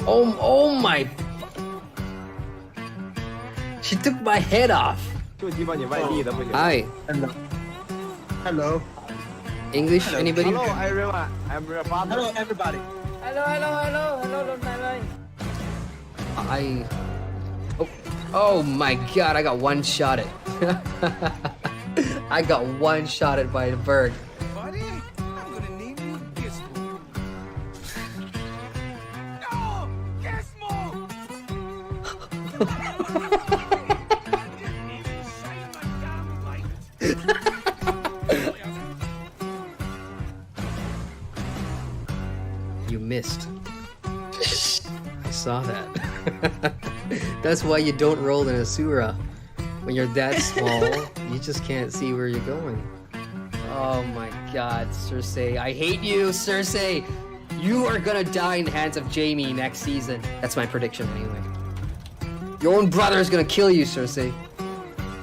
Oh my! She took my head off. Hi. Hello. Hello. English? Anybody? Hello everyone, I'm your father. Hello, everybody. Hello, I... Oh my god, I got one shot at. I got one shot at by the bird. Buddy, I'm gonna name you Gizmo. No! Gizmo! You missed. I saw that. That's why you don't roll in Asura. When you're that small, you just can't see where you're going. Oh my god, Cersei. I hate you, Cersei! You are gonna die in the hands of Jaime next season. That's my prediction anyway. Your own brother is gonna kill you, Cersei.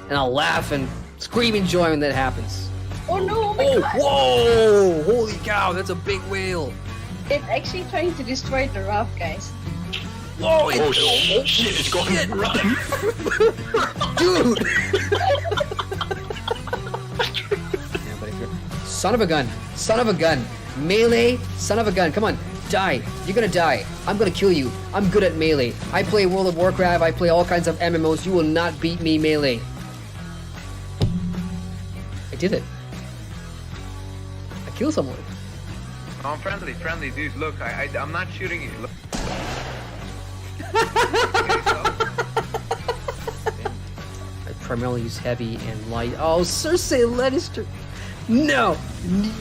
And I'll laugh and scream in joy when that happens. Oh no, oh my god! Whoa! Holy cow, that's a big whale! It's actually trying to destroy the raft, guys. Whoa! Oh shit, it's going to run. Dude! Yeah, but if you're... Son of a gun! Son of a gun! Melee! Son of a gun! Come on! Die! You're gonna die! I'm gonna kill you! I'm good at melee! I play World of Warcraft, I play all kinds of MMOs, you will not beat me melee! I did it! I killed someone! No, I'm friendly, dude. Look, I'm not shooting you. Look. I primarily use heavy and light. Oh, Cersei Lannister! No!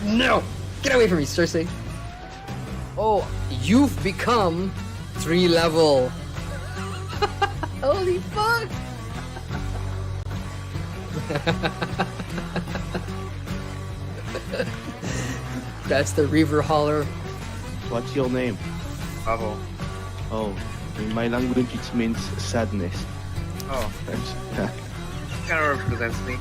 No! Get away from me, Cersei! Oh, you've become 3 level! Holy fuck! That's the Reaver Holler. What's your name? Bravo. Oh, in my language it means sadness. Oh, That's, kind of represents me.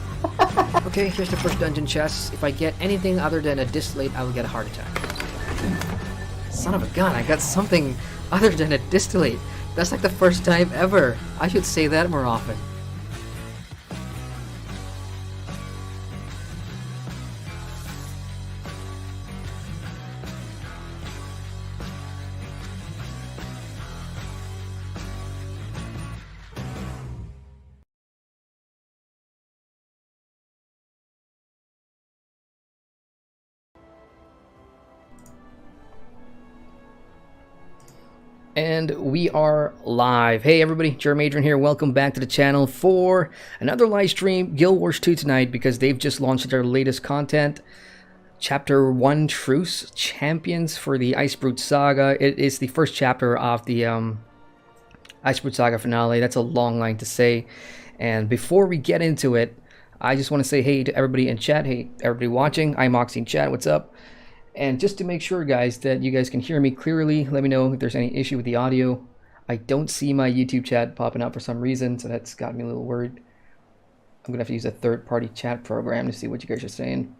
Okay, here's the first dungeon chest. If I get anything other than a distillate, I will get a heart attack. Son of a gun, I got something other than a distillate. That's like the first time ever. I should say that more often. And we are live. Hey everybody, Adrian here. Welcome back to the channel for another live stream, Guild Wars 2 tonight, because they've just launched their latest content. Chapter 1 Truce, Champions for the Icebrood Saga. It is the first chapter of the Icebrood Saga finale. That's a long line to say. And before we get into it, I just want to say hey to everybody in chat. Hey, everybody watching. I'm Moxie in chat. What's up? And just to make sure, guys, that you guys can hear me clearly, let me know if there's any issue with the audio. I don't see my YouTube chat popping up for some reason, so that's got me a little worried. I'm going to have to use a third-party chat program to see what you guys are saying.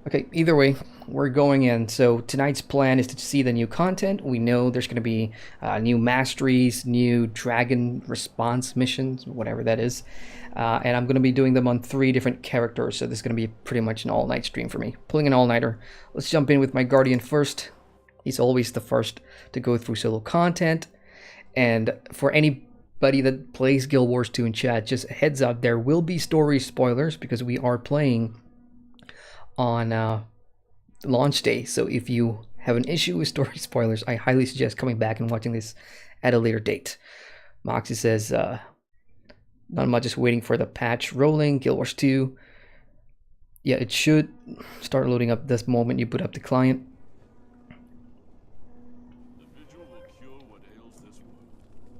Okay, either way, we're going in. So tonight's plan is to see the new content. We know there's going to be new masteries, new dragon response missions, whatever that is. And I'm going to be doing them on 3 different characters, so this is going to be pretty much an all-night stream for me. Pulling an all-nighter. Let's jump in with my Guardian first. He's always the first to go through solo content. And for anybody that plays Guild Wars 2 in chat, just a heads up, there will be story spoilers because we are playing on launch day. So if you have an issue with story spoilers, I highly suggest coming back and watching this at a later date. Moxie says... not much, just waiting for the patch rolling. Guild Wars 2. Yeah, it should start loading up this moment you put up the client.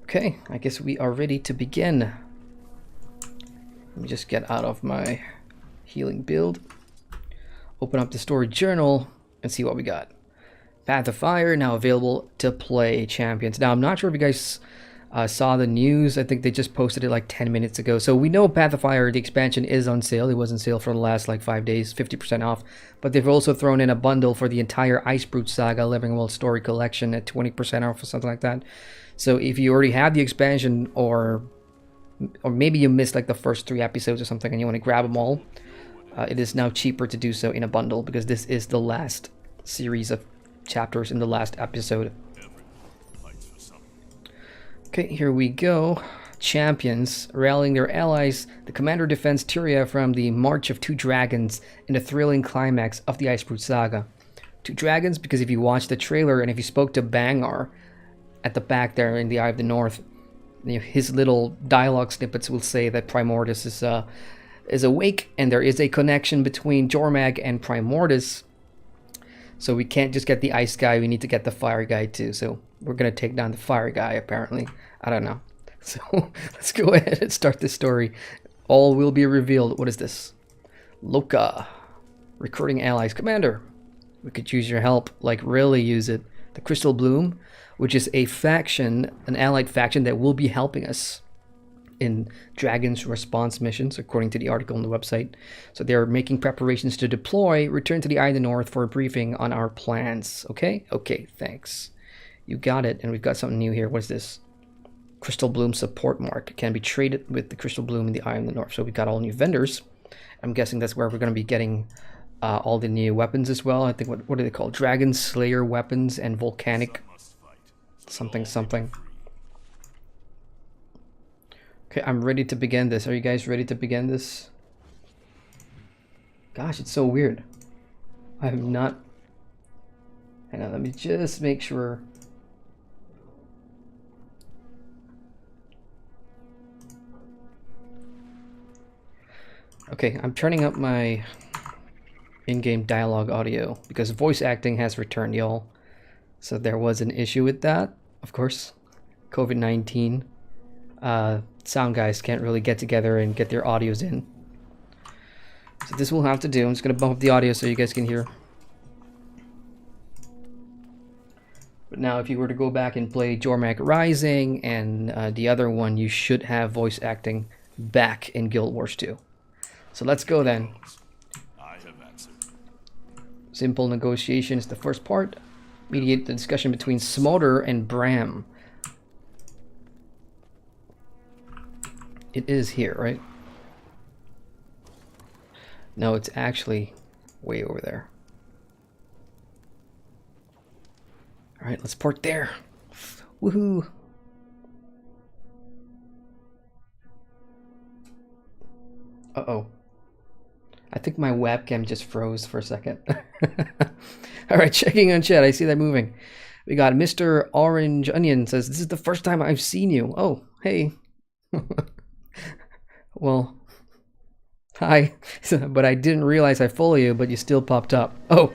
Okay, I guess we are ready to begin. Let me just get out of my healing build. Open up the story journal and see what we got. Path of Fire now available to play champions. Now, I'm not sure if you guys Saw the news. I think they just posted it like 10 minutes ago. So we know Path of Fire, the expansion, is on sale. It was on sale for the last like 5 days, 50% off. But they've also thrown in a bundle for the entire Icebrood Saga Living World Story Collection at 20% off or something like that. So if you already have the expansion, or maybe you missed like the first 3 episodes or something and you want to grab them all, it is now cheaper to do so in a bundle, because this is the last series of chapters in the last episode. Okay, here we go. Champions rallying their allies. The commander defends Tyria from the March of Two Dragons in the thrilling climax of the Icebrood Saga. Two Dragons, because if you watched the trailer and if you spoke to Bangar at the back there in the Eye of the North, his little dialogue snippets will say that Primordus is awake, and there is a connection between Jormag and Primordus. So we can't just get the ice guy, we need to get the fire guy too. So we're going to take down the fire guy, apparently. I don't know. So let's go ahead and start this story. All will be revealed. What is this? Loka. Recruiting allies. Commander, we could use your help. Like, really use it. The Crystal Bloom, which is a faction, an allied faction that will be helping us in Dragon's response missions, according to the article on the website. So they're making preparations to deploy. Return to the Eye of the North for a briefing on our plans. Okay? Okay, thanks. You got it. And we've got something new here. What is this? Crystal Bloom support mark. It can be traded with the Crystal Bloom in the Eye of the North. So we got all new vendors. I'm guessing that's where we're going to be getting all the new weapons as well. I think, what do they call? Dragon Slayer weapons and volcanic something something. Okay, I'm ready to begin this. Are you guys ready to begin this? Gosh, it's so weird. I am not... Hang on, let me just make sure. Okay, I'm turning up my in-game dialogue audio because voice acting has returned, y'all. So there was an issue with that, of course. COVID-19. Sound guys can't really get together and get their audios in. So this will have to do. I'm just going to bump up the audio so you guys can hear. But now if you were to go back and play Jormag Rising and the other one, you should have voice acting back in Guild Wars 2. So let's go then. Simple negotiation is the first part. Mediate the discussion between Smolder and Braham. It is here, right? No, it's actually way over there. Alright, let's port there. Woohoo! Uh-oh. I think my webcam just froze for a second. Alright, checking on chat. I see that moving. We got Mr. Orange Onion says, this is the first time I've seen you. Oh, hey. Well, hi. But I didn't realize I follow you, but you still popped up. Oh,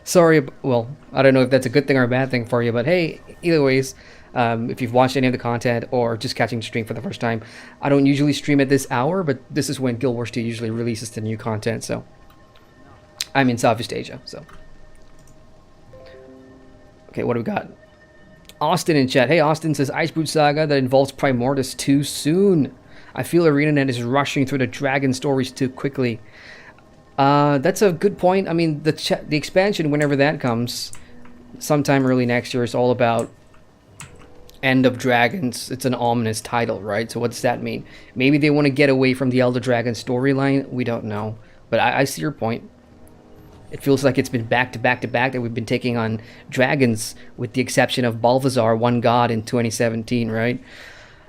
sorry. Well, I don't know if that's a good thing or a bad thing for you, but hey, either ways, if you've watched any of the content or just catching the stream for the first time, I don't usually stream at this hour, but this is when Guild Wars 2 usually releases the new content, so I'm in Southeast Asia, so. Okay, what do we got? Austin in chat. Hey, Austin says, Icebrood Saga that involves Primordus too soon. I feel ArenaNet is rushing through the dragon stories too quickly. That's a good point. I mean, the expansion, whenever that comes, sometime early next year, is all about End of Dragons. It's an ominous title, right? So what does that mean? Maybe they want to get away from the Elder Dragon storyline. We don't know. But I see your point. It feels like it's been back to back to back that we've been taking on dragons, with the exception of Balthazar, one god, in 2017, right?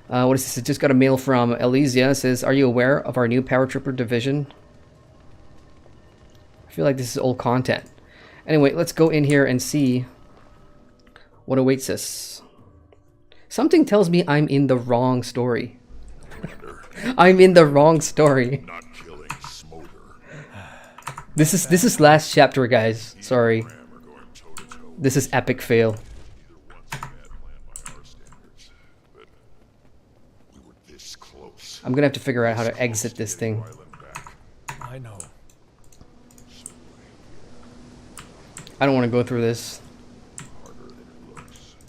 What is this? I just got a mail from Elysia. It says, are you aware of our new Paratrooper division? I feel like this is old content. Anyway, let's go in here and see what awaits us. Something tells me I'm in the wrong story. I'm in the wrong story. This is last chapter, guys. Sorry. This is epic fail. I'm gonna have to figure out how to exit this thing. I know. I don't want to go through this.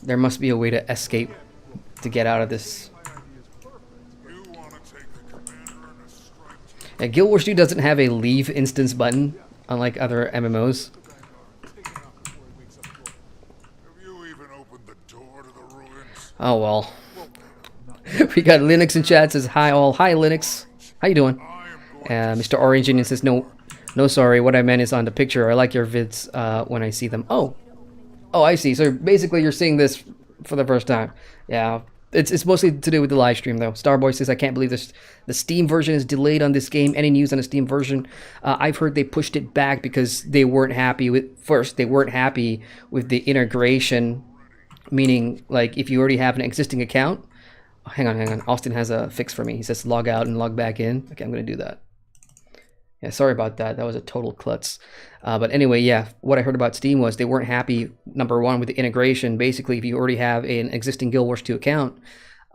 There must be a way to escape to get out of this. Yeah, Guild Wars 2 doesn't have a leave instance button, unlike other MMOs. Oh well. We got Linux in chat says hi all. Hi Linux. How you doing? Mr. Orange Indian says no sorry. What I meant is on the picture. I like your vids when I see them. Oh I see. So basically you're seeing this for the first time. Yeah. It's mostly to do with the live stream though. Starboy says I can't believe this. The Steam version is delayed on this game. Any news on the Steam version? I've heard they pushed it back because they weren't happy with the integration. Meaning, like, if you already have an existing account... Oh, hang on. Austin has a fix for me. He says log out and log back in. Okay, I'm going to do that. Yeah, sorry about that. That was a total klutz. But anyway, yeah, what I heard about Steam was they weren't happy, number one, with the integration. Basically, if you already have an existing Guild Wars 2 account,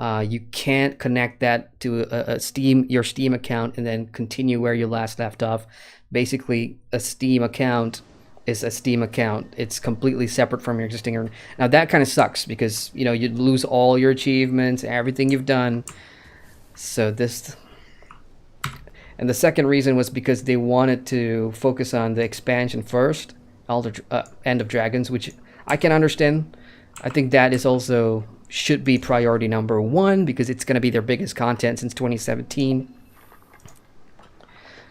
you can't connect that to your Steam account and then continue where you last left off. Basically, a Steam account is a Steam account. It's completely separate from your existing. Now that kind of sucks because you'd lose all your achievements, everything you've done. So this, and the second reason was because they wanted to focus on the expansion first, End of Dragons, which I can understand. I think that is also should be priority number one because it's going to be their biggest content since 2017.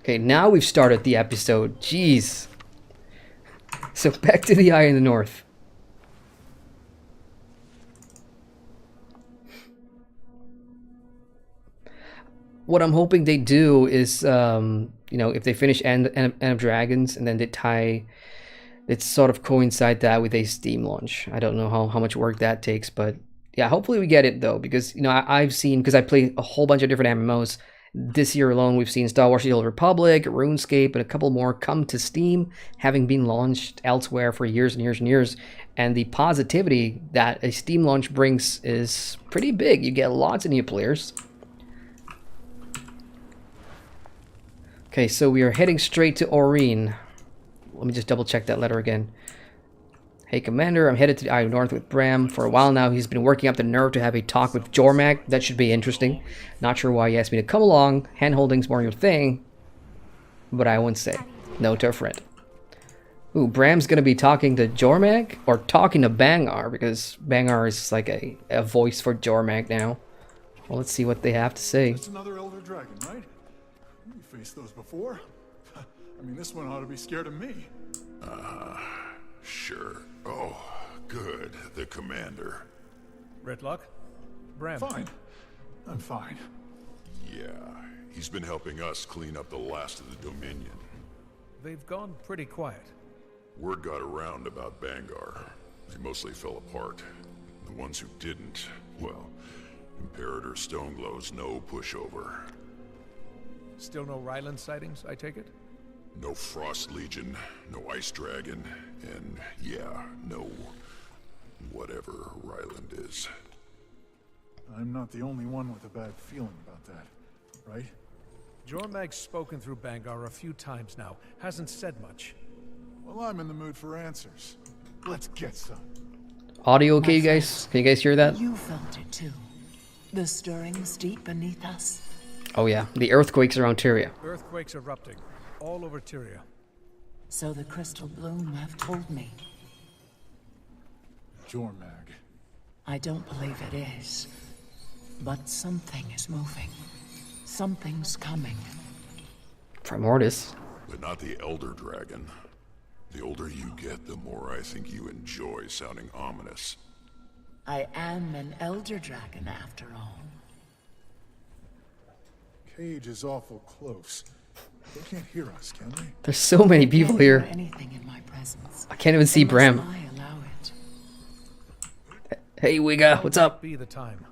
Okay, now we've started the episode. Jeez. So back to the Eye in the North. What I'm hoping they do is, if they finish End of Dragons and then they tie, it sort of coincide that with a Steam launch. I don't know how much work that takes, but yeah, hopefully we get it though, because I've seen, because I play a whole bunch of different MMOs. This year alone, we've seen Star Wars: The Old Republic, RuneScape, and a couple more come to Steam, having been launched elsewhere for years and years and years. And the positivity that a Steam launch brings is pretty big. You get lots of new players. Okay, so we are heading straight to Aurene. Let me just double check that letter again. Hey Commander, I'm headed to the Eye of North with Braham. For a while now, he's been working up the nerve to have a talk with Jormag. That should be interesting. Not sure why he asked me to come along. Hand-holding's more your thing. But I won't say. No to a friend. Ooh, Braham's gonna be talking to Jormag? Or talking to Bangar, because Bangar is like a voice for Jormag now. Well, let's see what they have to say. It's another Elder Dragon, right? You faced those before? I mean, this one ought to be scared of me. Sure. Oh, good. The commander. Redlock? Braham. Fine. I'm fine. Yeah, he's been helping us clean up the last of the Dominion. They've gone pretty quiet. Word got around about Bangar. They mostly fell apart. The ones who didn't, well, Imperator Stoneglow's no pushover. Still no Ryland sightings, I take it? No Frost Legion, no Ice Dragon, and yeah, no whatever Ryland is. I'm not the only one with a bad feeling about that, right? Jormag's spoken through Bangar a few times now. Hasn't said much. Well, I'm in the mood for answers. Let's get some. Audio okay, you guys? Can you guys hear that? You felt it too. The stirrings deep beneath us. Oh yeah, the earthquakes around Tyria. Earthquakes erupting. All over Tyria. So the crystal bloom have told me. Jormag. I don't believe it is. But something is moving. Something's coming. Primordis. But not the Elder Dragon. The older you get, the more I think you enjoy sounding ominous. I am an elder dragon after all. Cage is awful close. They can't hear us, can they? There's so many people here. Anything in my presence. I can't even see Braham. I allow it. Hey Wiga, what's up? Be the time.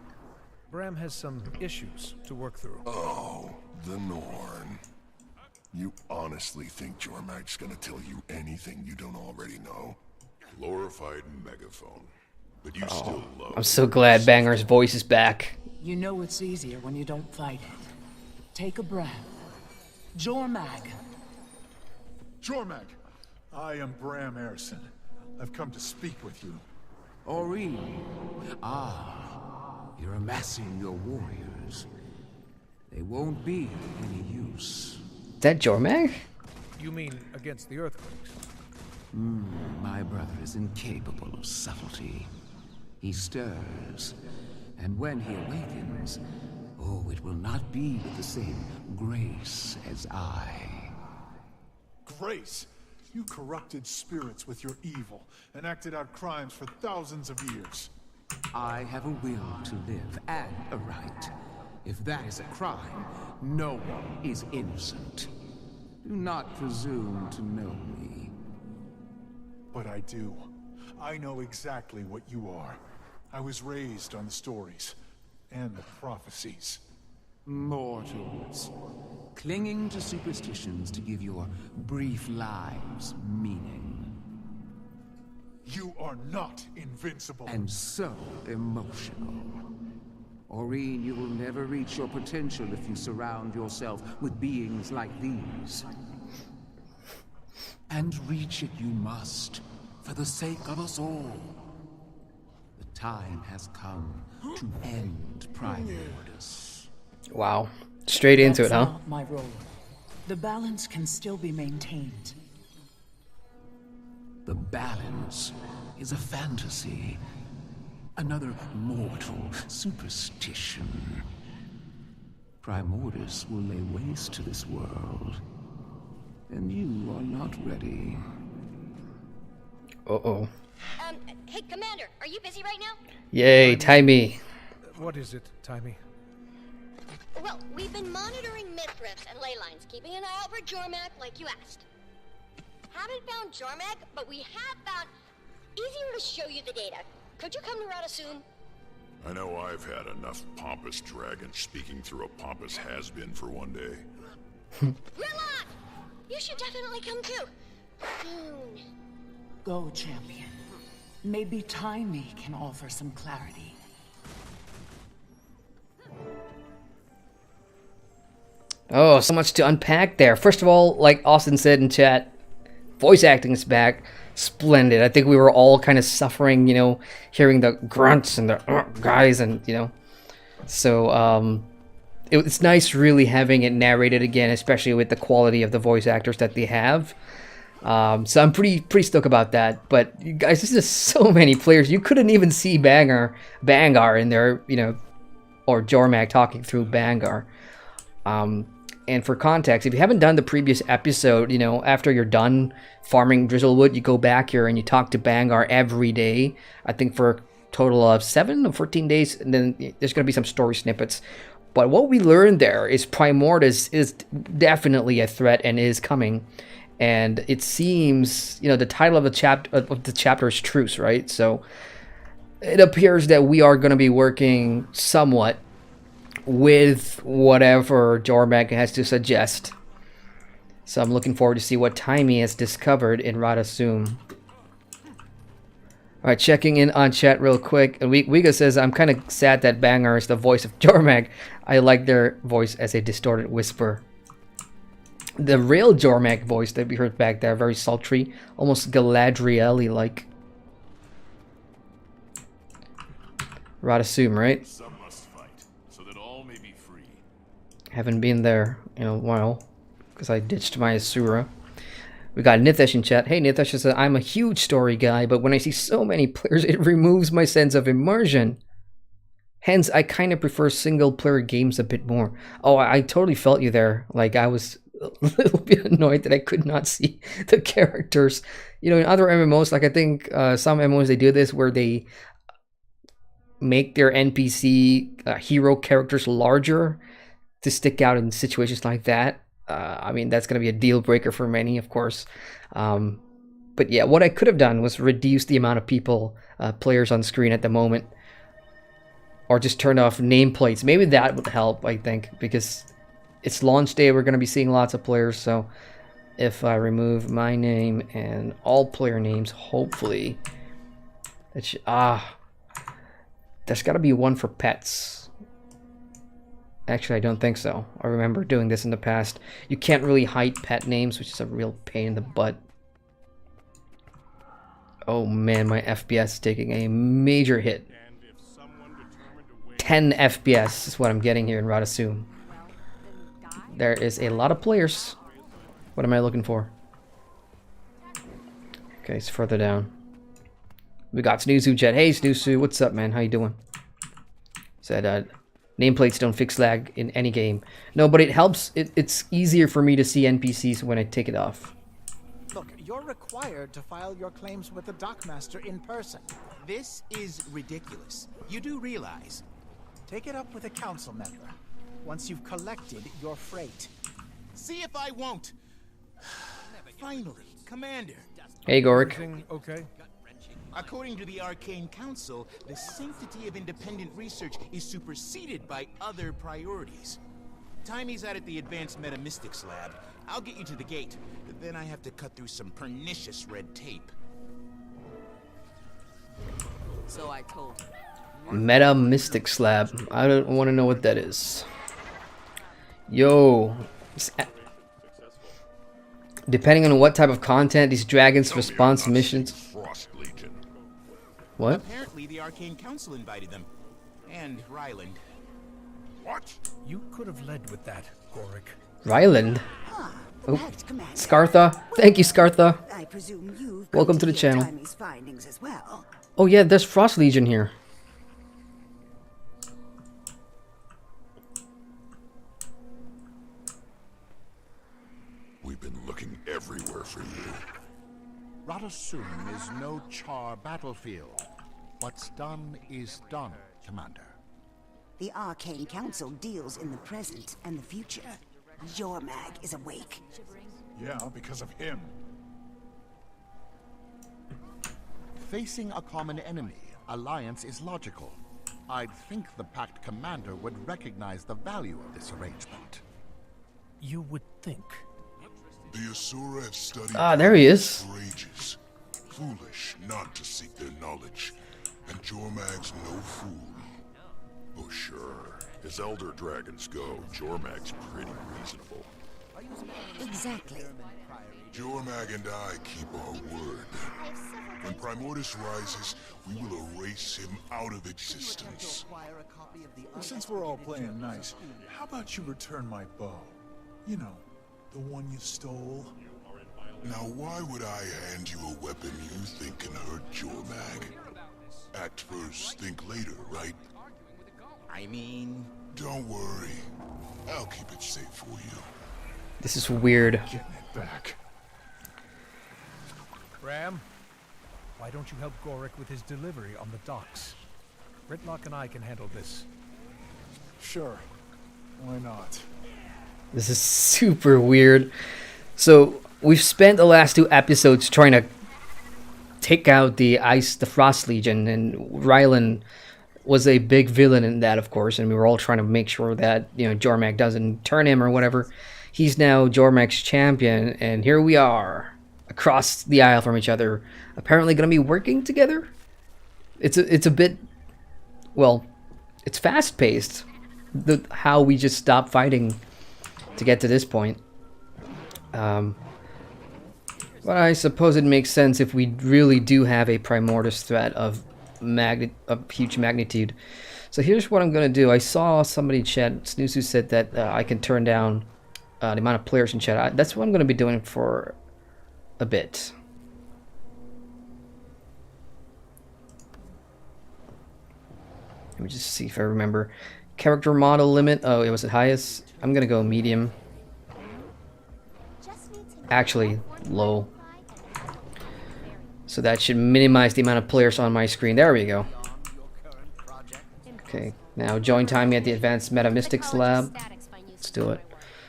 Braham has some issues to work through. Oh, the Norn. You honestly think Jormag's gonna tell you anything you don't already know? Glorified megaphone. But you still love I'm so glad Bangar's voice is back. You know it's easier when you don't fight it. Take a breath. Jormag. Jormag! I am Braham Erison. I've come to speak with you. Aurene. Ah. You're amassing your warriors. They won't be any use. Is that Jormag? You mean against the earthquakes? My brother is incapable of subtlety. He stirs, and when he awakens, oh, it will not be with the same grace as I. Grace? You corrupted spirits with your evil and acted out crimes for thousands of years. I have a will to live and a right. If that is a crime, no one is innocent. Do not presume to know me. But I do. I know exactly what you are. I was raised on the stories and the prophecies. Mortals, clinging to superstitions to give your brief lives meaning. You are not invincible. And so emotional. Aurene, you will never reach your potential if you surround yourself with beings like these. And reach it you must, for the sake of us all. The time has come to end Primordus. Wow. Straight into That's it, huh? not my role. The balance can still be maintained. The balance is a fantasy. Another mortal superstition. Primordus will lay waste to this world. And you are not ready. Uh-oh. Hey, Commander, are you busy right now? Yay, Timey. What is it, Timey? Well, we've been monitoring myth rifts and ley lines, keeping an eye out for Jormag like you asked. Haven't found Jormag, but we have found... Easier to show you the data. Could you come to Rata soon? I know I've had enough pompous dragons speaking through a pompous has-been for one day. Relax! You should definitely come too. Soon. Go, champion. Maybe Timey can offer some clarity. Oh, so much to unpack there. First of all, like Austin said in chat, voice acting is back. Splendid. I think we were all kind of suffering, you know, hearing the grunts and the guys and, you know. So, it's nice really having it narrated again, especially with the quality of the voice actors that they have. So I'm pretty stoked about that. But you guys, this is so many players. You couldn't even see Bangar in there, you know, or Jormag talking through Bangar. And for context, if you haven't done the previous episode, you know, after you're done farming Drizzlewood, you go back here and you talk to Bangar every day. I think for a total of 7 or 14 days, and then there's going to be some story snippets. But what we learned there is Primordus is definitely a threat and is coming. And it seems, you know, the title of the chapter is Truce, right? So it appears that we are going to be working somewhat with whatever Jormag has to suggest. So I'm looking forward to see what Timey has discovered in Rata Sum. Alright, checking in on chat real quick. Wiga says, I'm kind of sad that Bangar is the voice of Jormag. I like their voice as a distorted whisper. The real Jormag voice that we heard back there, very sultry, almost Galadriel-like. Rata Sum, right? Haven't been there in a while because I ditched my Asura. We got Nithyesh in chat. Hey, Nithyesh says, I'm a huge story guy, but when I see so many players, it removes my sense of immersion. Hence, I kind of prefer single-player games a bit more. Oh, I totally felt you there. Like, I was a little bit annoyed that I could not see the characters. You know, in other MMOs, like I think some MMOs, they do this where they make their NPC hero characters larger to stick out in situations like that. I mean, that's going to be a deal breaker for many, of course. But yeah, what I could have done was reduce the amount of players on screen at the moment. Or just turn off nameplates. Maybe that would help, I think, because it's launch day. We're going to be seeing lots of players. So if I remove my name and all player names, hopefully, that should, there's got to be one for pets. Actually, I don't think so. I remember doing this in the past. You can't really hide pet names, which is a real pain in the butt. Oh man, my FPS is taking a major hit. 10 FPS is what I'm getting here in Rata Sum. There is a lot of players. What am I looking for? Okay, it's further down. We got Snoozu Jet. Hey Snoozu, what's up, man? How you doing? Said nameplates don't fix lag in any game. No, but it helps. It's easier for me to see NPCs when I take it off. Look, you're required to file your claims with the dockmaster in person. This is ridiculous. You do realize. Take it up with a council member once you've collected your freight. See if I won't. Finally, Commander. Hey, Gorik. Everything okay? According to the Arcane Council, the sanctity of independent research is superseded by other priorities. Timey's out at the Advanced Metamystics Lab. I'll get you to the gate, but then I have to cut through some pernicious red tape. So I told you. Metamystics Lab. I don't want to know what that is. Yo. Depending on what type of content, these dragons response missions. What? Apparently the Arcane Council invited them. And Ryland. What? You could have led with that, Gorik. Ryland? Oh, Scartha. Thank you, Scartha. I presume you've welcome to the channel. Timey's findings as well. Oh yeah, there's Frost Legion here. We've been looking everywhere for you. Rata Sum is no char battlefield. What's done is done, Commander. The Arcane Council deals in the present and the future. Jormag is awake. Yeah, because of him. Facing a common enemy, alliance is logical. I'd think the Pact Commander would recognize the value of this arrangement. You would think. The Asura have studied there he is. for ages. Foolish not to seek their knowledge. And Jormag's no fool. Oh sure, as Elder Dragons go, Jormag's pretty reasonable. Exactly. Jormag and I keep our word. When Primordus rises, we will erase him out of existence. Since we're all playing nice, how about you return my bow? You know, the one you stole. Now why would I hand you a weapon you think can hurt Jormag? Act first, think later, right? I mean... Don't worry. I'll keep it safe for you. This is weird. Getting it back. Braham, why don't you help Gorik with his delivery on the docks? Ritlock and I can handle this. Sure. Why not? This is super weird. So we've spent the last 2 episodes trying to take out the Frost Legion, and Ryland was a big villain in that, of course, and we were all trying to make sure that, you know, Jormag doesn't turn him or whatever. He's now Jormag's champion, and here we are, across the aisle from each other, apparently going to be working together. It's a bit, well, it's fast-paced, how we just stopped fighting to get to this point. But I suppose it makes sense if we really do have a Primordus threat of huge magnitude. So here's what I'm going to do. I saw somebody chat, Snoozu said that I can turn down the amount of players in chat. That's what I'm going to be doing for a bit. Let me just see if I remember. Character model limit. Oh, it was the highest. I'm going to go medium. Actually, low. So that should minimize the amount of players on my screen. There we go. Okay, now join Timey at the Advanced Metamystics Lab. Let's do it.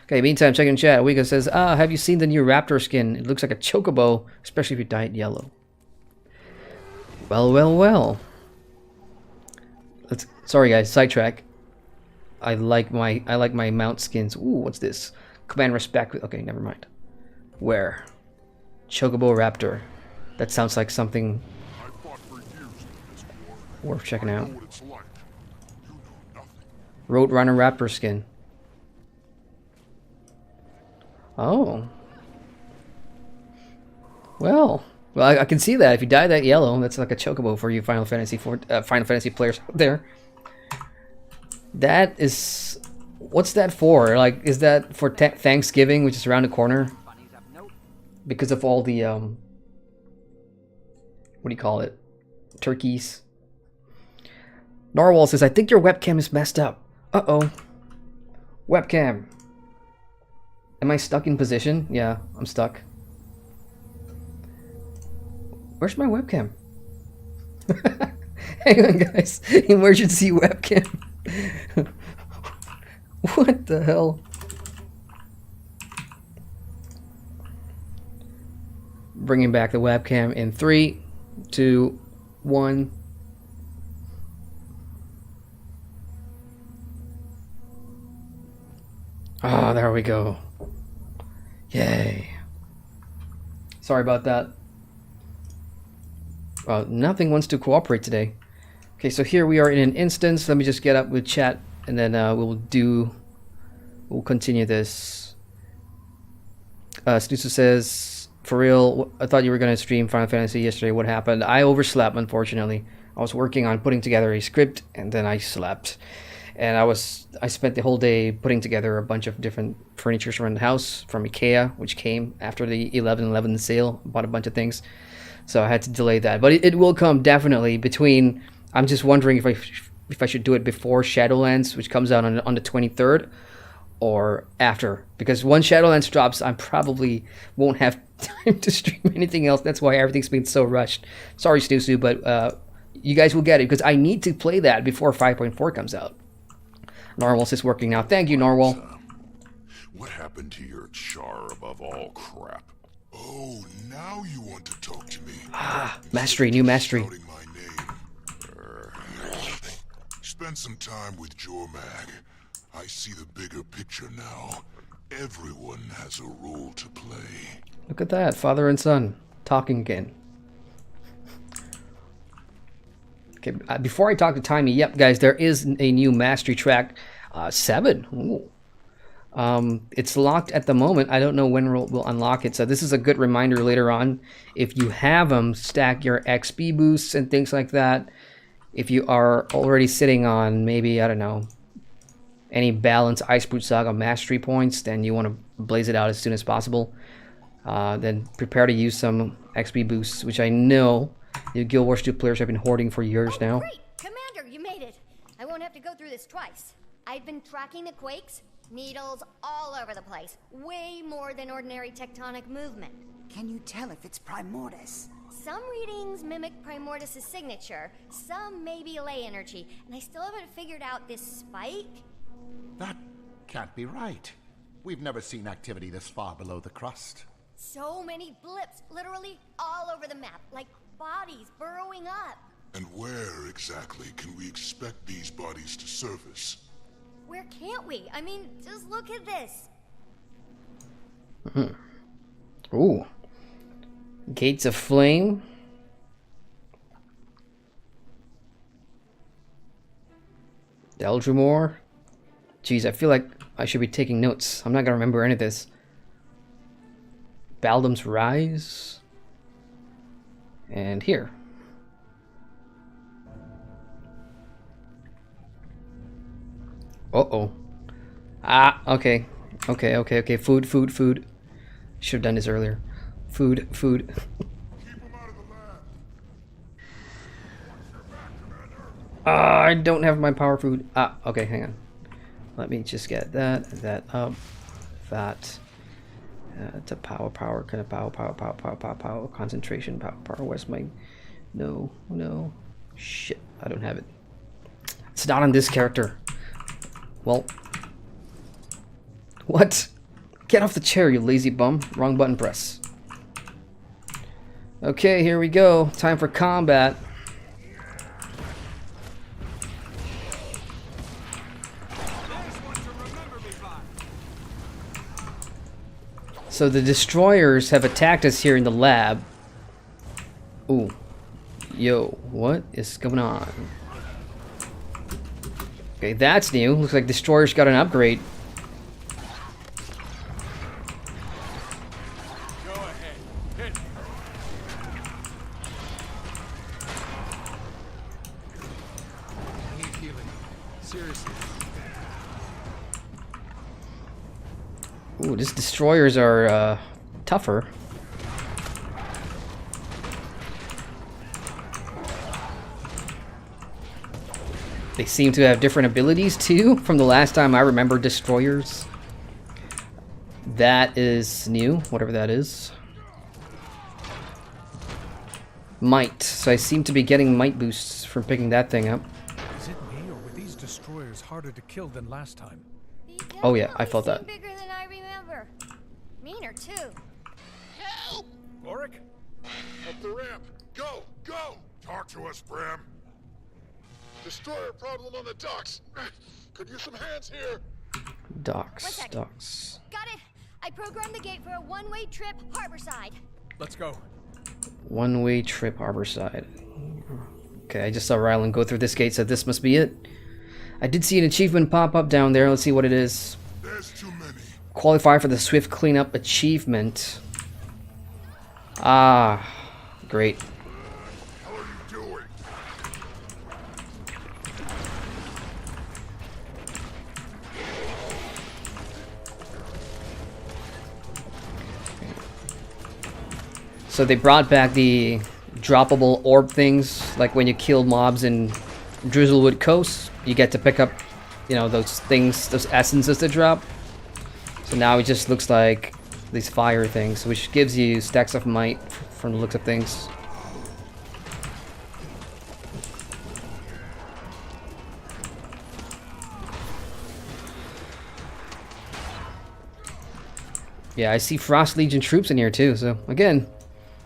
Okay, meantime, checking chat. Wika says, have you seen the new raptor skin? It looks like a chocobo, especially if you dye it yellow. Well, well, well. Sorry guys, sidetrack. I like my mount skins. Ooh, what's this? Command respect. Okay, never mind. Where? Chocobo Raptor. That sounds like something worth checking out. Roadrunner Raptor skin. Oh. Well, I can see that. If you dye that yellow, that's like a chocobo for you Final Fantasy players out there. That is... What's that for? Like, is that for Thanksgiving, which is around the corner? Because of all the, what do you call it? Turkeys. Narwhal says, I think your webcam is messed up. Uh-oh. Webcam. Am I stuck in position? Yeah, I'm stuck. Where's my webcam? Hang on, guys. Emergency webcam. What the hell? Bringing back the webcam in 3, 2, 1. Ah, there we go. Yay. Sorry about that. Nothing wants to cooperate today. Okay, so here we are in an instance. Let me just get up with chat, and then we'll continue this. Snusa says, for real, I thought you were going to stream Final Fantasy yesterday. What happened? I overslept, unfortunately. I was working on putting together a script, and then I slept. And I spent the whole day putting together a bunch of different furniture around the house from IKEA, which came after the 11/11 sale. Bought a bunch of things, so I had to delay that. But it will come definitely between. I'm just wondering if I should do it before Shadowlands, which comes out on the 23rd, or after. Because once Shadowlands drops, I probably won't have time to stream anything else. That's why everything's been so rushed. Sorry, Snusu, but you guys will get it because I need to play that before 5.4 comes out. Narwhal is working now. Thank you, Narwhal. What happened to your char above all crap? Oh, now you want to talk to me. Ah, mastery, new mastery. Spend some time with Jormag. I see the bigger picture now. Everyone has a role to play. Look at that, father and son talking again. Okay, before I talk to Timey, yep, guys, there is a new mastery track, 7. Ooh. It's locked at the moment. I don't know when we'll unlock it, so this is a good reminder later on. If you have them, stack your XP boosts and things like that. If you are already sitting on maybe, I don't know, any balanced Icebrood Saga mastery points, then you want to blaze it out as soon as possible. Then prepare to use some XP boosts, which I know the Guild Wars 2 players have been hoarding for years now. Great! Commander, you made it! I won't have to go through this twice. I've been tracking the quakes, needles all over the place. Way more than ordinary tectonic movement. Can you tell if it's Primordius? Some readings mimic Primordius' signature, some maybe ley energy, and I still haven't figured out this spike. That can't be right. We've never seen activity this far below the crust. So many blips, literally all over the map, like bodies burrowing up. And where exactly can we expect these bodies to surface? Where can't we? I mean, just look at this. Ooh. Gates of Flame. Eldrimore. Jeez, I feel like I should be taking notes. I'm not gonna remember any of this. Baldum's Rise. And here. Uh-oh. Ah, okay. Okay. Food. Should have done this earlier. Food. I don't have my power food. Ah, okay, hang on. Let me just get that up. That. To power, kind of power, concentration, power. Where's my... No. Shit, I don't have it. It's not on this character. Well. What? Get off the chair, you lazy bum. Wrong button press. Okay, here we go. Time for combat. So the destroyers have attacked us here in the lab. Ooh. Yo, what is going on? Okay, that's new. Looks like destroyers got an upgrade. Go ahead. Hit me. I need healing. Seriously. Ooh, these destroyers are tougher. They seem to have different abilities too from the last time I remember destroyers. That is new, whatever that is. Might. So I seem to be getting might boosts from picking that thing up. Is it me, or were these destroyers harder to kill than last time? Oh yeah, I felt that. Bigger than I remember. Meaner too. Help! Ulrich? Up the ramp! Go! Go! Talk to us, Braham. Destroyer problem on the docks. Could use some hands here. Docks. Docks. Got it. I programmed the gate for a one-way trip harborside. Let's go. One-way trip harborside. Okay, I just saw Rylan go through this gate, so this must be it. I did see an achievement pop up down there. Let's see what it is. There's too many. Qualify for the Swift Cleanup achievement. Ah, great. How are you doing? So they brought back the droppable orb things, like when you kill mobs in Drizzlewood Coast, you get to pick up, you know, those things, those essences that drop. So now it just looks like these fire things, which gives you stacks of might from the looks of things. Yeah, I see Frost Legion troops in here too, so again,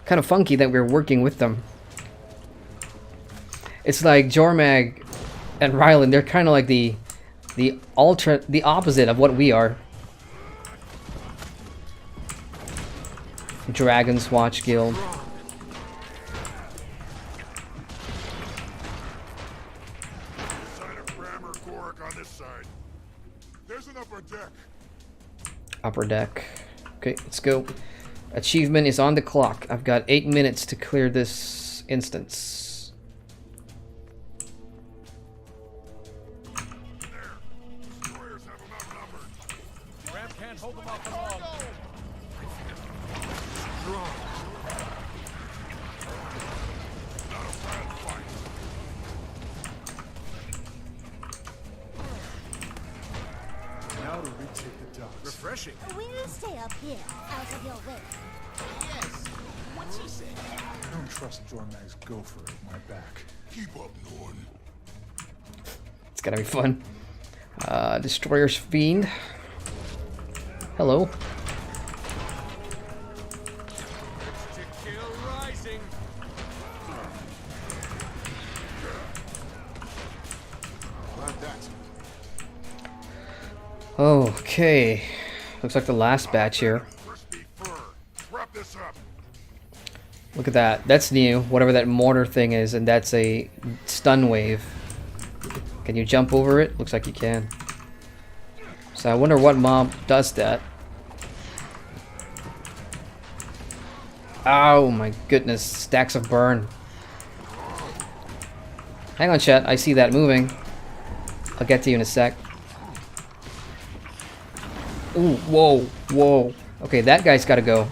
kind of funky that we're working with them. It's like Jormag and Rylan, they're kind of like the opposite of what we are. Dragon's Watch Guild. Side of Braham or Gorik on this side. There's an upper deck. Upper deck. Okay, let's go. Achievement is on the clock. I've got 8 minutes to clear this instance. Destroyers have them outnumbered. Ram can't hold them off for long. Not a bad fight. Now to retake the docks. Refreshing. We'll stay up here, out of your way. Yes. What's he say? I don't trust Jormag's gopher at my back. Keep up, Norn. It's gonna be fun. Destroyer's Fiend. Hello. To kill rising. Glad that. Okay. Looks like the last batch here. Crispy fur. Wrap this up. Look at that. That's new. Whatever that mortar thing is, and that's a stun wave. Can you jump over it? Looks like you can. So I wonder what mob does that. Oh my goodness. Stacks of burn. Hang on, chat. I see that moving. I'll get to you in a sec. Ooh, whoa, whoa. Okay, that guy's gotta go.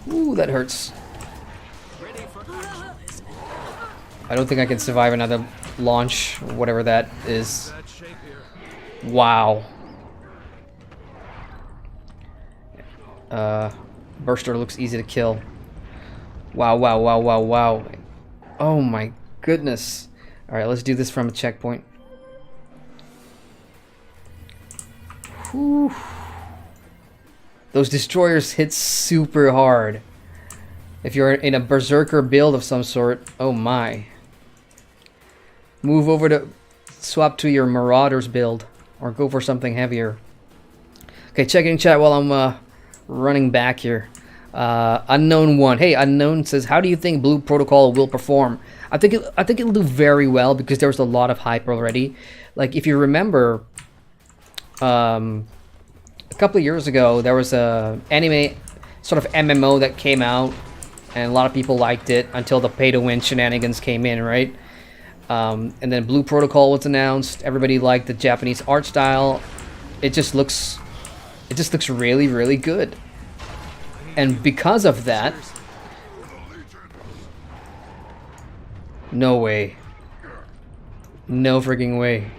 Ooh, that hurts. I don't think I can survive another launch, whatever that is. Wow. Burster looks easy to kill. Wow, wow, wow, wow, wow. Oh my goodness. Alright, let's do this from a checkpoint. Whew. Those destroyers hit super hard. If you're in a berserker build of some sort, oh my. Move over to swap to your marauders build or go for something heavier. Okay, checking chat while I'm running back here. Unknown one. Hey, Unknown says, how do you think Blue Protocol will perform? I think it'll do very well because there was a lot of hype already. Like if you remember, a couple of years ago there was a anime sort of MMO that came out and a lot of people liked it until the pay to win shenanigans came in, right? And then Blue Protocol was announced. Everybody liked the Japanese art style. It just looks really, really good. And because of that, no way. No freaking way.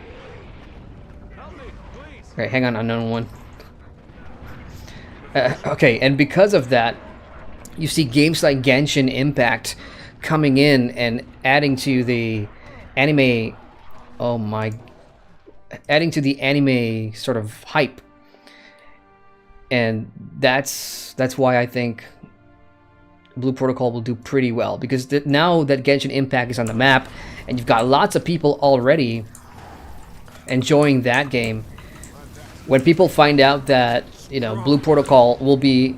Okay, hang on, unknown one. Okay, and because of that, you see games like Genshin Impact coming in and adding to the anime. Oh my! Adding to the anime sort of hype, and that's why I think Blue Protocol will do pretty well, because now that Genshin Impact is on the map, and you've got lots of people already enjoying that game. When people find out that, you know, Blue Protocol will be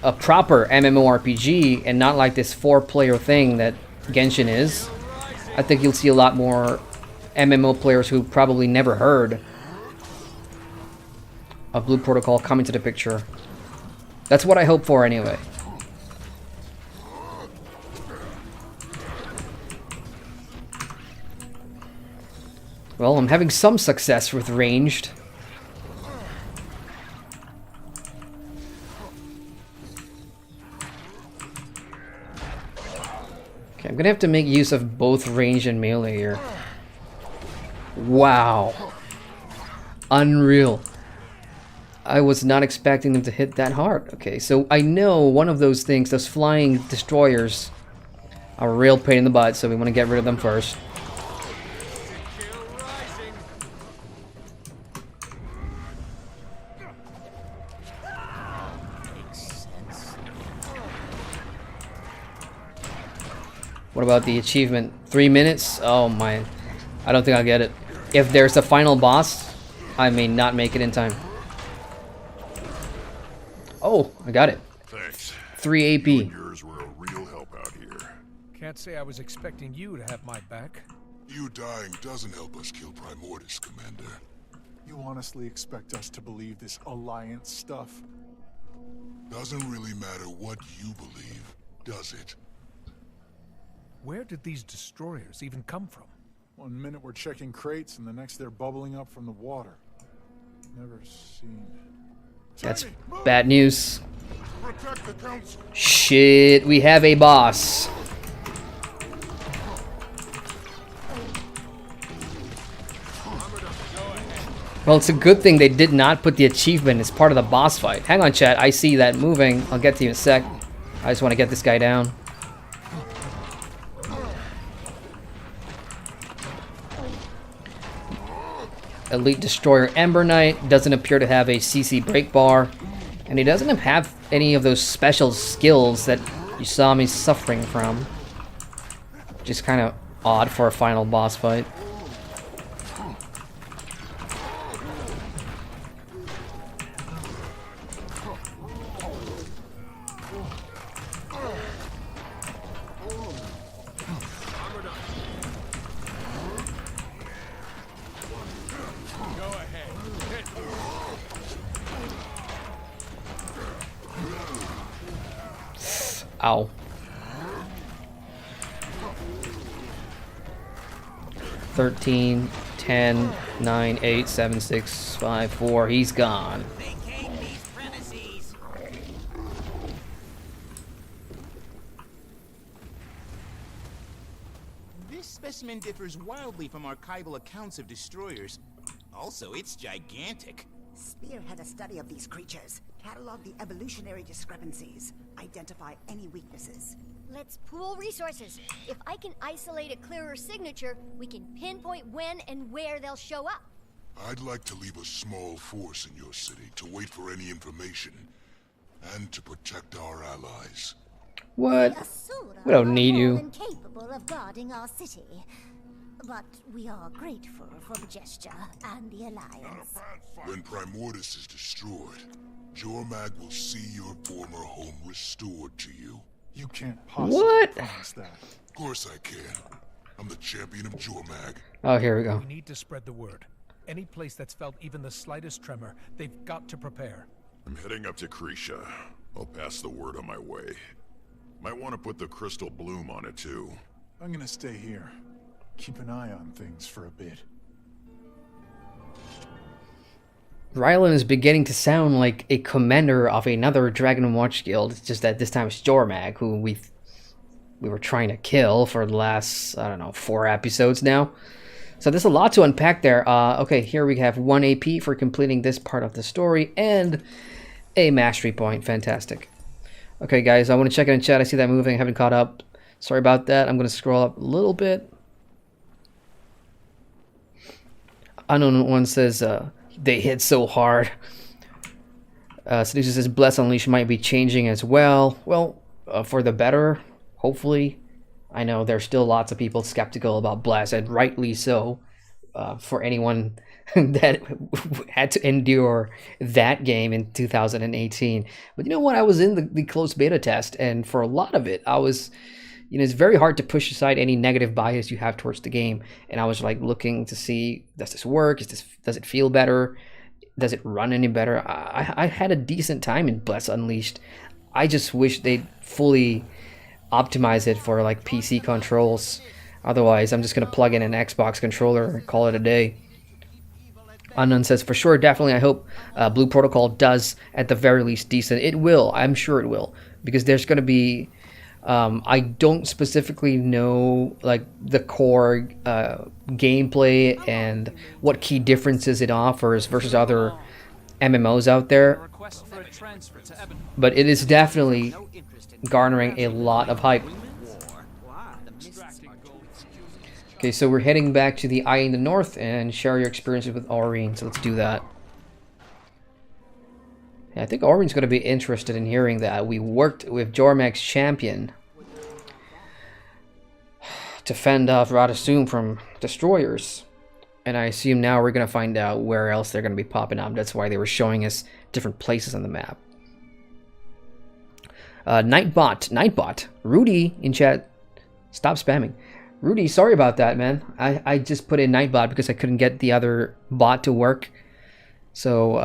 a proper MMORPG and not like this 4-player thing that Genshin is, I think you'll see a lot more MMO players who probably never heard of Blue Protocol coming to the picture. That's what I hope for anyway. Well, I'm having some success with ranged. Okay, I'm gonna have to make use of both range and melee here. Wow. Unreal. I was not expecting them to hit that hard. Okay, so I know one of those things, those flying destroyers, are a real pain in the butt, so we want to get rid of them first. What about the achievement? 3 minutes? Oh my. I don't think I'll get it. If there's a final boss, I may not make it in time. Oh, I got it. Thanks. 3 AP. You and yours were a real help out here. Can't say I was expecting you to have my back. You dying doesn't help us kill Primordus, Commander. You honestly expect us to believe this Alliance stuff? Doesn't really matter what you believe, does it? Where did these destroyers even come from? 1 minute we're checking crates, and the next they're bubbling up from the water. Never seen. That's bad news. Protect the council. Shit, we have a boss. Well, it's a good thing they did not put the achievement as part of the boss fight. Hang on, chat. I see that moving. I'll get to you in a sec. I just want to get this guy down. Elite Destroyer Ember Knight doesn't appear to have a CC break bar, and he doesn't have any of those special skills that you saw me suffering from, which is kind of odd for a final boss fight. Ow. 13, 10, 9, 8, 7, 6, 5, 4. He's gone. This specimen differs wildly from archival accounts of destroyers. Also, it's gigantic. Spearhead a study of these creatures, catalog the evolutionary discrepancies, identify any weaknesses. Let's pool resources. If I can isolate a clearer signature, we can pinpoint when and where they'll show up. I'd like to leave a small force in your city to wait for any information and to protect our allies. What? We don't need you. Capable of guarding our city. But we are grateful for the gesture and the alliance. When Primordus is destroyed, Jormag will see your former home restored to you. You can't possibly promise that. Of course I can. I'm the champion of Jormag. Oh, here we go. We need to spread the word. Any place that's felt even the slightest tremor, they've got to prepare. I'm heading up to Krisha. I'll pass the word on my way. Might want to put the crystal bloom on it too. I'm gonna stay here. Keep an eye on things for a bit. Rylan is beginning to sound like a commander of another Dragon Watch guild. It's just that this time it's Jormag, who we were trying to kill for the last, I don't know, 4 episodes now. So there's a lot to unpack there. Okay, here we have 1 AP for completing this part of the story and a mastery point. Fantastic. Okay, guys, I want to check in chat. I see that moving. I haven't caught up. Sorry about that. I'm going to scroll up a little bit. Unknown one says, they hit so hard. Seducer says, Bless Unleashed might be changing as well. Well, for the better, hopefully. I know there's still lots of people skeptical about Bless, and rightly so, for anyone that had to endure that game in 2018. But you know what? I was in the closed beta test, and for a lot of it, I was, you know, it's very hard to push aside any negative bias you have towards the game. And I was like looking to see, does this work? Does it feel better? Does it run any better? I had a decent time in Bless Unleashed. I just wish they'd fully optimize it for like PC controls. Otherwise, I'm just gonna plug in an Xbox controller and call it a day. Unknown says, for sure, definitely, I hope Blue Protocol does at the very least decent. It will, I'm sure it will, because there's gonna be, I don't specifically know like the core gameplay and what key differences it offers versus other MMOs out there, but it is definitely garnering a lot of hype. Okay, so we're heading back to the Eye in the North and share your experiences with Aurene, so let's do that. Yeah, I think Aurene's going to be interested in hearing that we worked with Jormag's champion to fend off Rata Sum from destroyers. And I assume now we're going to find out where else they're going to be popping up. That's why they were showing us different places on the map. Nightbot. Rudy in chat. Stop spamming. Rudy, sorry about that, man. I just put in Nightbot because I couldn't get the other bot to work. So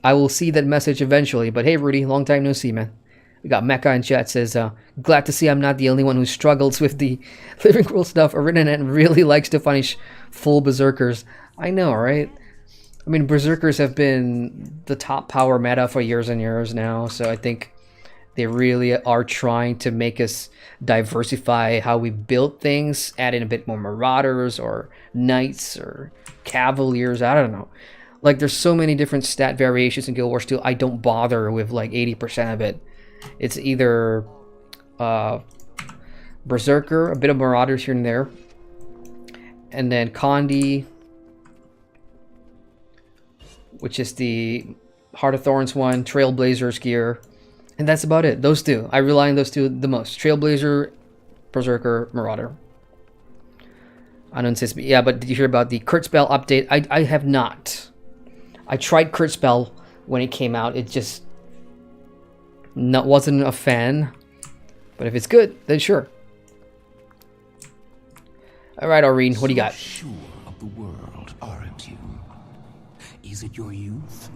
I will see that message eventually. But hey, Rudy, long time no see, man. We got Mecha in chat says, glad to see I'm not the only one who struggles with the living rule stuff. Arinanet really likes to punish full berserkers. I know, right? I mean, berserkers have been the top power meta for years and years now, so I think they really are trying to make us diversify how we build things, add in a bit more marauders or knights or cavaliers, I don't know. Like, there's so many different stat variations in Guild Wars 2, I don't bother with like 80% of it. It's either Berserker, a bit of Marauders here and there, and then Condi, which is the Heart of Thorns one, Trailblazer's gear, and that's about it. Those two. I rely on those two the most. Trailblazer, Berserker, Marauder. Unknown says, yeah, but did you hear about the Crit Spell update? I have not. I tried Crit Spell when it came out. It just wasn't a fan. But if it's good, then sure. Alright, Aurene, what do you got? Sure of the world, aren't you? Is it your youth?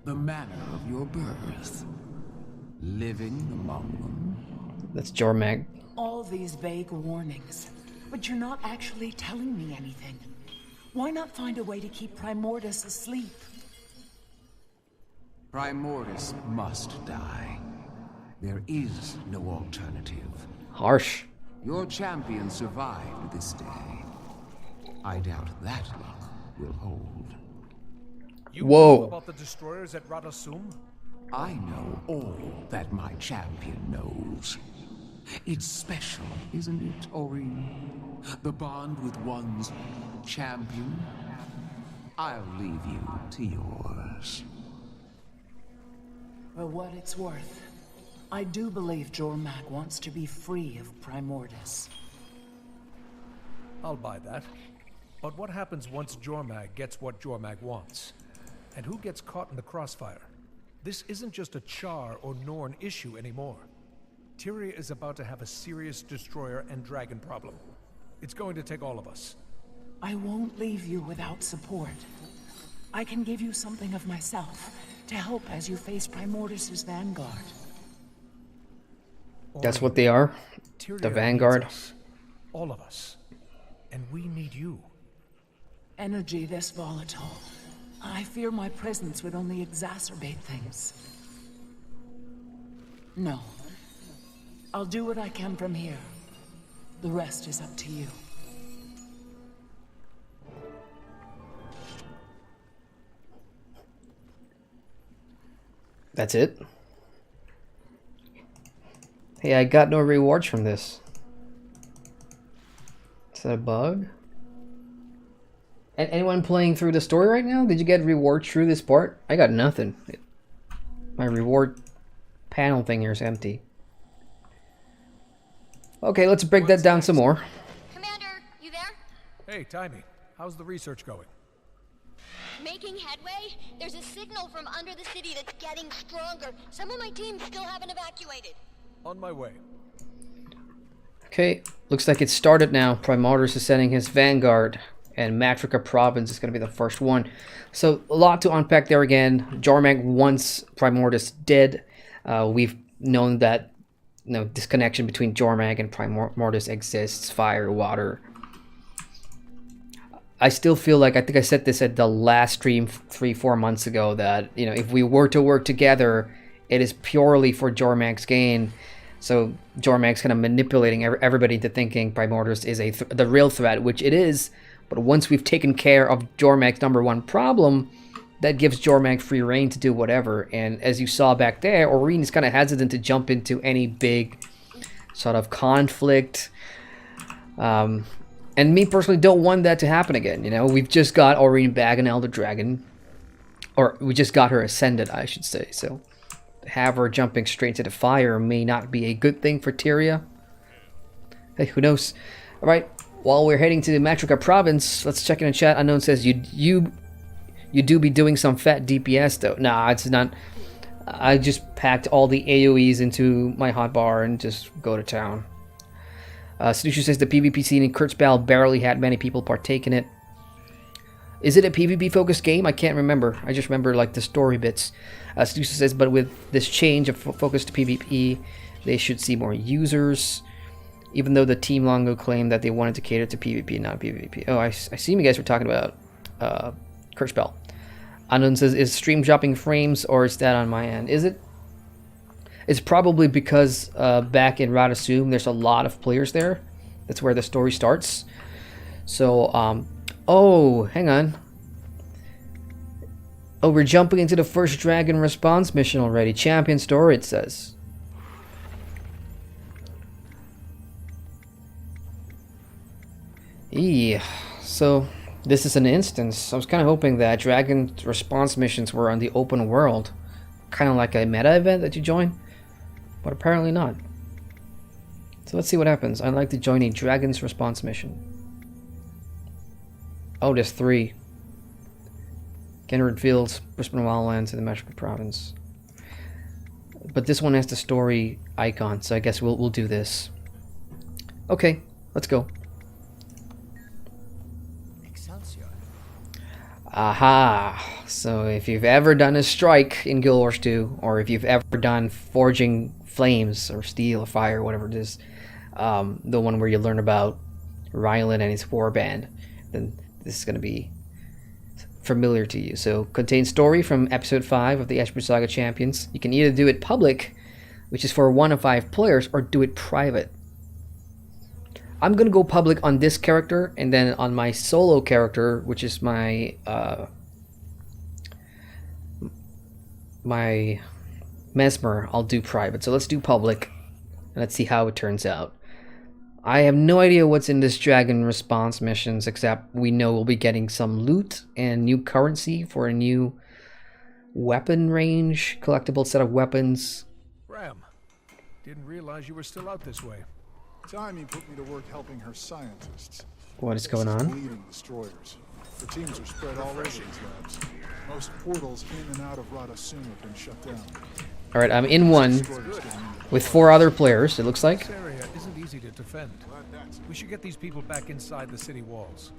The manner of your birth? Living among them? That's Jormag. All these vague warnings, but you're not actually telling me anything. Why not find a way to keep Primordus asleep? Primordus must die. There is no alternative. Harsh. Your champion survived this day. I doubt that luck will hold. You Whoa. know about the destroyers at Rata Sum? I know all that my champion knows. It's special, isn't it, Aurene? The bond with one's champion? I'll leave you to yours. For what it's worth, I do believe Jormag wants to be free of Primordus. I'll buy that. But what happens once Jormag gets what Jormag wants? And who gets caught in the crossfire? This isn't just a Char or Norn issue anymore. Tyria is about to have a serious destroyer and dragon problem. It's going to take all of us. I won't leave you without support. I can give you something of myself to help as you face Primordus's vanguard. That's what they are? The Vanguard? all of us. And we need you. Energy this volatile. I fear my presence would only exacerbate things. No. I'll do what I can from here. The rest is up to you. That's it? Hey, I got no rewards from this. Is that a bug? Anyone playing through the story right now? Did you get rewards through this part? I got nothing. My reward panel thing here is empty. Okay, let's break that down some more. Commander, you there? Hey, Timey. How's the research going? Making headway? There's a signal from under the city that's getting stronger. Some of my team still haven't evacuated. On my way. Okay, looks like it started now. Primordus is sending his vanguard, and Matrica Province is going to be the first one. So, a lot to unpack there again. Jormag wants Primordus dead. We've known that this connection between Jormag and Primordus exists. Fire, water. I still feel like, I think I said this at the last stream 3-4 months ago, that if we were to work together, it is purely for Jormag's gain. So Jormag's kind of manipulating everybody into thinking Primordus is the real threat, which it is. But once we've taken care of Jormag's #1 problem, that gives Jormag free reign to do whatever. And as you saw back there, Aurene is kind of hesitant to jump into any big sort of conflict. And me personally don't want that to happen again. We've just got Aurene back an Elder Dragon. Or we just got her ascended, I should say. So have her jumping straight into the fire may not be a good thing for Tyria. Hey, who knows? Alright, while we're heading to the Matrica Province, let's check in the chat. Unknown says, you do be doing some fat DPS though. Nah, it's not. I just packed all the AoEs into my hotbar and just go to town. Sedusha says the PvP scene in Kurzbell barely had many people partake in it. Is it a PvP focused game? I can't remember. I just remember like the story bits. Sedusha says, but with this change of focus to PvP, they should see more users. Even though the team long ago claimed that they wanted to cater to PvP, not PvP. Oh, I see you guys were talking about Kurzbell. Unknown says, is stream dropping frames or is that on my end? Is it? It's probably because back in Rata Sum, there's a lot of players there. That's where the story starts. So, oh, hang on. Oh, we're jumping into the first dragon response mission already. Champion story, it says. Yeah, so this is an instance. I was kind of hoping that dragon response missions were on the open world. Kind of like a meta event that you join. But apparently not. So let's see what happens. I'd like to join a dragon's response mission. Oh, there's 3. Kindred Fields, Brisbane Wildlands, and the Matrica Province. But this one has the story icon, so I guess we'll do this. Okay, let's go. Excelsior. Aha! So if you've ever done a strike in Guild Wars 2, or if you've ever done Forging Flames, or Steel, or Fire, whatever it is, the one where you learn about Rylan and his warband, then this is going to be familiar to you. So, contains story from episode 5 of the Icebrood Saga Champions. You can either do it public, which is for 1 of 5 players, or do it private. I'm going to go public on this character, and then on my solo character, which is my my Mesmer, I'll do private. So let's do public, and let's see how it turns out. I have no idea what's in this dragon response missions, except we know we'll be getting some loot and new currency for a new weapon range, collectible set of weapons. Braham, didn't realize you were still out this way. Timey put me to work helping her scientists. What is going on? Leading destroyers. The teams are spread all over these labs. Most portals in and out of Rata Sum have been shut down. Alright, I'm in one with 4 other players, it looks like. This area isn't easy to defend. We should get these people back inside the city walls.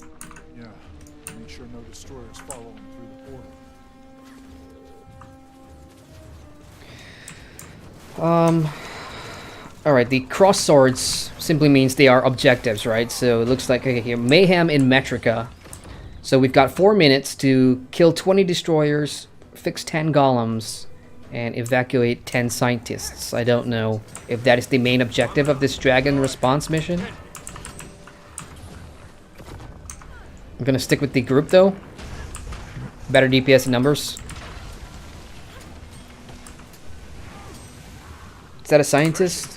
Yeah, make sure no destroyers follow them through the portal. Alright, the cross swords simply means they are objectives, right? So it looks like, okay, here, Mayhem in Metrica. So we've got 4 minutes to kill 20 destroyers, fix 10 golems, and evacuate 10 scientists. I don't know if that is the main objective of this dragon response mission. I'm gonna stick with the group though. Better DPS in numbers. Is that a scientist?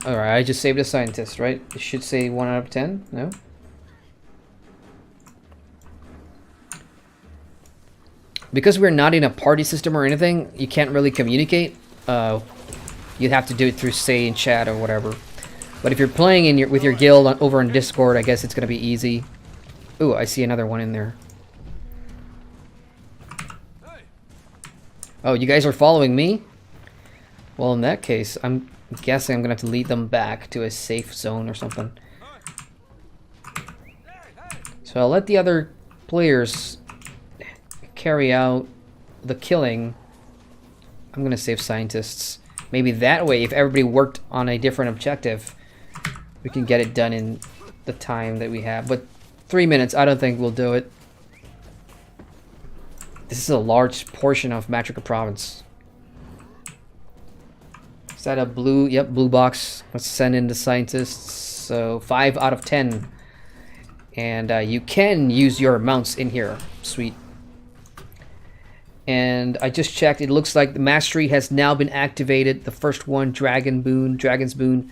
Alright, I just saved a scientist, right? It should say 1 out of 10? No? Because we're not in a party system or anything, you can't really communicate. You'd have to do it through say in chat or whatever. But if you're playing in with your guild over on Discord, I guess it's gonna be easy. Ooh, I see another one in there. Oh, you guys are following me? Well, in that case, I'm guessing I'm gonna have to lead them back to a safe zone or something. So I'll let the other players carry out the killing. I'm gonna save scientists. Maybe that way, if everybody worked on a different objective, we can get it done in the time that we have. But 3 minutes, I don't think we'll do it. This is a large portion of Metrica province. Is that a blue? Yep, blue box. Let's send in the scientists. So 5 out of 10. And you can use your mounts in here. Sweet. And I just checked. It looks like the mastery has now been activated. The first one, Dragon's Boon.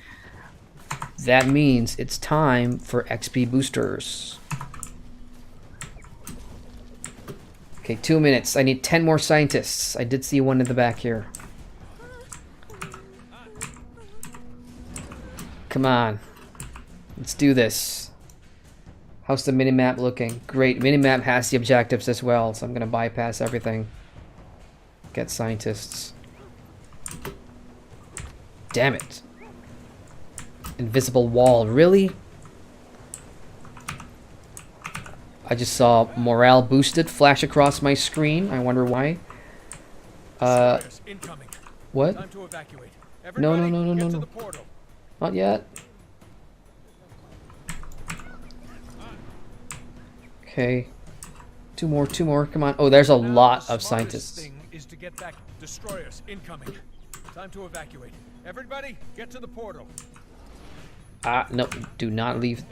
That means it's time for XP boosters. Okay, 2 minutes. I need 10 more scientists. I did see one in the back here. Come on. Let's do this. How's the minimap looking? Great. Minimap has the objectives as well, so I'm going to bypass everything. Get scientists. Damn it. Invisible wall. Really? I just saw morale boosted flash across my screen. I wonder why. What? No. Not yet. Okay. Two more. Come on. Oh, there's a lot of scientists. Is to get back. Destroyers incoming. Time to evacuate. Everybody, get to the portal. No, do not leave.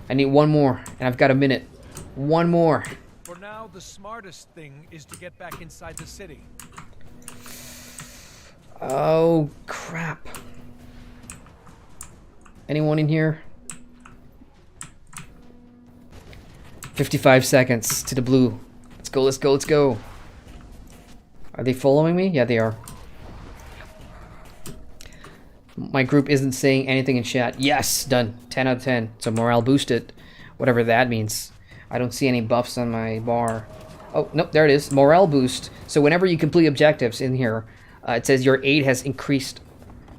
I need one more, and I've got a minute. One more. For now, the smartest thing is to get back inside the city. Oh, crap. Anyone in here? 55 seconds to the blue. Let's go. Are they following me? Yeah, they are. My group isn't saying anything in chat. Yes, done. 10 out of 10. So morale boosted. Whatever that means. I don't see any buffs on my bar. Oh, nope, there it is. Morale boost. So whenever you complete objectives in here, it says your aid has increased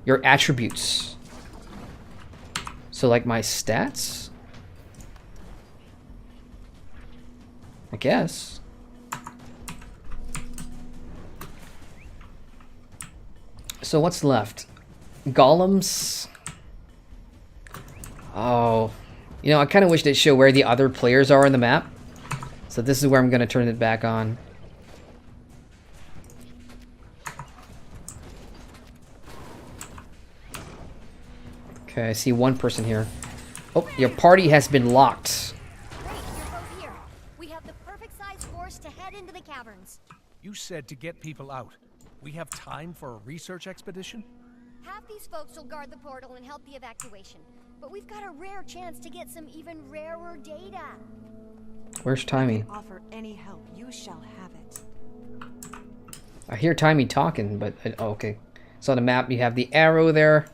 your attributes. So like my stats? I guess. So what's left? Golems. Oh, you know, I kind of wish they'd show where the other players are on the map. So this is where I'm going to turn it back on. Okay, I see one person here. Oh, your party has been locked. Great, you're both here. We have the perfect size force to head into the caverns. You said to get people out. We have time for a research expedition? Half these folks will guard the portal and help the evacuation. But we've got a rare chance to get some even rarer data. Where's Timmy? Offer any help, you shall have it. I hear Timmy talking, but oh, okay. So on the map you have the arrow there.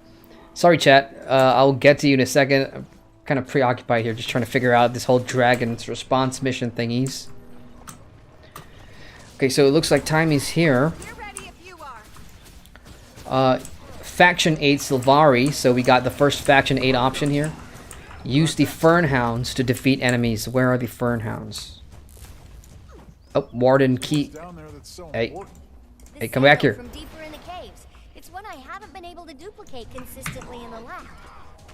Sorry, chat. I'll get to you in a second. I'm kind of preoccupied here, just trying to figure out this whole dragon's response mission thingies. Okay, so it looks like Timmy's here. Faction 8 Sylvari, so we got the first Faction 8 option here. Use the Fernhounds to defeat enemies. Where are the Fernhounds? Oh, Warden Key. Hey. Hey, come back here. From deeper in the caves. It's one I haven't been able to duplicate consistently in the lab.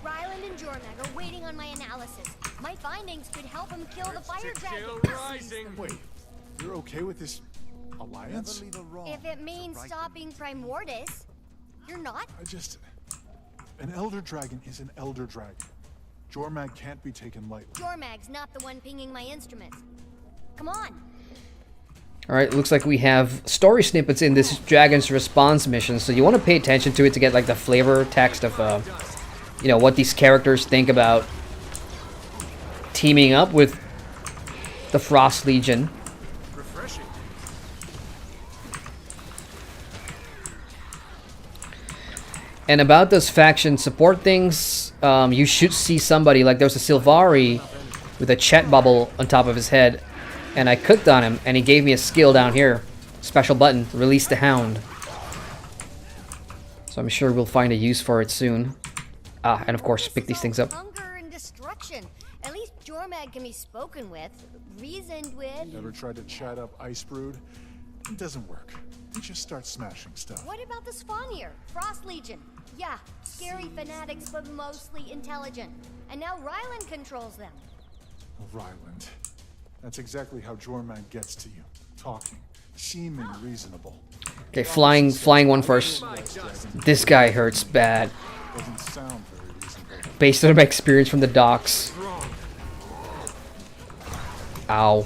Ryland and Jormag are waiting on my analysis. My findings could help him kill the fire dragon. Wait, you're okay with this alliance? If it means stopping Primordus, you're not? An elder dragon is an elder dragon. Jormag can't be taken lightly. Jormag's not the one pinging my instruments. Come on. Alright, looks like we have story snippets in this Dragon's Response mission, so you want to pay attention to it to get like the flavor text of, you know, what these characters think about teaming up with the Frost Legion. And about those faction support things, you should see somebody, like there's a Sylvari with a chat bubble on top of his head, and I clicked on him and he gave me a skill down here. Special button, release the hound. So I'm sure we'll find a use for it soon. Ah, and of course pick these things up. Hunger and destruction. At least Jormag can be spoken with, reasoned with. Ever tried to chat up Icebrood? It doesn't work. They just start smashing stuff. What about the Spawnier? Frost Legion. Yeah, scary fanatics, but mostly intelligent. And now Ryland controls them. Ryland. That's exactly how Jormag gets to you. Talking, seeming reasonable. Okay, flying one first. This guy hurts bad. Doesn't sound very reasonable. Based on my experience from the docks. Ow.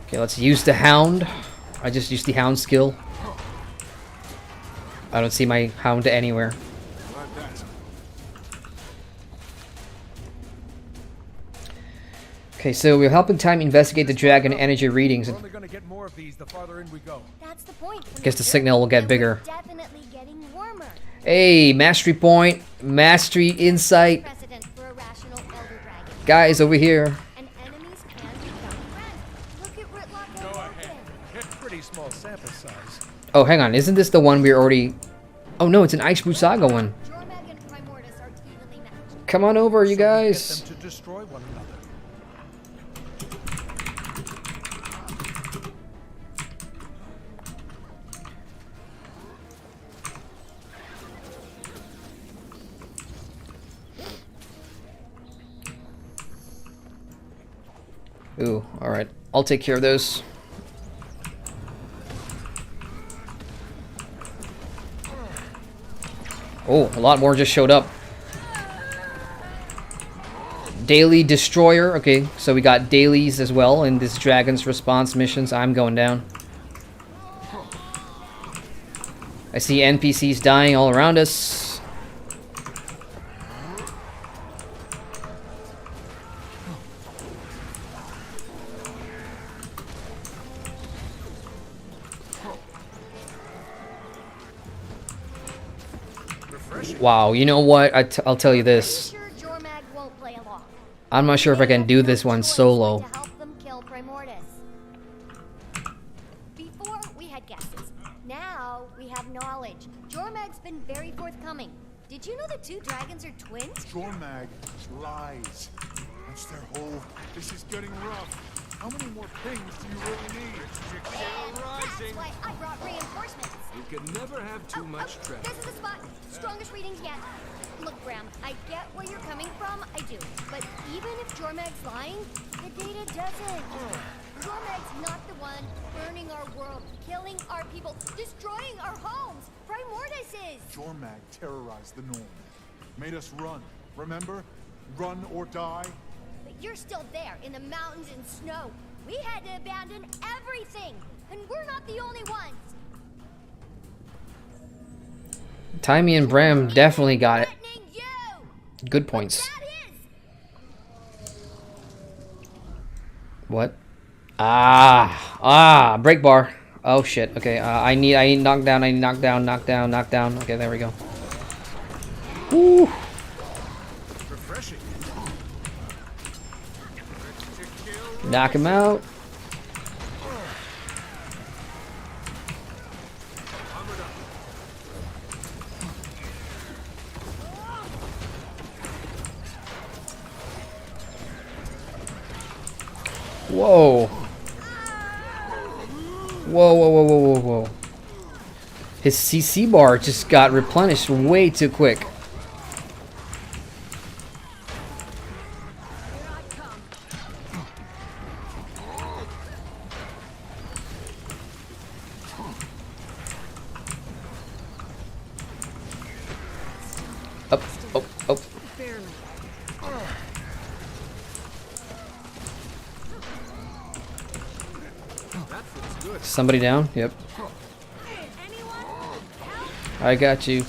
Okay, let's use the hound. I just used the hound skill. I don't see my hound anywhere. Okay, so we're helping Time investigate the dragon energy readings. We're only gonna get more of these the farther in we go. That's the point. I guess the signal will get bigger. Definitely getting warmer. Hey, mastery point, mastery insight. Precedent for a rational elder dragon. Guys, over here. And enemies can become friends. Look at Ritlock. Go ahead. Pretty small sample size. Oh, hang on. Isn't this the one we already... Oh, no, it's an Icebrood Saga one. Jormag and Primordus are evenly matched. Come on over, you guys. Get them to destroy one another. Ooh, alright. I'll take care of those. Oh, a lot more just showed up. Daily Destroyer. Okay, so we got dailies as well in this Dragon's Response missions. I'm going down. I see NPCs dying all around us. Wow, you know what? I'll tell you this. I'm not sure if I can do this one solo. Before we had guesses. Now we have knowledge. Jormag's been very forthcoming. Did you know the two dragons are twins? Jormag lies. That's their whole... This is getting rough. How many more pings do you really need? That's why I brought reinforcements. You can never have too much trouble. This is the spot. Strongest readings yet. Look, Braham, I get where you're coming from. I do. But even if Jormag's lying, the data doesn't. Jormag's not the one burning our world, killing our people, destroying our homes. Primordus is. Jormag terrorized the Norn. Made us run. Remember? Run or die. But you're still there in the mountains and snow. We had to abandon everything. And we're not the only ones. Timey and Braham definitely got it. Good points. What? Break bar. Oh shit. Okay, I need knockdown. I need knockdown. Okay, there we go. Woo. Knock him out. Whoa. Whoa, whoa, whoa, whoa, whoa, whoa. His CC bar just got replenished way too quick. Up, up, up. Somebody down? Yep. I got you.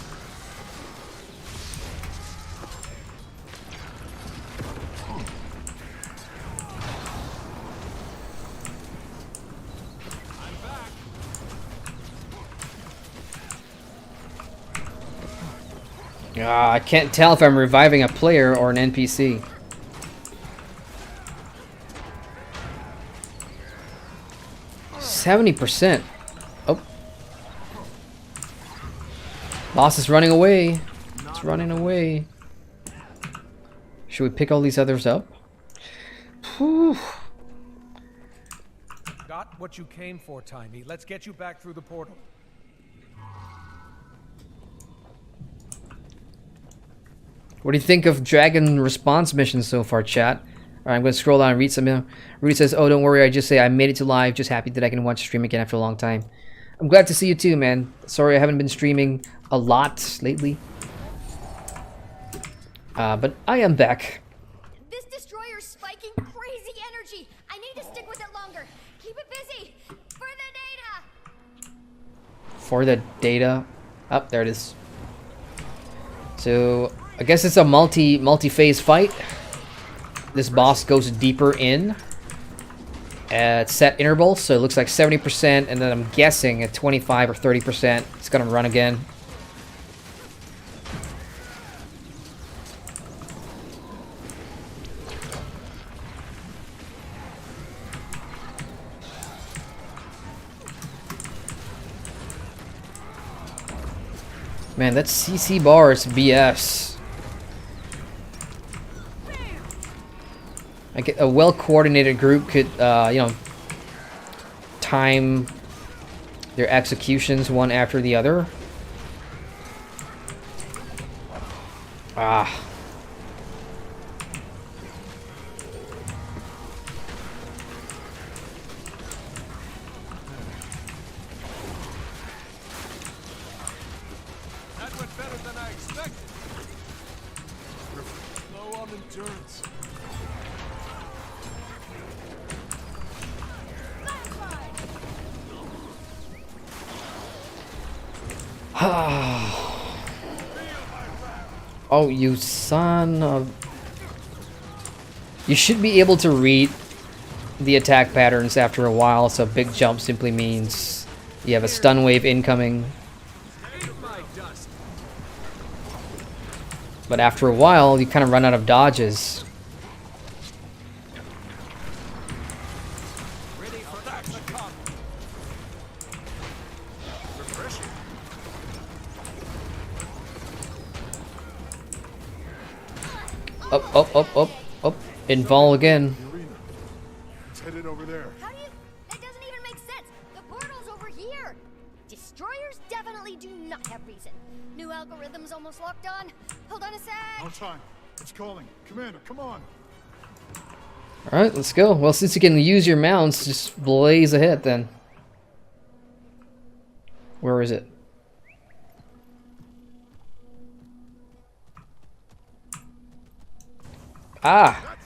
I can't tell if I'm reviving a player or an NPC. %. Oh. Boss is running away. It's running away. Should we pick all these others up? Whew. Got what you came for, Timey. Let's get you back through the portal. What do you think of Dragon response missions so far, chat? Alright, I'm going to scroll down and read some. Rudy says, oh, don't worry, I just say I made it to live. Just happy that I can watch stream again after a long time. I'm glad to see you too, man. Sorry I haven't been streaming a lot lately. But I am back. This destroyer's spiking crazy energy. I need to stick with it longer. Keep it busy. For the data. For the data. Oh, there it is. So I guess it's a multi-phase fight. This boss goes deeper in at set intervals, so it looks like 70%, and then I'm guessing at 25 or 30%, it's gonna run again. Man, that CC bar is BS. Like a well-coordinated group could, you know, time their executions one after the other. Ah. That went better than I expected. Low on endurance. Oh, you son of... You should be able to read the attack patterns after a while, so big jump simply means you have a stun wave incoming. But after a while, you kind of run out of dodges. Up, up, up, up, up. Invol again. It's headed over there. How do you... That doesn't even make sense. The portal's over here. Destroyers definitely do not have reason. New algorithms almost locked on. Hold on a sec. No time. It's calling. Commander, come on. Alright, let's go. Well, since you can use your mounts, just blaze ahead then. Where is it? Ah!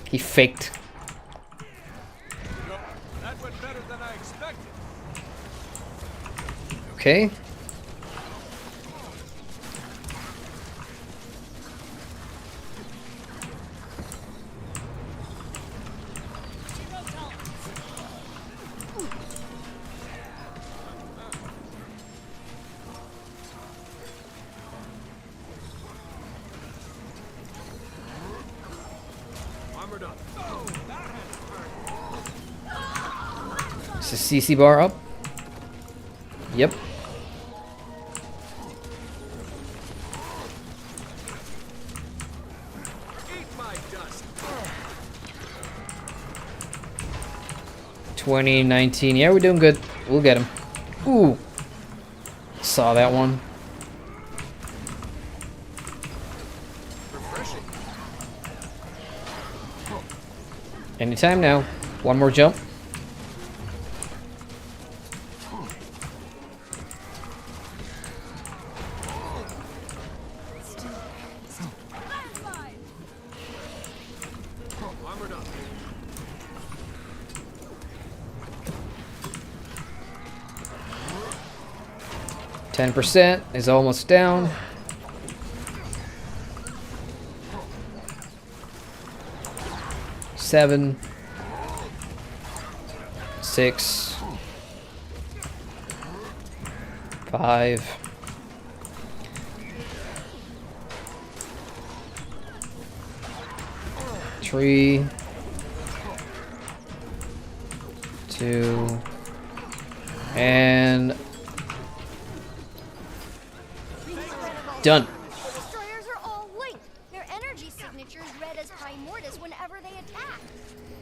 He faked. That went better than I expected. Okay. Is the CC bar up? Yep. 2019. Yeah, we're doing good. We'll get him. Ooh. Saw that one. Anytime now. One more jump. %, is almost down. Seven, 6, 5, 3, 2, and done. The destroyers are all linked. Their energy signatures read as Primordius whenever they attack.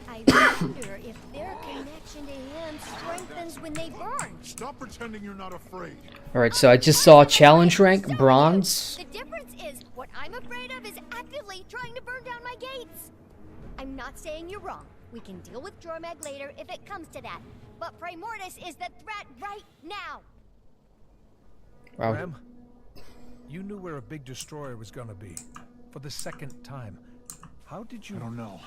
I wonder if their connection to him strengthens when they burn. Stop pretending you're not afraid. Alright, so I just saw challenge rank bronze. The difference is what I'm afraid of is actively trying to burn down my gates. I'm not saying you're wrong. We can deal with Jormag later if it comes to that. But Primordius is the threat right now. Wow. Braham, you knew where a big destroyer was gonna be. For the second time. How did you... I don't know.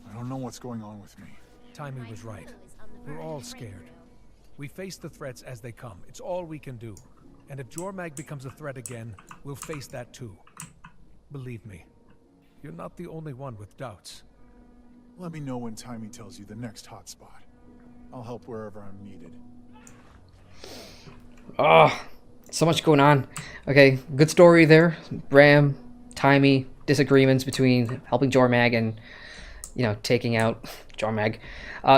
I don't know what's going on with me. Timmy was right. We're all scared. We face the threats as they come. It's all we can do. And if Jormag becomes a threat again, we'll face that too. Believe me, you're not the only one with doubts. Let me know when Timmy tells you the next hotspot. I'll help wherever I'm needed. Oh, so much going on. Okay, good story there. Braham, Timmy, disagreements between helping Jormag and, you know, taking out Jormag.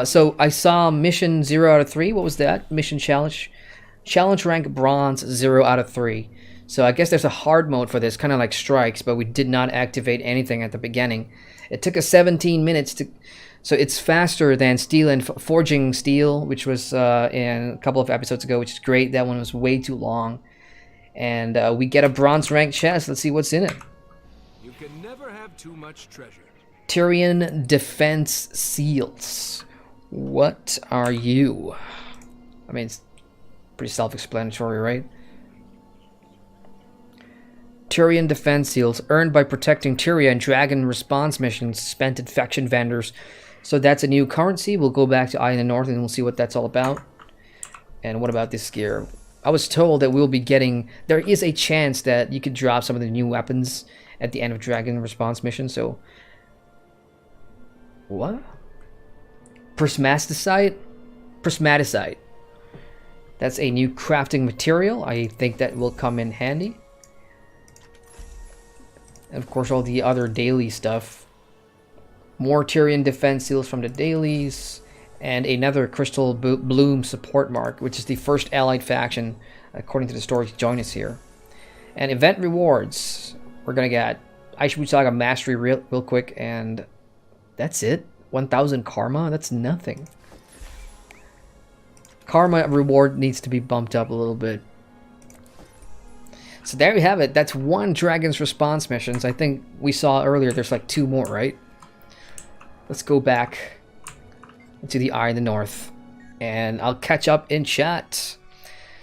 So I saw mission 0 out of 3. What was that? Mission challenge. Challenge rank bronze 0 out of 3. So I guess there's a hard mode for this, kind of like strikes, but we did not activate anything at the beginning. It took us 17 minutes to... So it's faster than Steel and Forging Steel, which was in a couple of episodes ago, which is great. That one was way too long. And we get a bronze rank chest. Let's see what's in it. You can never have too much treasure. Tyrian Defense Seals. What are you? I mean, it's pretty self-explanatory, right? Tyrian Defense Seals, earned by protecting Tyria and Dragon response missions spent at faction vendors. So that's a new currency. We'll go back to Eye in the North and we'll see what that's all about. And what about this gear? I was told that we'll be getting... There is a chance that you could drop some of the new weapons at the end of Dragon response mission, so... What? Prismaticite? Prismaticite. That's a new crafting material. I think that will come in handy. And of course, all the other daily stuff. More Tyrian defense seals from the dailies. And another Crystal Bloom support mark, which is the first allied faction, according to the story, to join us here. And event rewards. We're going to get Icebrood Saga Mastery real quick, and that's it. 1,000 Karma? That's nothing. Karma reward needs to be bumped up a little bit. So there you have it. That's one Dragon's Response missions. I think we saw earlier there's like 2 more, right? Let's go back to the Eye in the North. And I'll catch up in chat.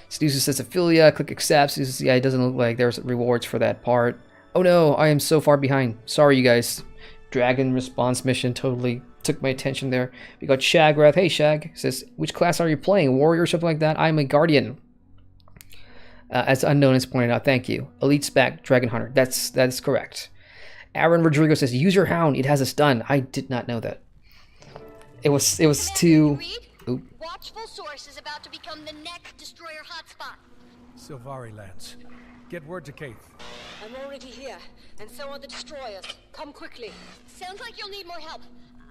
Snoozer says Ophelia, click accept. Snoozer says, yeah, it doesn't look like there's rewards for that part. Oh no, I am so far behind. Sorry, you guys. Dragon Response mission totally took my attention there. We got Shagrath. Hey, Shag. Says, which class are you playing? Warrior or something like that? I'm a Guardian. As Unknown has pointed out, thank you. Elite Spec, Dragon Hunter. That is correct. Aaron Rodrigo says, use your hound. It has a stun. I did not know that. It was too... Oop. Watchful Source is about to become the next destroyer hotspot. Sylvari lands. Get word to Kate. I'm already here, and so are the destroyers. Come quickly. Sounds like you'll need more help.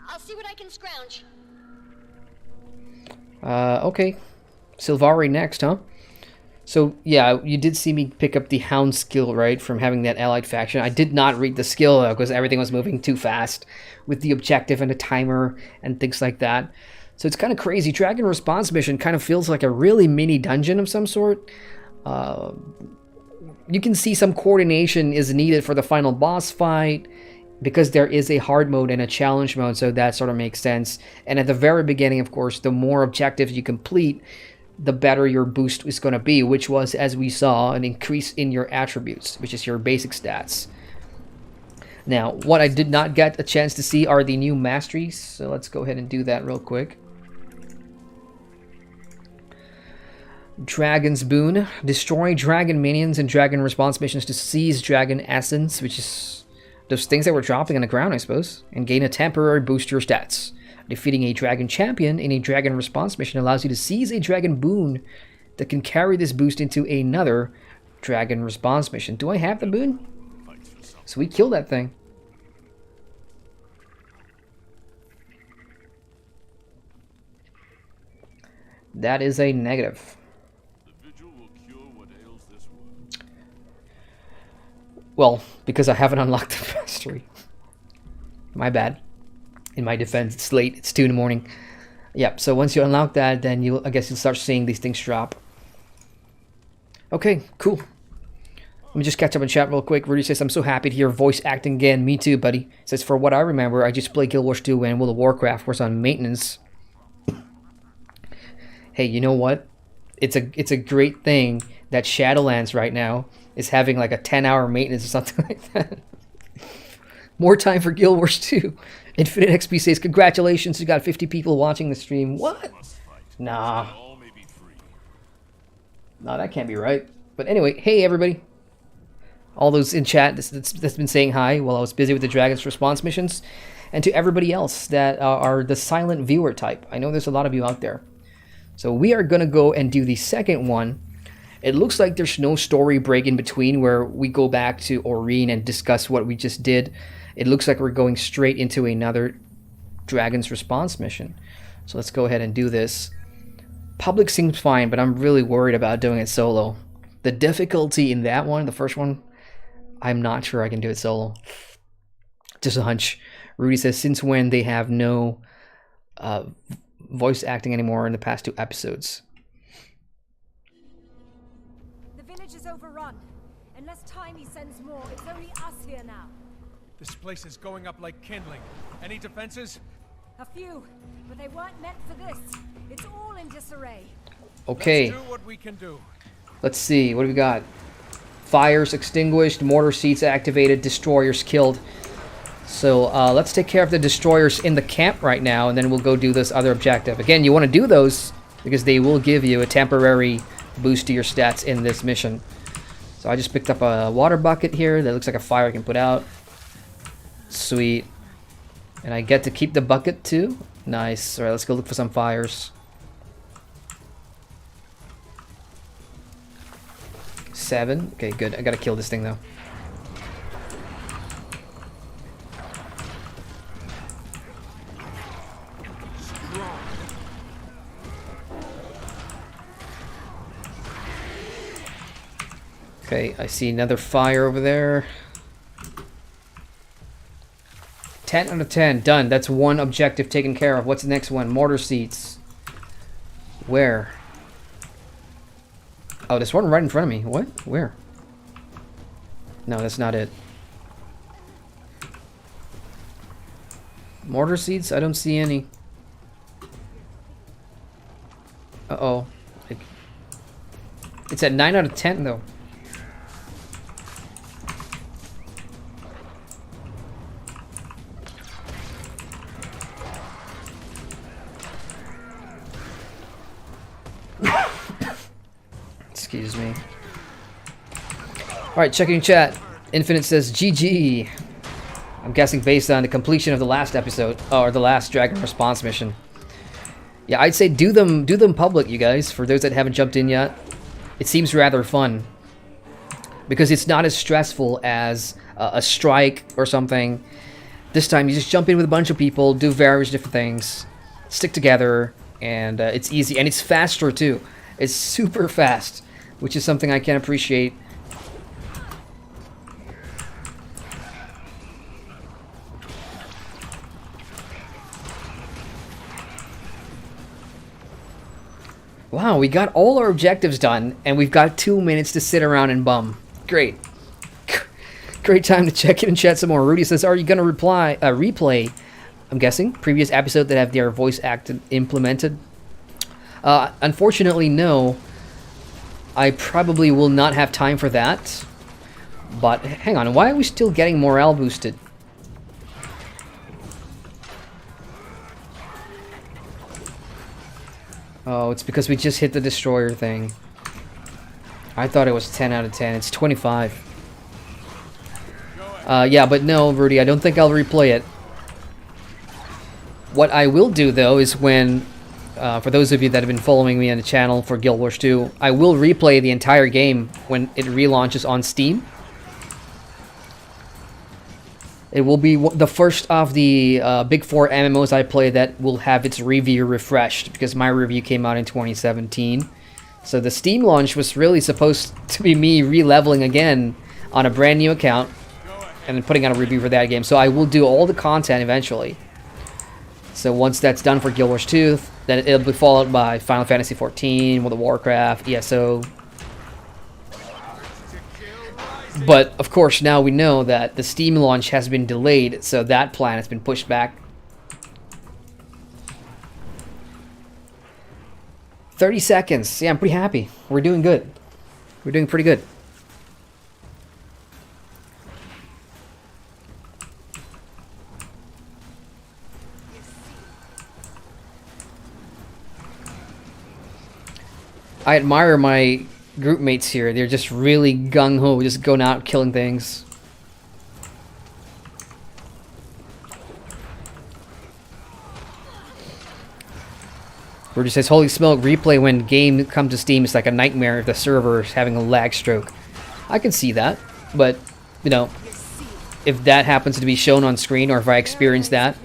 I'll see what I can scrounge. Okay. Sylvari next, huh? So, yeah, you did see me pick up the Hound skill, right, from having that allied faction. I did not read the skill, though, because everything was moving too fast with the objective and the timer and things like that. So it's kind of crazy. Dragon response mission kind of feels like a really mini dungeon of some sort. You can see some coordination is needed for the final boss fight, because there is a hard mode and a challenge mode, so that sort of makes sense. And at the very beginning, of course, the more objectives you complete, the better your boost is going to be, which was, as we saw, an increase in your attributes, which is your basic stats. Now, what I did not get a chance to see are the new masteries, so let's go ahead and do that real quick. Dragon's Boon. Destroy dragon minions and dragon response missions to seize dragon essence, which is those things that were dropping on the ground, I suppose, and gain a temporary boost to your stats. Defeating a dragon champion in a dragon response mission allows you to seize a dragon boon that can carry this boost into another dragon response mission. Do I have the boon? So we kill that thing. That is a negative. Well, because I haven't unlocked the mastery. My bad. In my defense, it's late. It's 2 in the morning. Yep, so once you unlock that, then I guess you'll start seeing these things drop. Okay, cool. Let me just catch up in chat real quick. Rudy says, I'm so happy to hear voice acting again. Me too, buddy. Says, for what I remember, I just played Guild Wars 2 when World of Warcraft was on maintenance. Hey, you know what? It's a great thing that Shadowlands right now is having like a 10-hour maintenance or something like that. More time for Guild Wars 2. Infinite XP says, congratulations, you got 50 people watching the stream. What? Nah. No, that can't be right. But anyway, hey everybody. All those in chat that's been saying hi while I was busy with the Dragon's response missions. And to everybody else that are the silent viewer type. I know there's a lot of you out there. So we are going to go and do the second one. It looks like there's no story break in between where we go back to Aurene and discuss what we just did. It looks like we're going straight into another Dragon's response mission. So let's go ahead and do this. Public seems fine, but I'm really worried about doing it solo. The difficulty in that one, the first one, I'm not sure I can do it solo. Just a hunch. Rudy says, since when they have no voice acting anymore in the past 2 episodes. The village is overrun. Unless Tiny sends more, it's only us here now. This place is going up like kindling. Any defenses? A few, but they weren't meant for this. It's all in disarray. Okay. Let's do what we can do. Let's see. What do we got? Fires extinguished, mortar seats activated, destroyers killed. So let's take care of the destroyers in the camp right now, and then we'll go do this other objective. Again, you want to do those because they will give you a temporary boost to your stats in this mission. So I just picked up a water bucket here that looks like a fire I can put out. Sweet. And I get to keep the bucket too. Nice. Alright, let's go look for some fires. 7. Okay, good. I gotta kill this thing though. Okay, I see another fire over there. 10 out of 10. Done. That's one objective taken care of. What's the next one? Mortar seats. Where? Oh, there's one right in front of me. What? Where? No, that's not it. Mortar seats? I don't see any. Uh-oh. It's at 9 out of 10, though. Excuse me. Alright, checking chat. Infinite says GG. I'm guessing based on the completion of the last episode, or the last Dragon response mission. Yeah, I'd say do them public, you guys, for those that haven't jumped in yet. It seems rather fun. Because it's not as stressful as a strike or something. This time you just jump in with a bunch of people, do various different things, stick together, and it's easy. And it's faster too. It's super fast, which is something I can appreciate. Wow, we got all our objectives done, and we've got 2 minutes to sit around and bum. Great. Great time to check in and chat some more. Rudy says, are you going to replay, I'm guessing, previous episode that have their voice acted implemented? Unfortunately, no. I probably will not have time for that. But hang on, why are we still getting morale boosted? Oh, it's because we just hit the destroyer thing. I thought it was 10 out of 10. It's 25. Yeah, but no, Rudy, I don't think I'll replay it. What I will do, though, is when, for those of you that have been following me on the channel for Guild Wars 2, I will replay the entire game when it relaunches on Steam. It will be the first of the big 4 MMOs I play that will have its review refreshed, because my review came out in 2017. So the Steam launch was really supposed to be me re-leveling again on a brand new account and then putting out a review for that game. So I will do all the content eventually. So once that's done for Guild Wars 2, then it'll be followed by Final Fantasy XIV, World of Warcraft, ESO. But, of course, now we know that the Steam launch has been delayed, so that plan has been pushed back. 30 seconds. Yeah, I'm pretty happy. We're doing good. We're doing pretty good. I admire my group mates here. They're just really gung-ho, just going out killing things. Rudy says, holy smoke, replay when game comes to Steam is like a nightmare if the server is having a lag stroke. I can see that, but, you know, if that happens to be shown on screen, or if I experience that,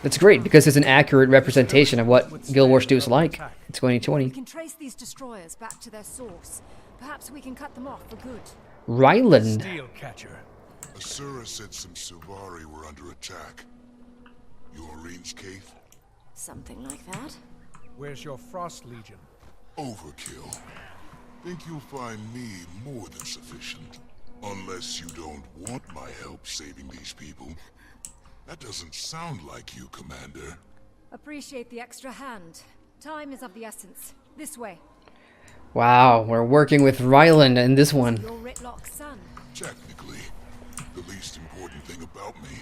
that's great, because it's an accurate representation of what Guild Wars 2 is like in 2020. We can trace these destroyers back to their source. Perhaps we can cut them off for good. Ryland. Asura said some Silvari were under attack. You Oreen's cave? Something like that. Where's your Frost Legion? Overkill. Think you'll find me more than sufficient. Unless you don't want my help saving these people. That doesn't sound like you, Commander. Appreciate the extra hand. Time is of the essence. This way. Wow, we're working with Ryland in this one. Your Ritlock's son. Technically, the least important thing about me.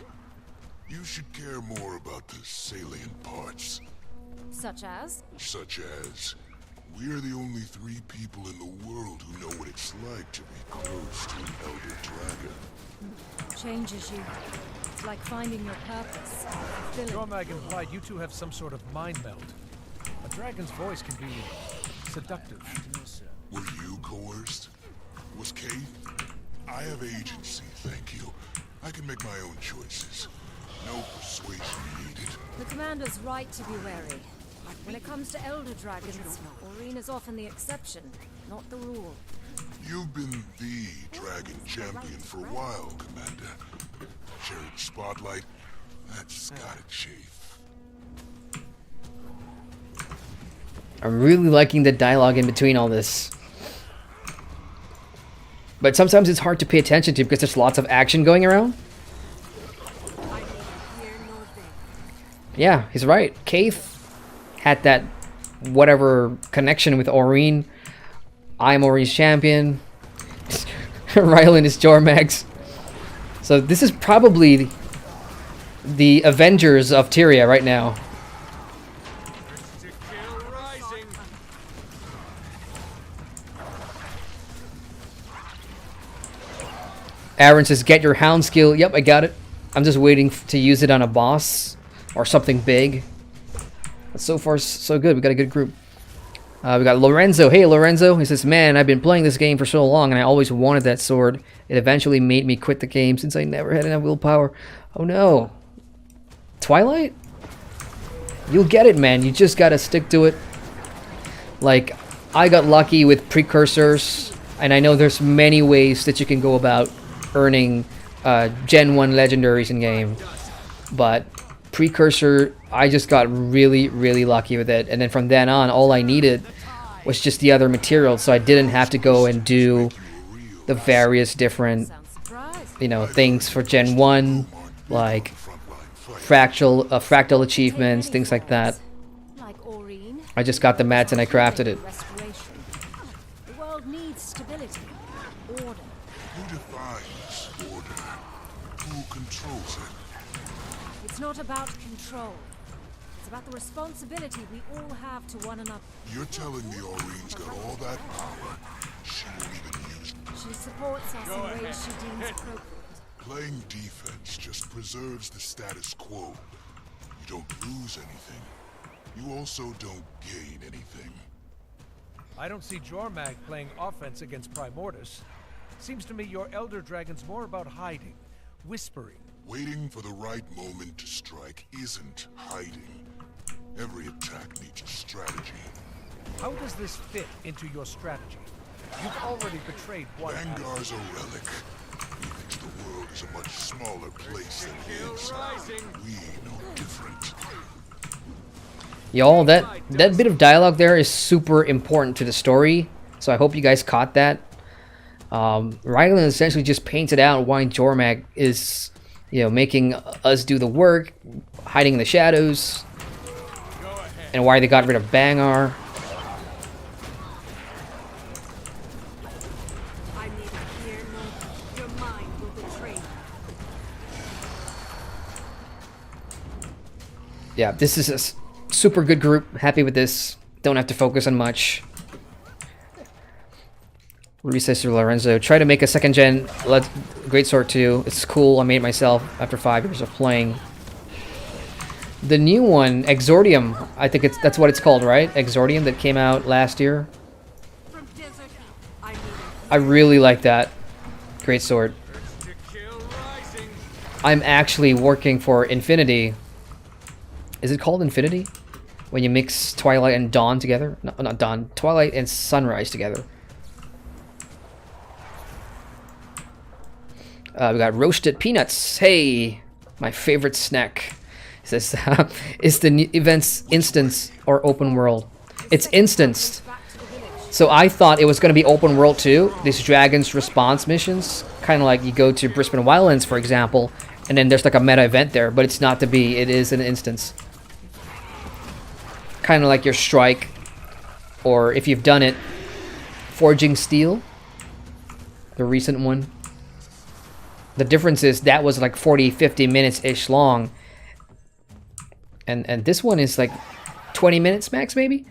You should care more about the salient parts. Such as? Such as, we're the only 3 people in the world who know what it's like to be close to an elder dragon. Changes you. It's like finding your purpose. Jormag implied you two have some sort of mind meld. A dragon's voice can be seductive. Were you coerced? Was Kate? I have agency, thank you. I can make my own choices. No persuasion needed. The commander's right to be wary. When it comes to elder dragons, Oreen is often the exception, not the rule. You've been the dragon champion for a while, Commander. Sharing the spotlight, that's gotta chafe. I'm really liking the dialogue in between all this. But sometimes it's hard to pay attention to because there's lots of action going around. Yeah, he's right. Kaith had that whatever connection with Oreen. I'm Oreen's champion. Ryland is Jormag's. So this is probably the Avengers of Tyria right now. Aaron says, get your hound skill. Yep, I got it. I'm just waiting to use it on a boss or something big. But so far, so good. We got a good group. We got Lorenzo. Hey, Lorenzo. He says, man, I've been playing this game for so long, and I always wanted that sword. It eventually made me quit the game since I never had enough willpower. Oh, no. Twilight? You'll get it, man. You just gotta stick to it. Like, I got lucky with precursors, and I know there's many ways that you can go about earning Gen 1 legendaries in game. But precursor, I just got really, really lucky with it. And then from then on, all I needed was just the other material, so I didn't have to go and do the various different, you know, things for Gen 1, like fractal achievements, things like that. I just got the mats and I crafted it. The world needs stability, order. Who defines order? Who controls it? It's not about control. It's about the responsibility we all have to one another. You're telling me Aureen's got all that power, she won't even use it? She supports us in ways she deems appropriate. Playing defense just preserves the status quo. You don't lose anything. You also don't gain anything. I don't see Jormag playing offense against Primordus. Seems to me your Elder Dragon's more about hiding, whispering. Waiting for the right moment to strike isn't hiding. Every attack needs a strategy. How does this fit into your strategy? You've already betrayed one. Vanguard's a relic. He thinks the world is a much smaller place than his. We know different. Y'all, that bit of dialogue there is super important to the story, so I hope you guys caught that. Raglan essentially just painted out why Jormag is, you know, making us do the work, hiding in the shadows, and why they got rid of Bangar. Yeah, this is a super good group. Happy with this. Don't have to focus on much. Recess to Lorenzo. Try to make a second gen Greatsword 2. It's cool. I made it myself after 5 years of playing. The new one, Exordium. I think that's what it's called, right? Exordium that came out last year. I really like that Greatsword. I'm actually working for Infinity. Is it called Infinity? When you mix Twilight and Dawn together? No, not Dawn. Twilight and Sunrise together. We got roasted peanuts. Hey, my favorite snack. It says, is the new event's instance or open world? It's instanced. So I thought it was going to be open world too. These Dragon's Response missions. Kind of like you go to Brisbane Wildlands, for example, and then there's like a meta event there, but it's not to be. It is an instance. Kind of like your Strike, or if you've done it, Forging Steel, the recent one. The difference is that was like 40-50 minutes-ish long, and this one is like 20 minutes max, maybe?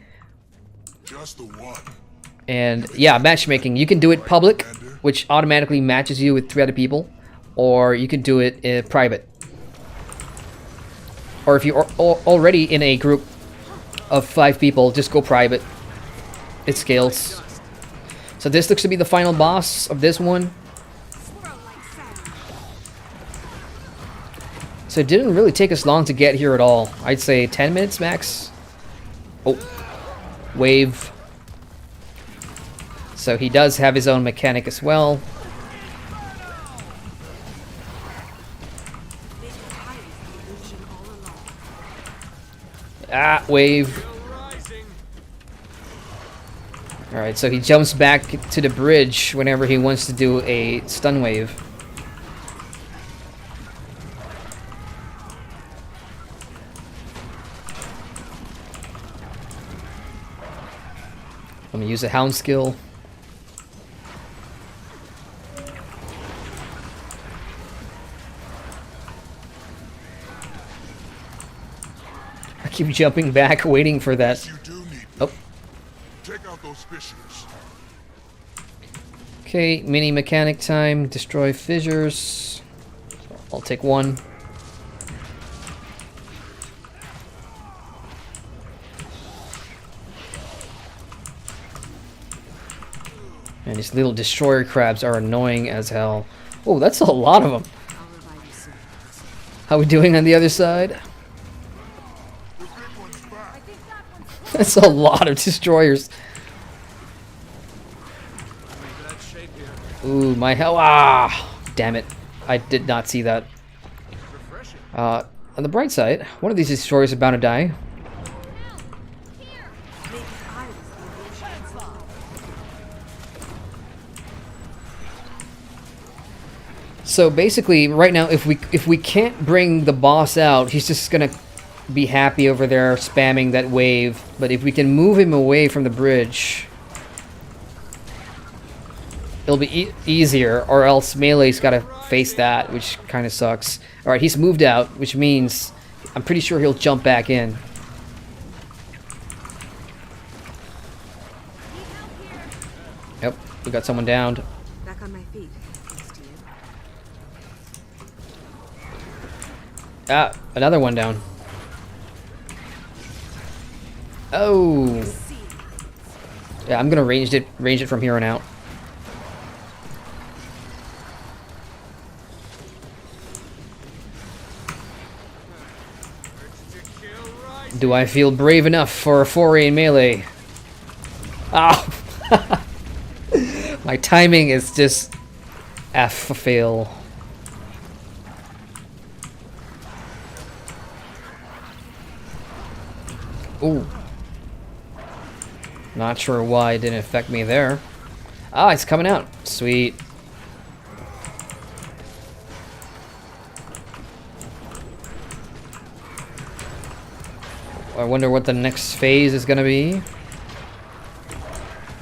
Just the one. And yeah, matchmaking. You can do it public, which automatically matches you with 3 other people, or you can do it private. Or if you're already in a group of 5 people, just go private. It scales. So this looks to be the final boss of this one. So it didn't really take us long to get here at all. I'd say 10 minutes max. Oh, wave. So he does have his own mechanic as well. Ah, wave. Alright, so he jumps back to the bridge whenever he wants to do a stun wave. Let me use a hound skill. I keep jumping back, waiting for that. Oh. Take out those fissures. Okay, mini mechanic time. Destroy fissures. I'll take one. And these little destroyer crabs are annoying as hell. Oh, that's a lot of them. How we doing on the other side? That's a lot of destroyers. Ooh, my hell. Ah! Damn it. I did not see that. On the bright side, one of these destroyers is bound to die. So basically, right now, if we can't bring the boss out, he's just gonna be happy over there spamming that wave. But if we can move him away from the bridge, it'll be easier. Or else Melee's gotta face that, which kind of sucks. All right, he's moved out, which means I'm pretty sure he'll jump back in. Yep, we got someone downed. Back on my feet. Ah, another one down. Oh. Yeah, I'm gonna range it from here on out. Do I feel brave enough for a foray in melee? Ah. My timing is just F a fail. Ooh. Not sure why it didn't affect me there. Ah, it's coming out. Sweet. I wonder what the next phase is gonna be.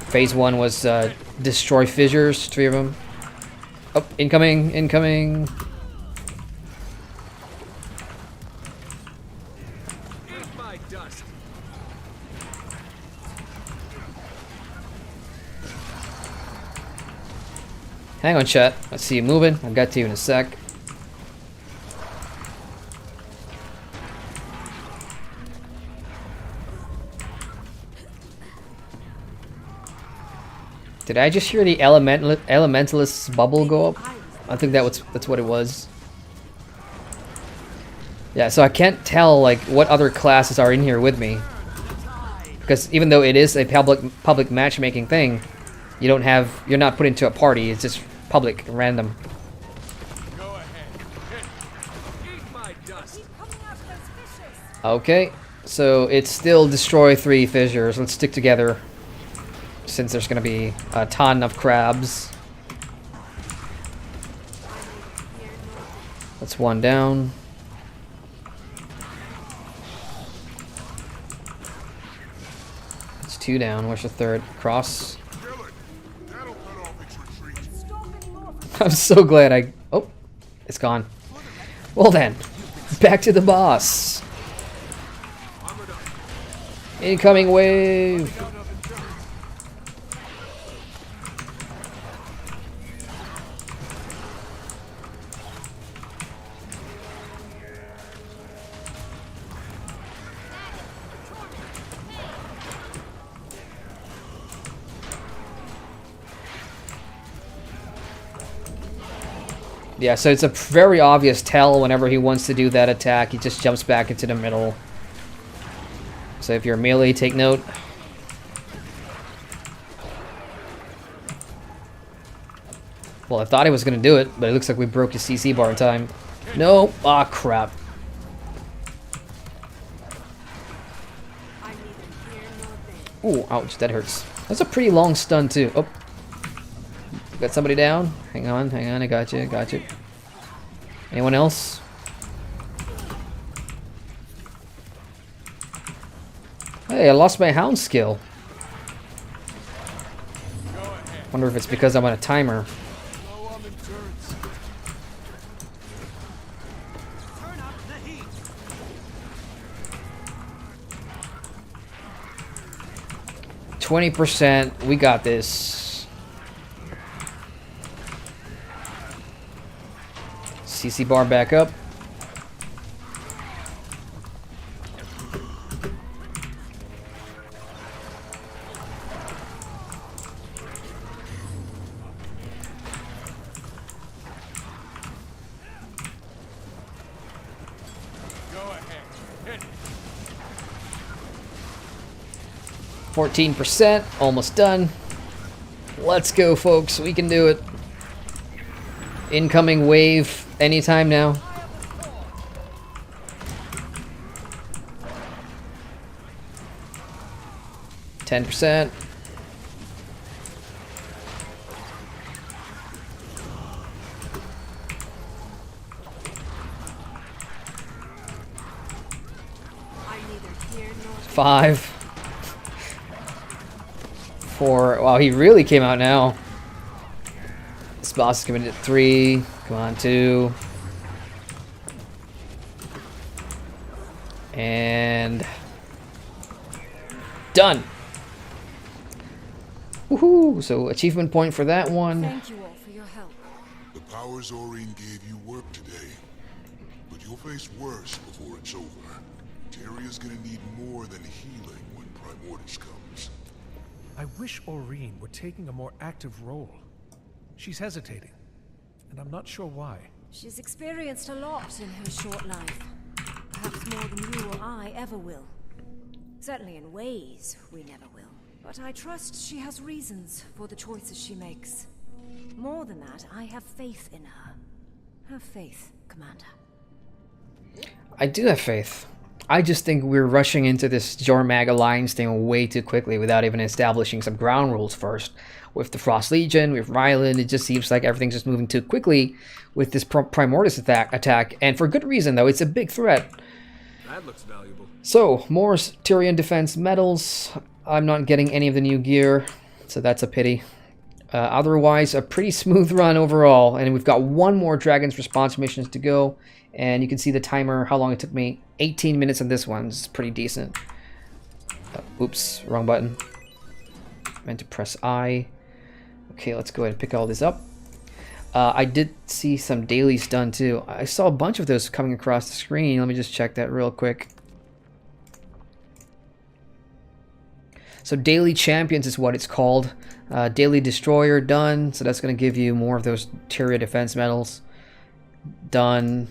Phase 1 was destroy fissures, 3 of them. Oh, incoming, incoming. Hang on, chat. I see you moving. I'll get to you in a sec. Did I just hear the elementalist's bubble go up? I think that's what it was. Yeah, so I can't tell like what other classes are in here with me, because even though it is a public matchmaking thing, you're not put into a party. It's just public, random. Okay, so it's still destroy 3 fissures. Let's stick together, since there's gonna be a ton of crabs. That's 1 down. That's 2 down. Where's the 3rd? Cross. I'm so glad oh, it's gone. Well then, back to the boss. Incoming wave. Yeah, so it's a very obvious tell whenever he wants to do that attack. He just jumps back into the middle. So if you're melee, take note. Well, I thought he was going to do it, but it looks like we broke his CC bar in time. No! Ah, crap. Ooh, ouch, that hurts. That's a pretty long stun, too. Oh. Got somebody down? Hang on, I got you, got you. Anyone else? Hey, I lost my hound skill. Wonder if it's because I'm on a timer. %. We got this. CC bar back up. Go ahead. Hit. 14%, almost done. Let's go, folks. We can do it. Incoming wave anytime now. %. 5, 4. Wow, he really came out now. This boss is coming at 3. Come on, 2. And done. Woohoo! So achievement point for that one. Thank you all for your help. The powers Aurene gave you work today, but you'll face worse before it's over. Terria's gonna need more than healing when Primordis comes. I wish Aurene were taking a more active role. She's hesitating, and I'm not sure why. She's experienced a lot in her short life. Perhaps more than you or I ever will. Certainly in ways we never will. But I trust she has reasons for the choices she makes. More than that, I have faith in her. Have faith, Commander. I do have faith. I just think we're rushing into this Jormag alliance thing way too quickly without even establishing some ground rules first. With the Frost Legion, with Ryland, it just seems like everything's just moving too quickly with this Primordis attack. And for good reason, though. It's a big threat. That looks valuable. So, more Tyrian defense medals. I'm not getting any of the new gear, so that's a pity. Otherwise, a pretty smooth run overall. And we've got one more Dragon's Response missions to go. And you can see the timer, how long it took me. 18 minutes on this one. It's pretty decent. Oops, wrong button. Meant to press I. Okay, let's go ahead and pick all this up. I did see some dailies done too. I saw a bunch of those coming across the screen. Let me just check that real quick. So Daily Champions is what it's called. Daily Destroyer done. So that's going to give you more of those Tyria defense medals. Done.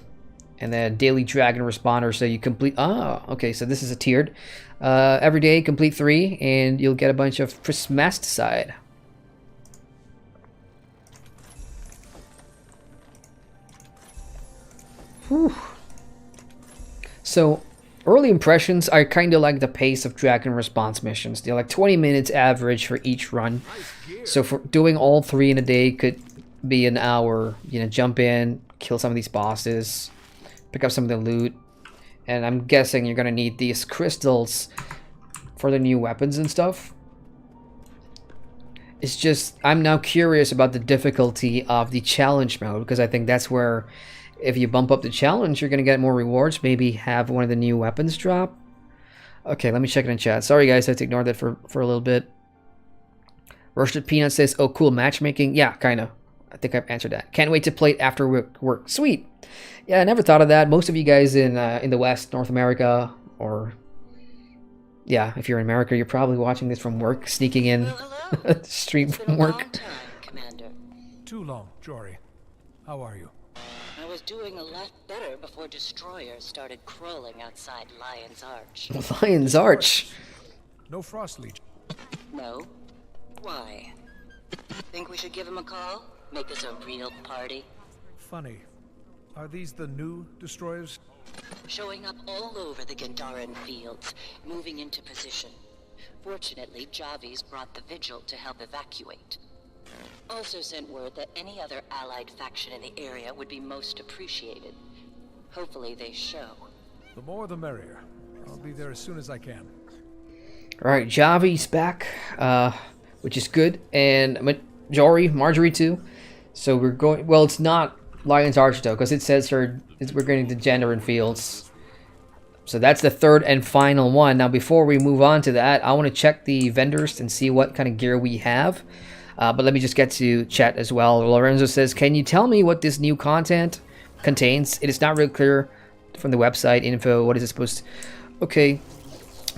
And then Daily Dragon Responder. So you complete... Ah, okay. So this is a tiered. Every day, complete 3. And you'll get a bunch of Prismasticide. Whew. So... early impressions, I kind of like the pace of Dragon Response missions. They're like 20 minutes average for each run. So for doing all 3 in a day could be an hour. You know, jump in, kill some of these bosses, pick up some of the loot. And I'm guessing you're going to need these crystals for the new weapons and stuff. It's just, I'm now curious about the difficulty of the challenge mode, because I think that's where... if you bump up the challenge, you're going to get more rewards. Maybe have one of the new weapons drop. Okay, let me check it in chat. Sorry, guys, I had to ignore that for a little bit. Roasted Peanut says, oh, cool matchmaking. Yeah, kind of. I think I've answered that. Can't wait to play it after work. Sweet. Yeah, I never thought of that. Most of you guys in the West, North America, or... yeah, if you're in America, you're probably watching this from work, sneaking in stream from work. Too long, Jory. How are you? I was doing a lot better before destroyers started crawling outside Lion's Arch. Lion's Arch? No Frost Legion. No? Why? Think we should give him a call? Make this a real party? Funny. Are these the new destroyers? Showing up all over the Gandaran fields, moving into position. Fortunately, Javi's brought the Vigil to help evacuate. Also sent word that any other allied faction in the area would be most appreciated. Hopefully they show. The more the merrier. I'll be there as soon as I can. Alright, Javi's back, which is good, and Marjorie too. So we're going, well, it's not Lion's Arch though, because it says we're going to Gandaran Fields. So that's the third and final one. Now before we move on to that, I want to check the vendors and see what kind of gear we have. But let me just get to chat as well. Lorenzo says, can you tell me what this new content contains? It is not real clear from the website info. What is it supposed to... Okay,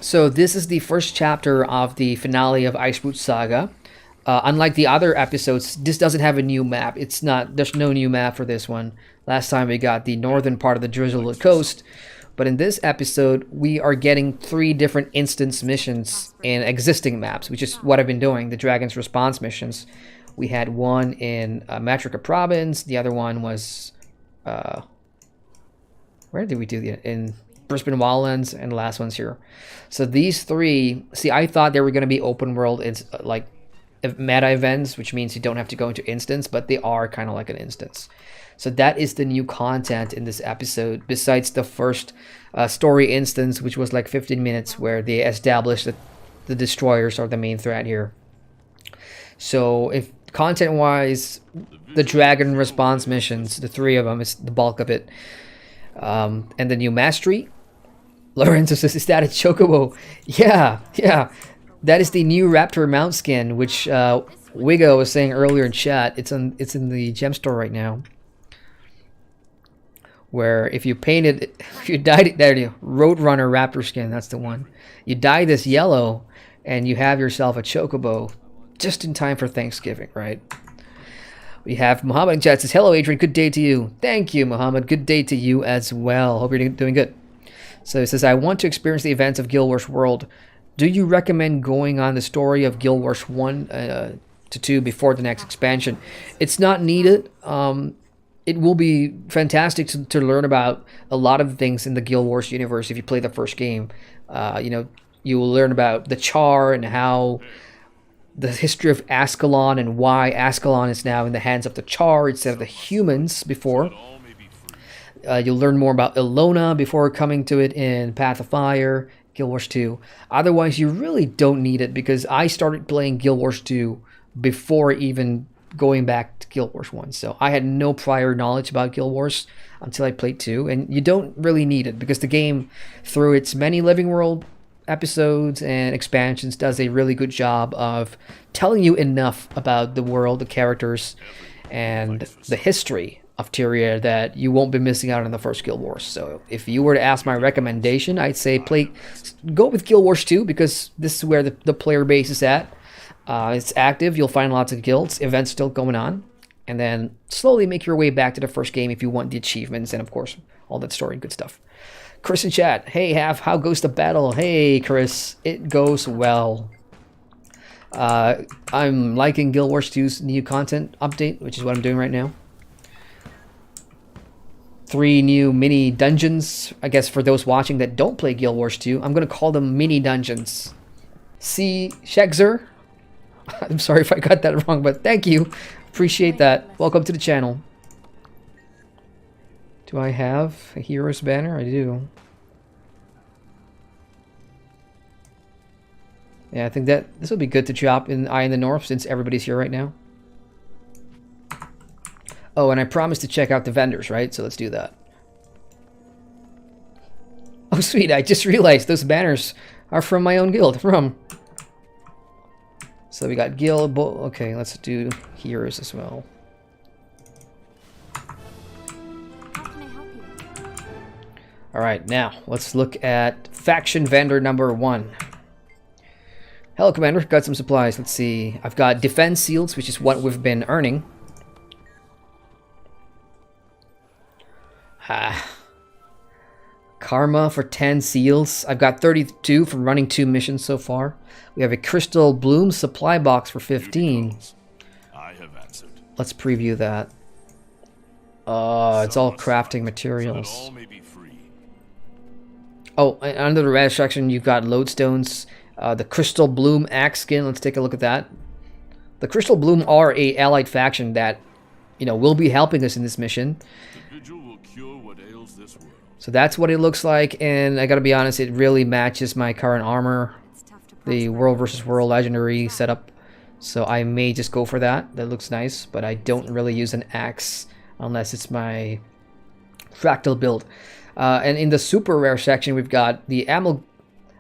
so this is the first chapter of the finale of Icebrood Saga. Unlike the other episodes, this doesn't have a new map. There's no new map for this one. Last time we got the northern part of the Drizzlewood Coast. But in this episode, we are getting 3 different instance missions in existing maps, which is what I've been doing, the Dragon's Response missions. We had one in Matrica Province, the other one was... where did we do the... in Brisbane Wildlands, and the last one's here. So these 3... see, I thought they were going to be open world. It's like meta events, which means you don't have to go into instance, but they are kind of like an instance. So that is the new content in this episode, besides the first story instance, which was like 15 minutes, where they established that the destroyers are the main threat here. So if content-wise, the dragon response missions, the 3 of them, is the bulk of it. And the new mastery. Lorenzo says, is that a chocobo? Yeah. That is the new raptor mount skin, which Wigo was saying earlier in chat. It's in the gem store right now. Where if you painted, if you dyed it, there you go, Roadrunner raptor skin, that's the one. You dye this yellow, and you have yourself a chocobo, just in time for Thanksgiving, right? We have Muhammad in chat says, hello Adrian, good day to you. Thank you, Muhammad, good day to you as well. Hope you're doing good. So it says, I want to experience the events of Guild Wars World. Do you recommend going on the story of Guild Wars 1 to 2 before the next expansion? It's not needed. It will be fantastic to learn about a lot of things in the Guild Wars universe if you play the first game. You know, you will learn about the Char and how the history of Ascalon and why Ascalon is now in the hands of the Char instead of the humans before. You'll learn more about Ilona before coming to it in Path of Fire, Guild Wars 2. Otherwise, you really don't need it, because I started playing Guild Wars 2 before even going back to Guild Wars 1. So I had no prior knowledge about Guild Wars until I played 2. And you don't really need it, because the game, through its many Living World episodes and expansions, does a really good job of telling you enough about the world, the characters, and the history of Tyria that you won't be missing out on the first Guild Wars. So if you were to ask my recommendation, I'd say go with Guild Wars 2, because this is where the player base is at. It's active, you'll find lots of guilds, events still going on, and then slowly make your way back to the first game if you want the achievements and, of course, all that story and good stuff. Chris in chat, hey Half, how goes the battle? Hey Chris, it goes well. I'm liking Guild Wars 2's new content update, which is what I'm doing right now. 3 new mini dungeons, I guess for those watching that don't play Guild Wars 2, I'm going to call them mini dungeons. C&GLipscomb. I'm sorry if I got that wrong, but thank you. Appreciate that. Welcome to the channel. Do I have a hero's banner? I do. Yeah, I think that this will be good to drop in Eye in the North since everybody's here right now. Oh, and I promised to check out the vendors, right? So let's do that. Oh, sweet. I just realized those banners are from my own guild. So we got guild. Okay, let's do heroes as well. All right, now let's look at faction vendor number 1. Hello, Commander. Got some supplies. Let's see. I've got defense seals, which is what we've been earning. Karma for 10 seals. I've got 32 from running 2 missions so far. We have a crystal bloom supply box for 15. I have answered. Let's preview that. It's all crafting materials. Oh, and under the red section, you've got lodestones. The crystal bloom axe skin. Let's take a look at that. The crystal bloom are a allied faction that, you know, will be helping us in this mission. So that's what it looks like, and I gotta be honest, it really matches my current armor, the World vs. World Legendary setup. So I may just go for that. That looks nice, but I don't really use an axe unless it's my fractal build. And in the super rare section, we've got the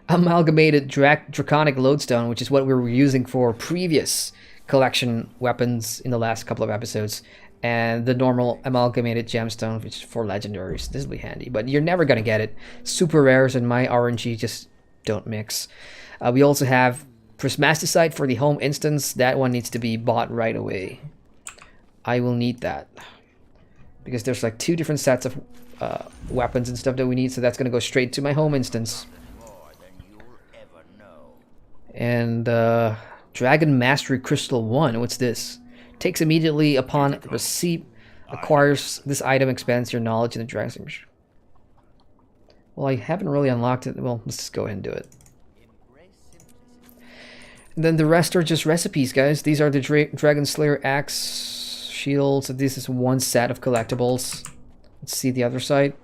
amalgamated draconic lodestone, which is what we were using for previous collection weapons in the last couple of episodes. And the normal amalgamated gemstone, which is for legendaries. This will be handy, but you're never gonna get it. Super rares and my RNG just don't mix. We also have prismasticite for the home instance. That one needs to be bought right away. I will need that because there's like 2 different sets of weapons and stuff that we need, so that's gonna go straight to my home instance. And Dragon Mastery Crystal 1. What's this? Takes immediately upon receipt, acquires this item, expands your knowledge in the Dragon. Well, I haven't really unlocked it. Well, let's just go ahead and do it. then the rest are just recipes, guys. These are the Dragon Slayer axe shields. This is one set of collectibles. Let's see the other side.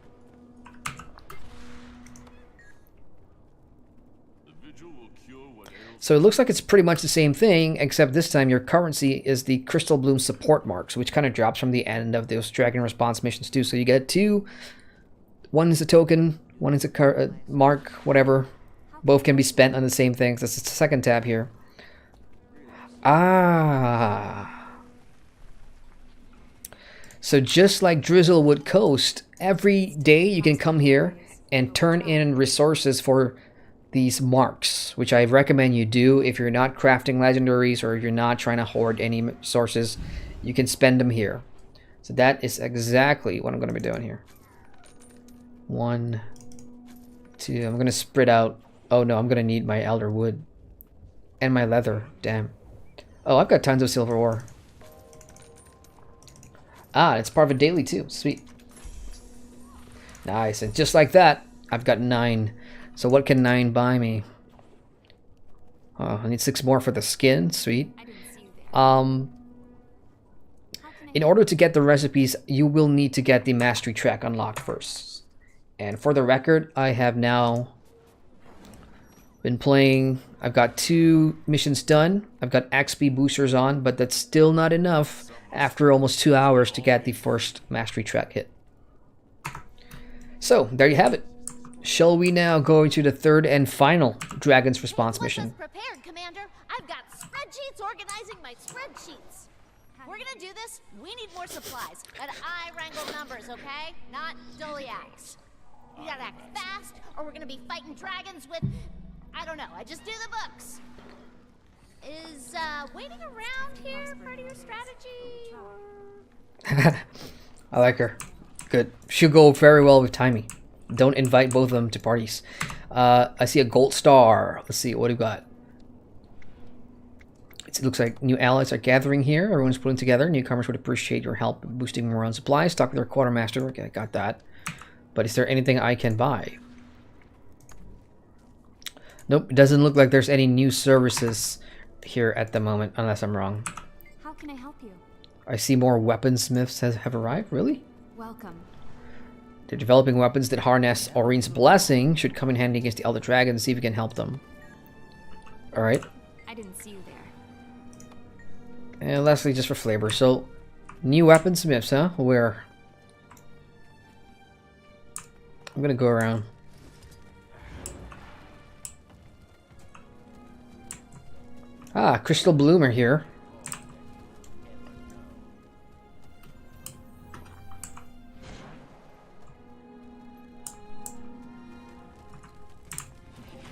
So it looks like it's pretty much the same thing, except this time your currency is the Crystal Bloom support marks, which kind of drops from the end of those Dragon Response missions too. So you get two. One is a token, one is a mark, whatever. Both can be spent on the same things. That's the second tab here. Ah. So just like Drizzlewood Coast, every day you can come here and turn in resources for these marks, which I recommend you do if you're not crafting legendaries or you're not trying to hoard any resources. You can spend them here. So that is exactly what I'm going to be doing here. 1, 2. I'm going to spread out. Oh no, I'm going to need my elder wood and my leather. Damn. Oh, I've got tons of silver ore. Ah, it's part of a daily too. Sweet. Nice. And just like that, I've got 9. So what can 9 buy me? Oh, I need 6 more for the skin. Sweet. In order to get the recipes, you will need to get the mastery track unlocked first. And for the record, I have now been playing. I've got 2 missions done. I've got XP boosters on, but that's still not enough after almost 2 hours to get the first mastery track hit. So there you have it. Shall we now go into the third and final Dragon's Response mission? Prepared, Commander. I've got spreadsheets organizing my spreadsheets. We're gonna do this. We need more supplies, but I wrangle numbers, okay? Not Doliacs. You gotta act fast, or we're gonna be fighting dragons with, I don't know. I just do the books. Is waiting around here part of your strategy? I like her. Good. She'll go very well with Timey. Don't invite both of them to parties. I see a gold star. Let's see, what do we got? It looks like new allies are gathering here. Everyone's putting together. Newcomers would appreciate your help boosting morale and supplies. Stock their quartermaster. Okay, I got that. But is there anything I can buy? Nope, it doesn't look like there's any new services here at the moment, unless I'm wrong. How can I help you? I see more weaponsmiths have arrived. Really? Welcome. They're developing weapons that harness Aurine's blessing. Should come in handy against the Elder Dragon. See if we can help them. Alright. I didn't see you there. And lastly, just for flavor. So, new weaponsmiths, huh? Where? I'm gonna go around. Ah, Crystal Bloomer here.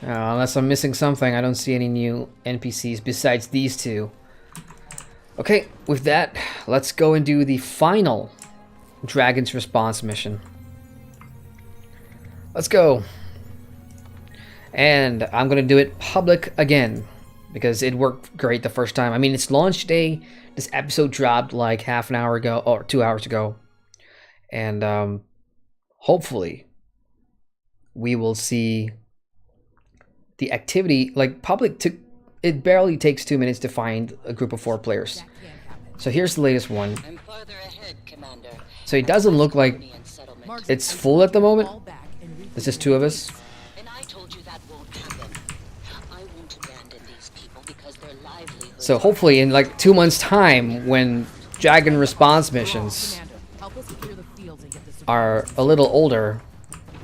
Unless I'm missing something, I don't see any new NPCs besides these 2. Okay, with that, let's go and do the final Dragon's Response mission. Let's go. And I'm going to do it public again, because it worked great the first time. I mean, it's launch day. This episode dropped like half an hour ago, or 2 hours ago. And hopefully, we will see the activity. Like, public, it barely takes 2 minutes to find a group of 4 players. So here's the latest one. So it doesn't look like it's full at the moment. There's just 2 of us. So hopefully in like 2 months time, when Dragon Response missions are a little older,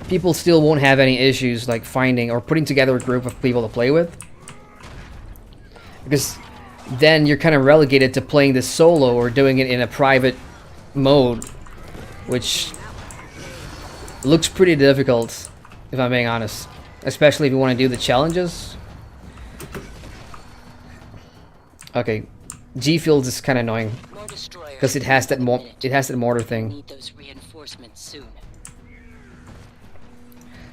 people still won't have any issues like finding or putting together a group of people to play with. Because then you're kind of relegated to playing this solo or doing it in a private mode, which looks pretty difficult, if I'm being honest. Especially if you want to do the challenges. Okay, G Fields is kind of annoying because it has that mortar thing.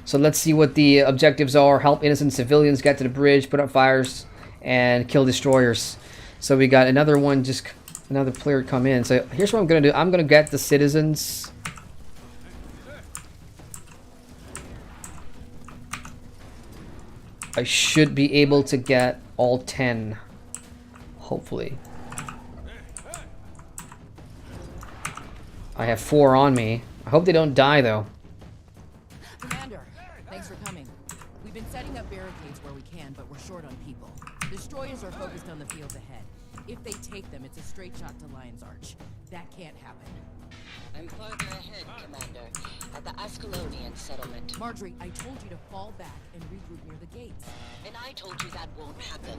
So let's see what the objectives are. Help innocent civilians get to the bridge, put up fires, and kill destroyers. So we got another one, just another player come in. So here's what I'm gonna do. I'm gonna get the citizens. I should be able to get all 10. Hopefully. I have 4 on me. I hope they don't die, though. Commander, thanks for coming. We've been setting up barricades where we can, but we're short on people. Destroyers are focused on the fields ahead. If they take them, it's a straight shot to Lion's Arch. That can't happen. I'm farther ahead, Commander, at the Ascalonian settlement. Marjorie, I told you to fall back and regroup near the gates. And I told you that won't happen.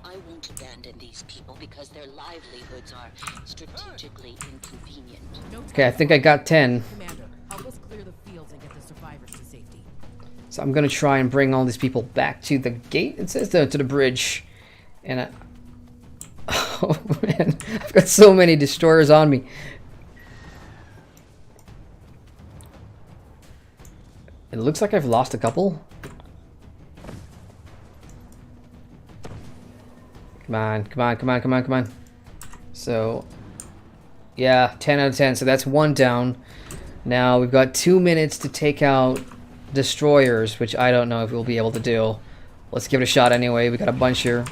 I won't abandon these people because their livelihoods are strategically inconvenient. Okay, I think I got 10. Commander, help us clear the fields and get the survivors to safety. So I'm gonna try and bring all these people back to the gate. It says to the bridge. And oh man, I've got so many destroyers on me. It looks like I've lost a couple. Come on, come on, come on, come on, come on. So, yeah, 10 out of 10. So that's 1 down. Now we've got 2 minutes to take out destroyers, which I don't know if we'll be able to do. Let's give it a shot anyway. We got a bunch here.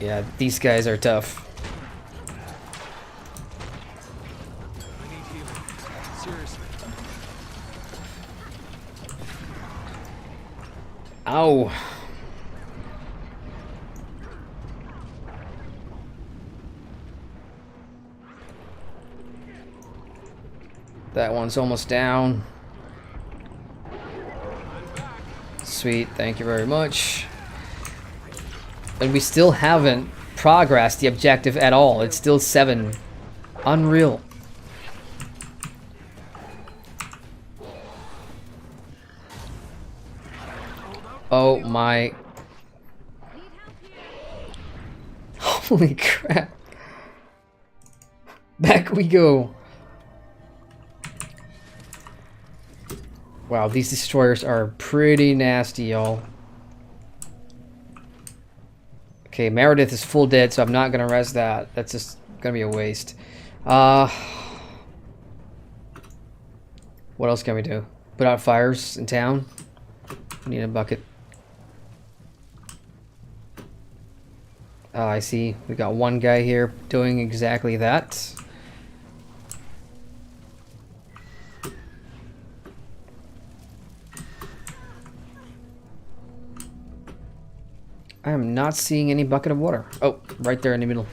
Yeah, these guys are tough. Ow. That one's almost down. Sweet, thank you very much. And we still haven't progressed the objective at all. It's still 7. Unreal. Oh my. Holy crap. Back we go. Wow, these destroyers are pretty nasty, y'all. Okay, Meredith is full dead, so I'm not gonna res that. That's just gonna be a waste. What else can we do? Put out fires in town? We need a bucket. I see. We got one guy here doing exactly that. I am not seeing any bucket of water. Oh, right there in the middle.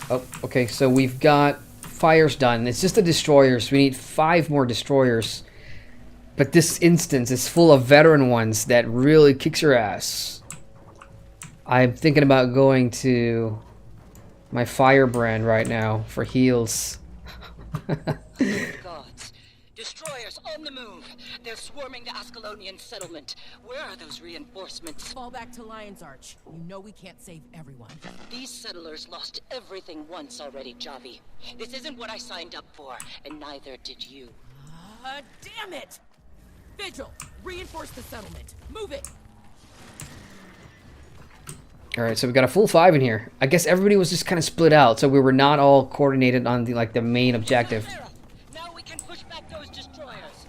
Oh, okay, so we've got fires done. It's just the destroyers. We need 5 more destroyers. But this instance is full of veteran ones that really kicks your ass. I'm thinking about going to my firebrand right now for heals. Gods. Destroyers on the move. They're swarming the Ascalonian settlement. Where are those reinforcements? Fall back to Lion's Arch. You know we can't save everyone. These settlers lost everything once already, Javi. This isn't what I signed up for, and neither did you. Damn it! Vigil, reinforce the settlement. Move it! Alright, so we got a full 5 in here. I guess everybody was just kind of split out, so we were not all coordinated on the main objective. Now we can push back those destroyers.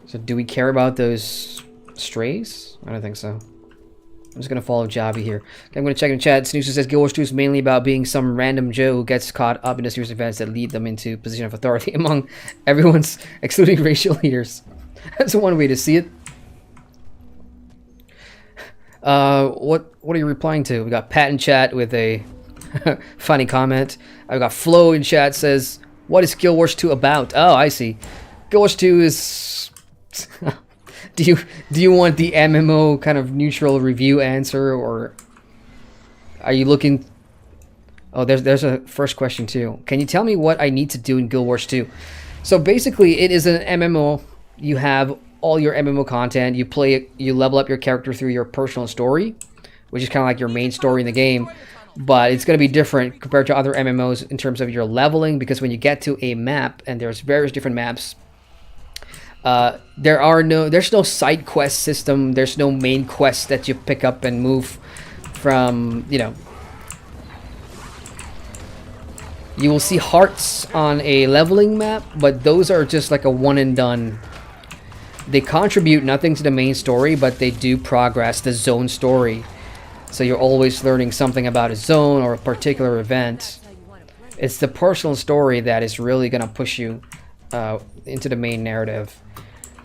So do we care about those strays? I don't think so. I'm just gonna follow Javi here. Okay, I'm gonna check in chat. Snoozer says Guild Wars 2 is mainly about being some random Joe who gets caught up in a series of events that lead them into position of authority among everyone's, excluding racial leaders. That's one way to see it. What are you replying to? We got Pat in chat with a funny comment. I've got Flo in chat says, "What is Guild Wars 2 about?" Oh, I see. Guild Wars 2 is. Do you want the MMO kind of neutral review answer, or are you looking? Oh, there's a first question too. Can you tell me what I need to do in Guild Wars 2? So basically, it is an MMO. You have all your MMO content. You play it. You level up your character through your personal story. which is kind of like your main story in the game. But it's going to be different compared to other MMOs in terms of your leveling, because when you get to a map, and there's various different maps, there's no side quest system. There's no main quest that you pick up and move from, you know. You will see hearts on a leveling map, but those are just like a one and done. They contribute nothing to the main story, but they do progress the zone story. So you're always learning something about a zone or a particular event. It's the personal story that is really going to push you into the main narrative.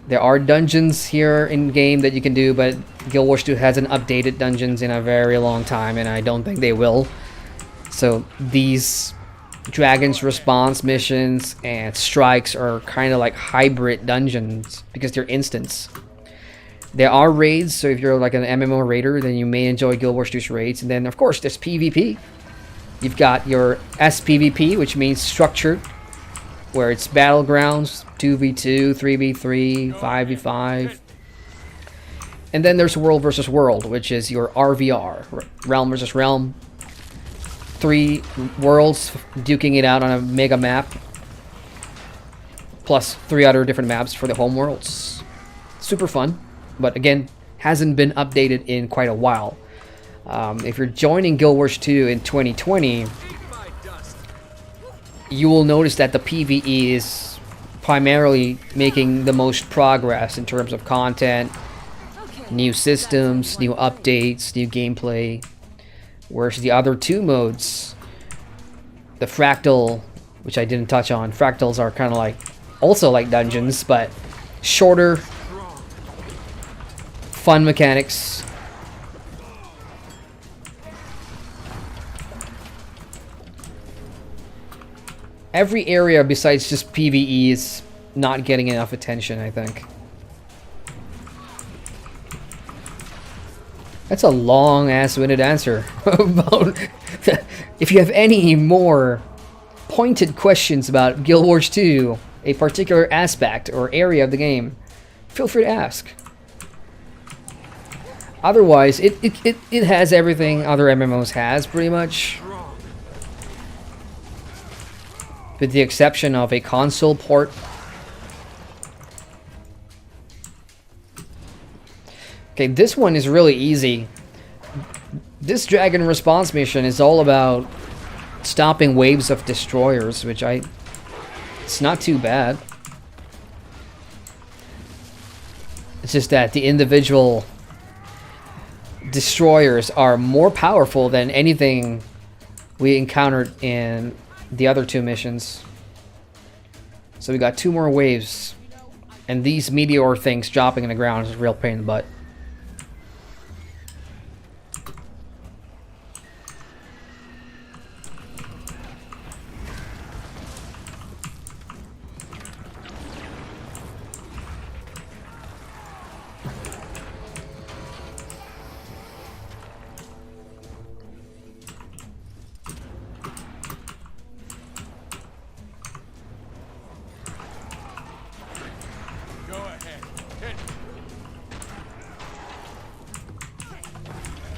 There are dungeons here in game that you can do, but Guild Wars 2 hasn't updated dungeons in a very long time, and I don't think they will. So these Dragon's Response missions and strikes are kind of like hybrid dungeons because they're instants. There are raids, so if you're like an MMO raider, then you may enjoy Guild Wars 2's raids. And then, of course, there's PvP. You've got your SPVP, which means structured, where it's battlegrounds, 2v2, 3v3, 5v5. And then there's World versus World, which is your RVR, Realm versus Realm. 3 worlds duking it out on a mega map, plus 3 other different maps for the home worlds. Super fun. But again, hasn't been updated in quite a while. If you're joining Guild Wars 2 in 2020, you will notice that the PvE is primarily making the most progress in terms of content, new systems, new updates, new gameplay. Whereas the other 2 modes, the Fractal, which I didn't touch on, Fractals are kind of like, also like dungeons, but shorter, fun mechanics. Every area besides just PvE is not getting enough attention, I think. That's a long ass winded answer. If you have any more pointed questions about Guild Wars 2, a particular aspect or area of the game, feel free to ask. Otherwise, it has everything other MMOs has, pretty much. With the exception of a console port. Okay, this one is really easy. This Dragon Response mission is all about stopping waves of destroyers, which it's not too bad. It's just that the individual destroyers are more powerful than anything we encountered in the other 2 missions. So we got 2 more waves, and these meteor things dropping in the ground is a real pain in the butt.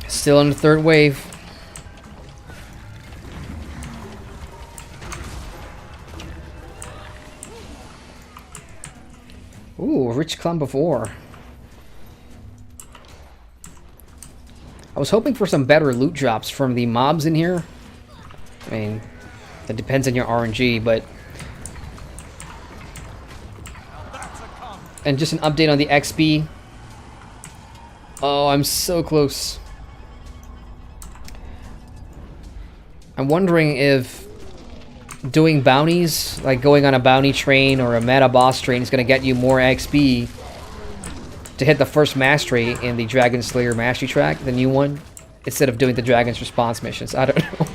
Still on the 3rd wave. Ooh, rich clump of ore. I was hoping for some better loot drops from the mobs in here. I mean, it depends on your RNG, but... And just an update on the XP. Oh, I'm so close. I'm wondering if doing bounties, like going on a bounty train or a meta boss train, is going to get you more XP to hit the first mastery in the Dragon Slayer mastery track, the new one, instead of doing the Dragon's Response missions. I don't know.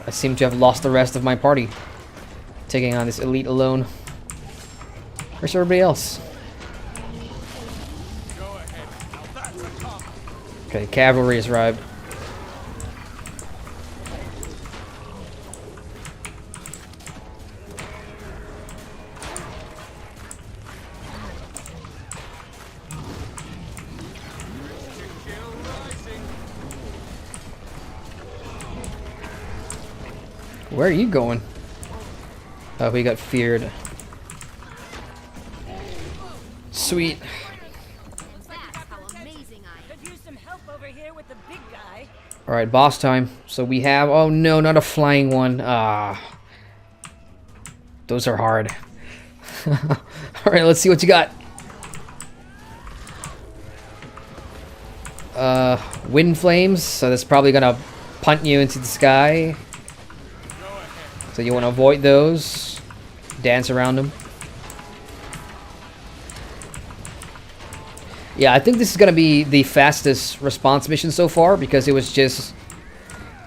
I seem to have lost the rest of my party. taking on this elite alone. Where's everybody else? Okay, cavalry has arrived. Where are you going? Oh, we got feared. Sweet. Alright, boss time. So we have... Oh no, not a flying one. Ah. Those are hard. Alright, let's see what you got. Wind flames. So that's probably gonna punt you into the sky. So you want to avoid those. Dance around them. Yeah, I think this is going to be the fastest response mission so far, because it was just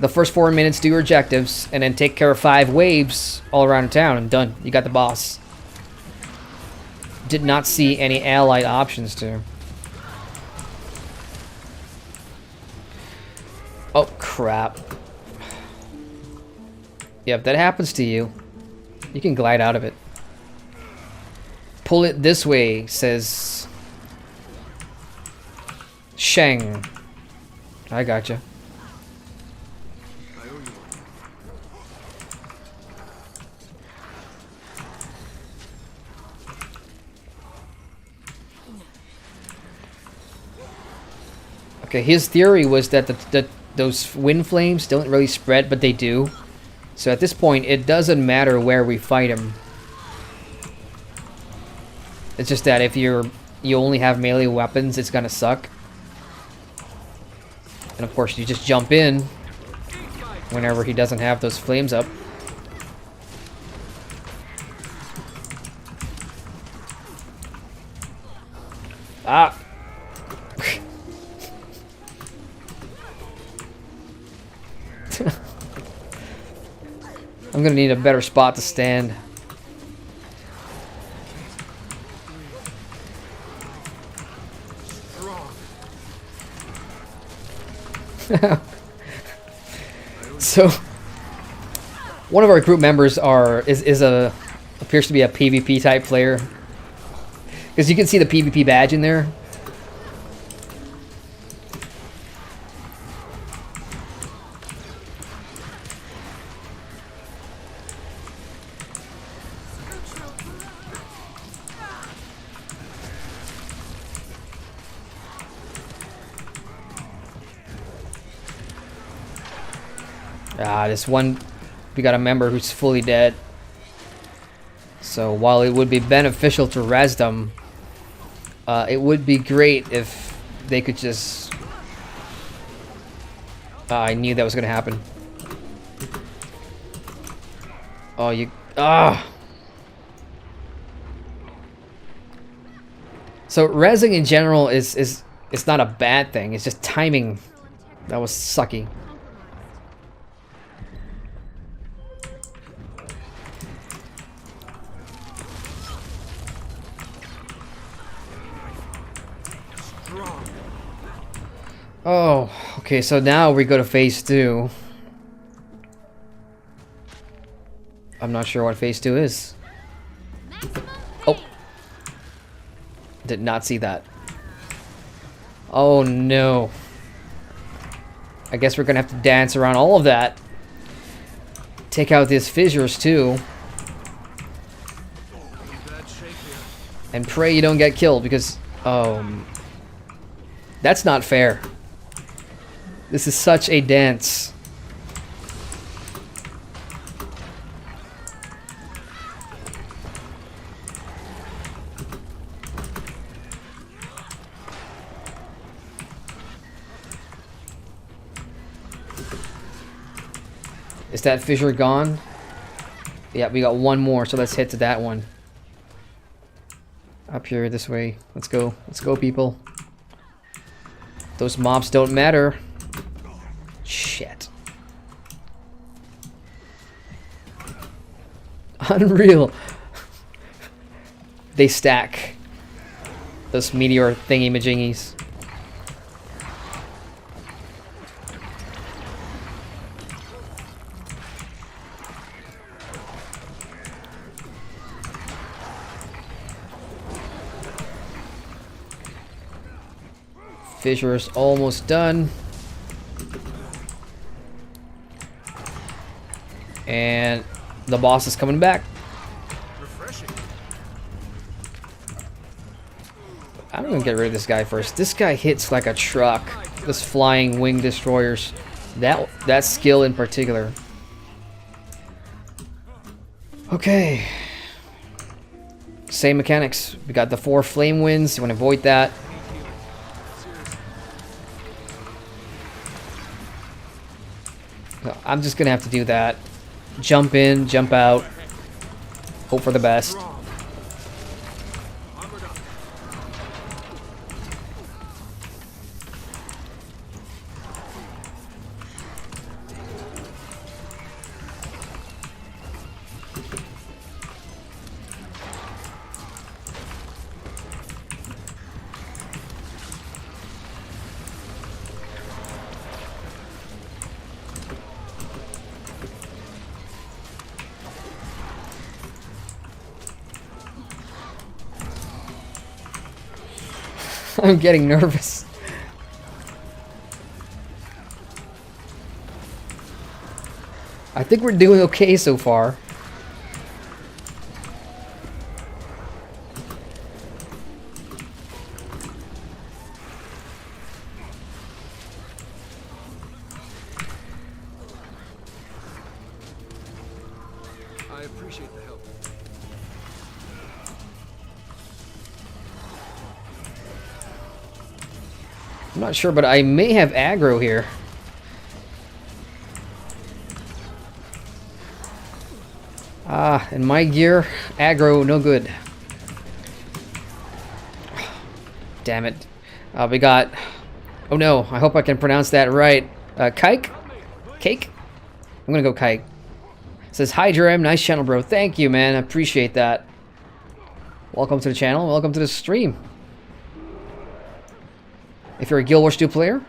the first 4 minutes, do your objectives, and then take care of 5 waves all around town, and done. You got the boss. Did not see any allied options to. Oh, crap. Yeah, if that happens to you, you can glide out of it. Pull it this way, says Sheng. I gotcha. Okay, his theory was that those wind flames don't really spread, but they do. So at this point, it doesn't matter where we fight him. It's just that if you only have melee weapons, it's gonna suck. And of course, you just jump in whenever he doesn't have those flames up. Ah! I'm gonna need a better spot to stand. So, one of our group members appears to be a PvP type player, because you can see the PvP badge in there. This one, we got a member who's fully dead. So while it would be beneficial to res them, it would be great if they could just... I knew that was going to happen. Oh, you... Ah! So resing in general is not a bad thing. It's just timing that was sucky. Oh, okay, so now we go to phase 2. I'm not sure what phase 2 is. Oh. Did not see that. Oh no. I guess we're gonna have to dance around all of that. Take out these fissures too. And pray you don't get killed, because... that's not fair. This is such a dance. Is that fissure gone? Yeah, we got one more, so let's head to that one. Up here, this way. Let's go. Let's go, people. Those mobs don't matter. Shit. Unreal. They stack. Those meteor thingy-majingies. Fissure's almost done. And the boss is coming back. I'm gonna get rid of this guy first. This guy hits like a truck. This flying wing destroyers. That skill in particular. Okay. Same mechanics. We got the 4 flame winds. You want to avoid that. So I'm just gonna have to do that. Jump in, jump out. Hope for the best. I'm getting nervous. I think we're doing okay so far. I appreciate the help. I'm not sure, but I may have aggro here. Ah, in my gear, aggro, no good. Damn it. We got... Oh no, I hope I can pronounce that right. Kike? Cake? I'm gonna go Kike. It says, hi Jerem, nice channel bro. Thank you, man, I appreciate that. Welcome to the channel, welcome to the stream. If you're a Guild Wars 2 player,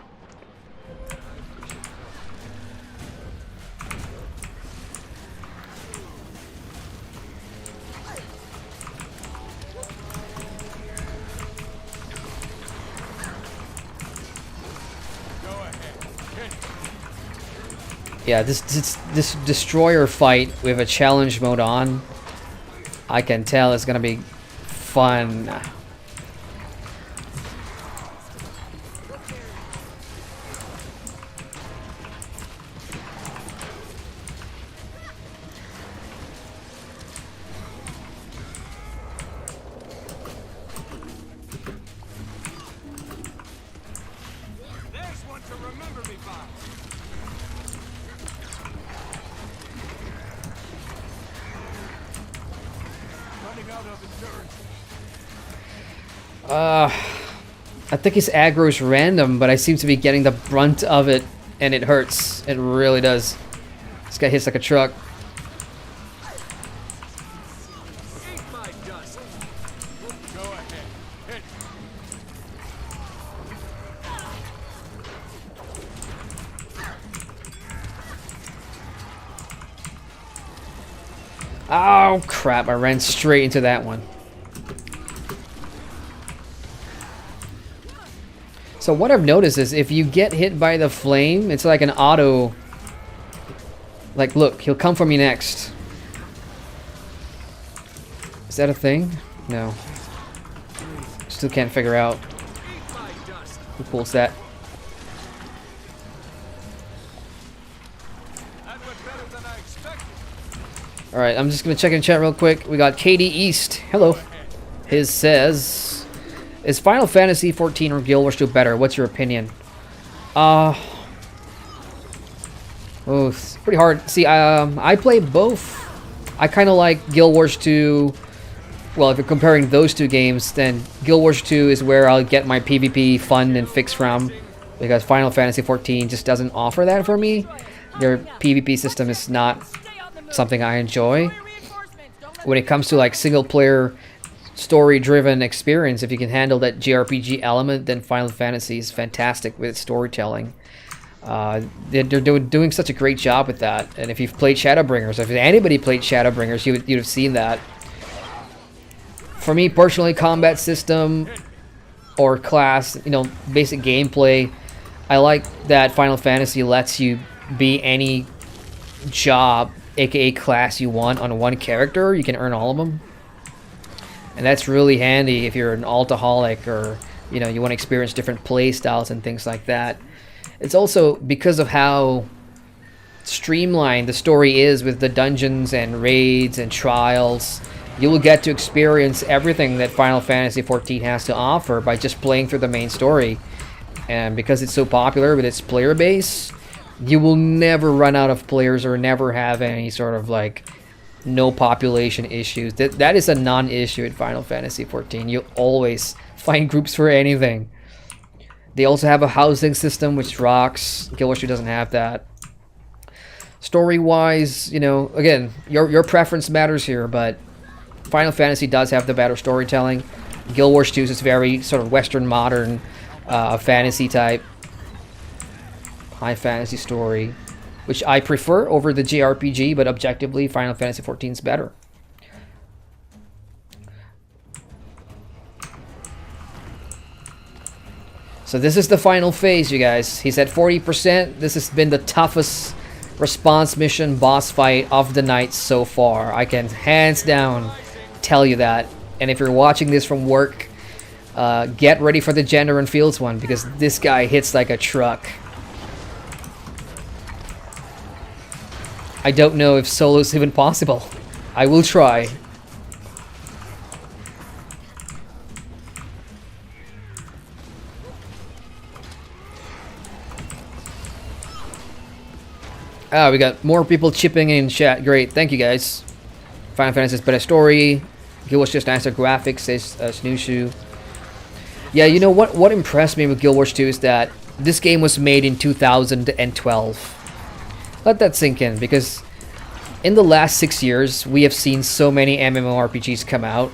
yeah, this destroyer fight with a challenge mode on, I can tell it's gonna be fun. I think his aggro is random, but I seem to be getting the brunt of it, and it hurts. It really does. This guy hits like a truck. Oh crap, I ran straight into that one. So what I've noticed is if you get hit by the flame, it's like an auto... Like, look, he'll come for me next. Is that a thing? No. Still can't figure out who pulls that. Alright, I'm just gonna check in chat real quick. We got KD East. Hello. His says... Is Final Fantasy 14 or Guild Wars 2 better? What's your opinion? Oh, it's pretty hard. See, I play both. I kind of like Guild Wars 2. Well, if you're comparing those two games, then Guild Wars 2 is where I'll get my PvP fun and fix from, because Final Fantasy 14 just doesn't offer that for me. Their PvP system is not something I enjoy. when it comes to like single player story driven experience, if you can handle that JRPG element, then Final Fantasy is fantastic with its storytelling. They're doing such a great job with that. And if you've played Shadowbringers, if anybody played Shadowbringers, you'd have seen that. For me personally, combat system or class, you know, basic gameplay, I like that Final Fantasy lets you be any job, aka class, you want on one character. You can earn all of them, and that's really handy if you're an altaholic or, you know, you want to experience different play styles and things like that. It's also because of how streamlined the story is with the dungeons and raids and trials. You will get to experience everything that Final Fantasy XIV has to offer by just playing through the main story. And because it's so popular with its player base, you will never run out of players or never have any sort of like no population issues. That is a non-issue in Final Fantasy XIV. You'll always find groups for anything. They also have a housing system which rocks. Guild Wars 2 doesn't have that. Story-wise, you know, again, your preference matters here, but Final Fantasy does have the better storytelling. Guild Wars 2 is very sort of Western modern fantasy type. High fantasy story, which I prefer over the JRPG, but objectively Final Fantasy XIV is better. So this is the final phase, you guys. He's at 40%. This has been the toughest response mission boss fight of the night so far. I can hands down tell you that. And if you're watching this from work, get ready for the Gender and Fields one, because this guy hits like a truck. I don't know if solo is even possible. I will try. Ah, we got more people chipping in chat. Great, thank you guys. Final Fantasy's better story. Guild Wars just nicer graphics, says Snooshu. Yeah, you know what impressed me with Guild Wars 2 is that this game was made in 2012. Let that sink in, because in the last 6 years, we have seen so many MMORPGs come out,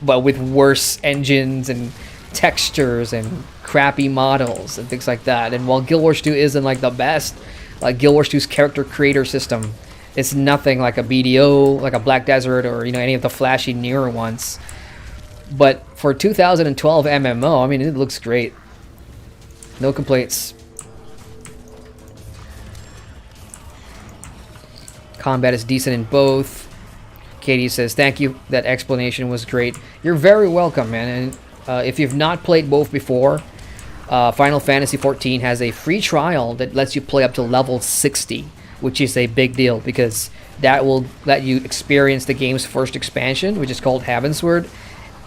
but with worse engines and textures and crappy models and things like that. And while Guild Wars 2 isn't like the best, like Guild Wars 2's character creator system, it's nothing like a BDO, like a Black Desert, or, you know, any of the flashy newer ones. But for 2012 MMO, I mean, it looks great. No complaints. Combat is decent in both. Katie says, thank you, that explanation was great. You're very welcome, man. And if you've not played both before, Final Fantasy XIV has a free trial that lets you play up to level 60, which is a big deal, because that will let you experience the game's first expansion, which is called Heavensward.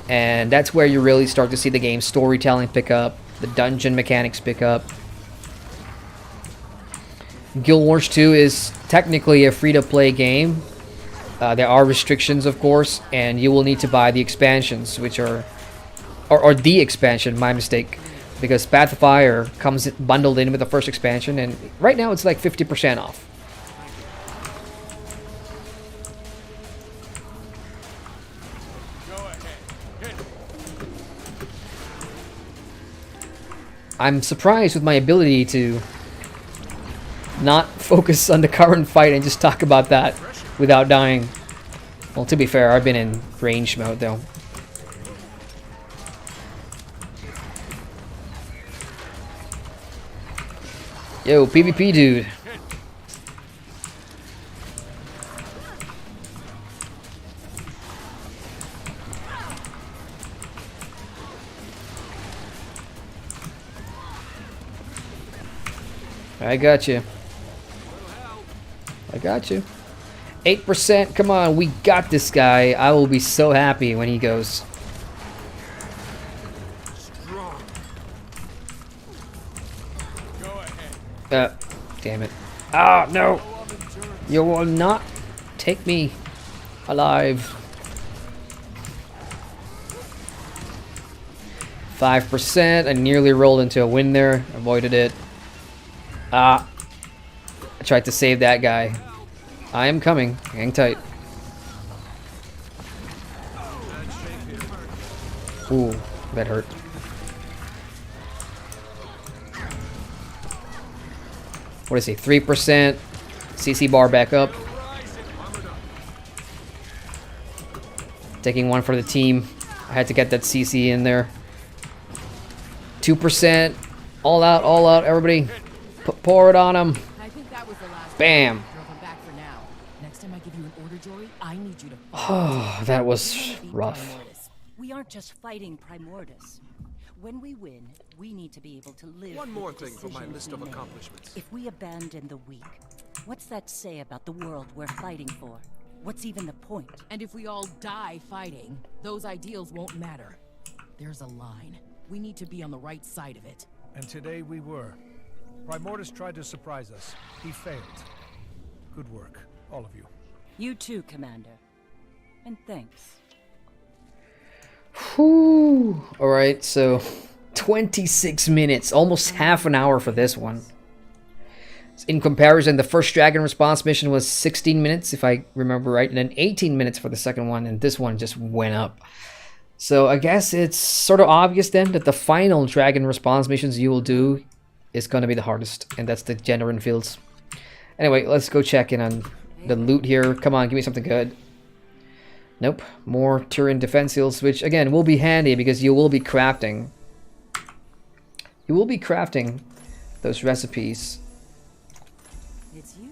And that's where you really start to see the game's storytelling pick up, the dungeon mechanics pick up. Guild Wars 2 is technically a free-to-play game. There are restrictions, of course, and you will need to buy the expansions, which are... Or the expansion, my mistake. Because Path of Fire comes bundled in with the first expansion, and right now it's like 50% off. I'm surprised with my ability to not focus on the current fight and just talk about that without dying. Well, to be fair, I've been in range mode though. Yo, PvP dude. I got you. I got you. 8%. Come on, we got this guy. I will be so happy when he goes. Damn it. Ah, no. You will not take me alive. 5%. I nearly rolled into a win there. Avoided it. I tried to save that guy. I am coming. Hang tight. Ooh, that hurt. What is he? 3%. CC bar back up. Taking one for the team. I had to get that CC in there. 2%. All out, everybody. Pour it on him. Bam. Next time I give you an order, Jory, I need you to Oh, that was rough. We aren't just fighting Primordus. When we win, we need to be able to live. One with more the thing for my decisions list we of make. accomplishments. If we abandon the weak, what's that say about the world we're fighting for? What's even the point? And if we all die fighting, those ideals won't matter. There's a line. We need to be on the right side of it. And today we were. Primordus tried to surprise us. He failed. Good work, all of you. You too, Commander. And thanks. Whew. Alright, so 26 minutes, almost half an hour for this one. In comparison, the first Dragon Response mission was 16 minutes, if I remember right, and then 18 minutes for the second one, and this one just went up. So I guess it's sort of obvious then that the final Dragon Response missions you will do is going to be the hardest, and that's the Genderan Fields. Anyway, let's go check in on the loot here. Come on, give me something good. Nope. More Turian defense seals, which again will be handy because you will be crafting. You will be crafting those recipes. It's you.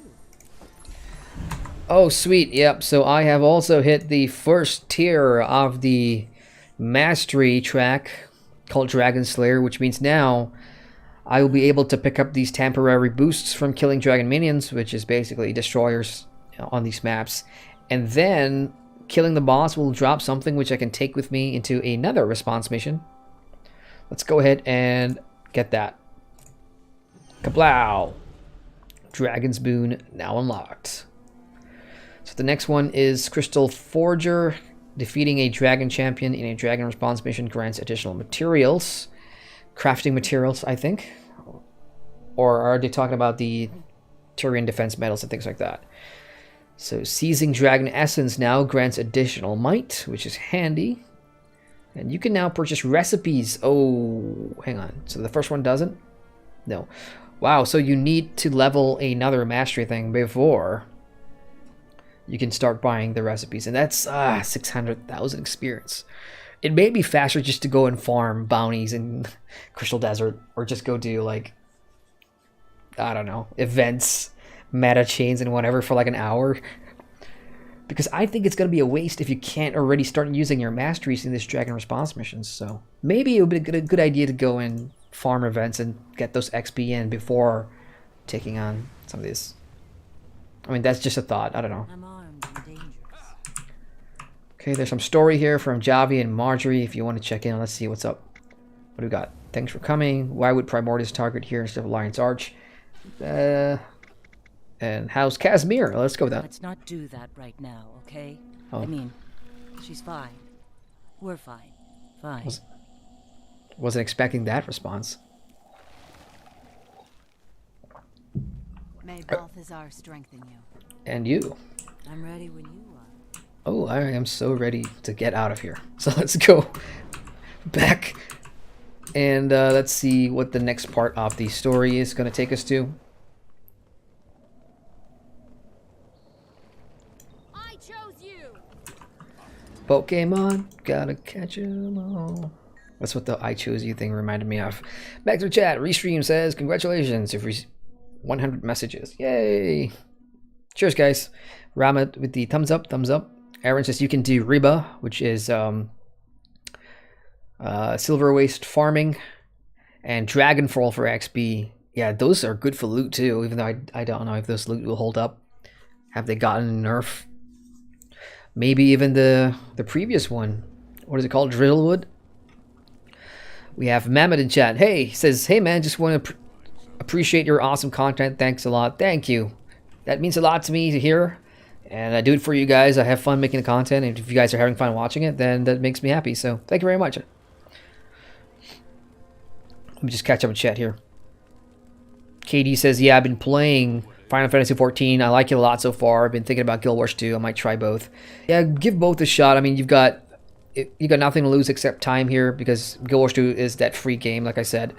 Oh, sweet. Yep. So I have also hit the first tier of the mastery track called Dragon Slayer, which means now I will be able to pick up these temporary boosts from killing dragon minions, which is basically destroyers on these maps. And then killing the boss will drop something which I can take with me into another response mission. Let's go ahead and get that. Kablow! Dragon's Boon now unlocked. So the next one is Crystal Forger. Defeating a dragon champion in a dragon response mission grants additional materials. Crafting materials, I think. Or are they talking about the Turian defense medals and things like that? So seizing dragon essence now grants additional might, which is handy. And you can now purchase recipes. Oh, hang on. So the first one doesn't? No. Wow, so you need to level another mastery thing before you can start buying the recipes. And that's 600,000 experience. It may be faster just to go and farm bounties in Crystal Desert, or just go do, like, I don't know, events, meta chains and whatever for like an hour. Because I think it's going to be a waste if you can't already start using your masteries in this dragon response missions. So maybe it would be a good idea to go and farm events and get those XP in before taking on some of these. I mean, that's just a thought. I don't know. I'm armed and dangerous. Okay, there's some story here from Javi and Marjorie. If you want to check in, let's see what's up. What do we got? Thanks for coming. Why would Primordus target here instead of Lion's Arch? And how's Casimir? Let's go with that. Let's not do that right now, okay? Oh. I mean, she's fine. We're fine. Fine. Wasn't expecting that response. May Balthazar strengthen you. And you. I'm ready when you are. Oh, I am so ready to get out of here. So let's go back. And let's see what the next part of the story is going to take us to. I chose you. Pokemon, gotta catch 'em all. That's what the I chose you thing reminded me of. Back to the chat. Restream says, congratulations. You've received 100 messages. Yay. Cheers, guys. Ramat with the thumbs up, thumbs up. Aaron says you can do Riba, which is silver waste farming, and Dragonfall for XP. Yeah, those are good for loot too, even though I don't know if those loot will hold up. Have they gotten a nerf? Maybe even the previous one. What is it called? Drizzlewood? We have Mammoth in chat. Hey, he says, hey man, just want to appreciate your awesome content. Thanks a lot. Thank you. That means a lot to me to hear. And I do it for you guys. I have fun making the content. And if you guys are having fun watching it, then that makes me happy. So thank you very much. Let me just catch up with chat here. KD says, yeah, I've been playing Final Fantasy XIV. I like it a lot so far. I've been thinking about Guild Wars 2. I might try both. Yeah, give both a shot. I mean, you've got you got nothing to lose except time here, because Guild Wars 2 is that free game, like I said.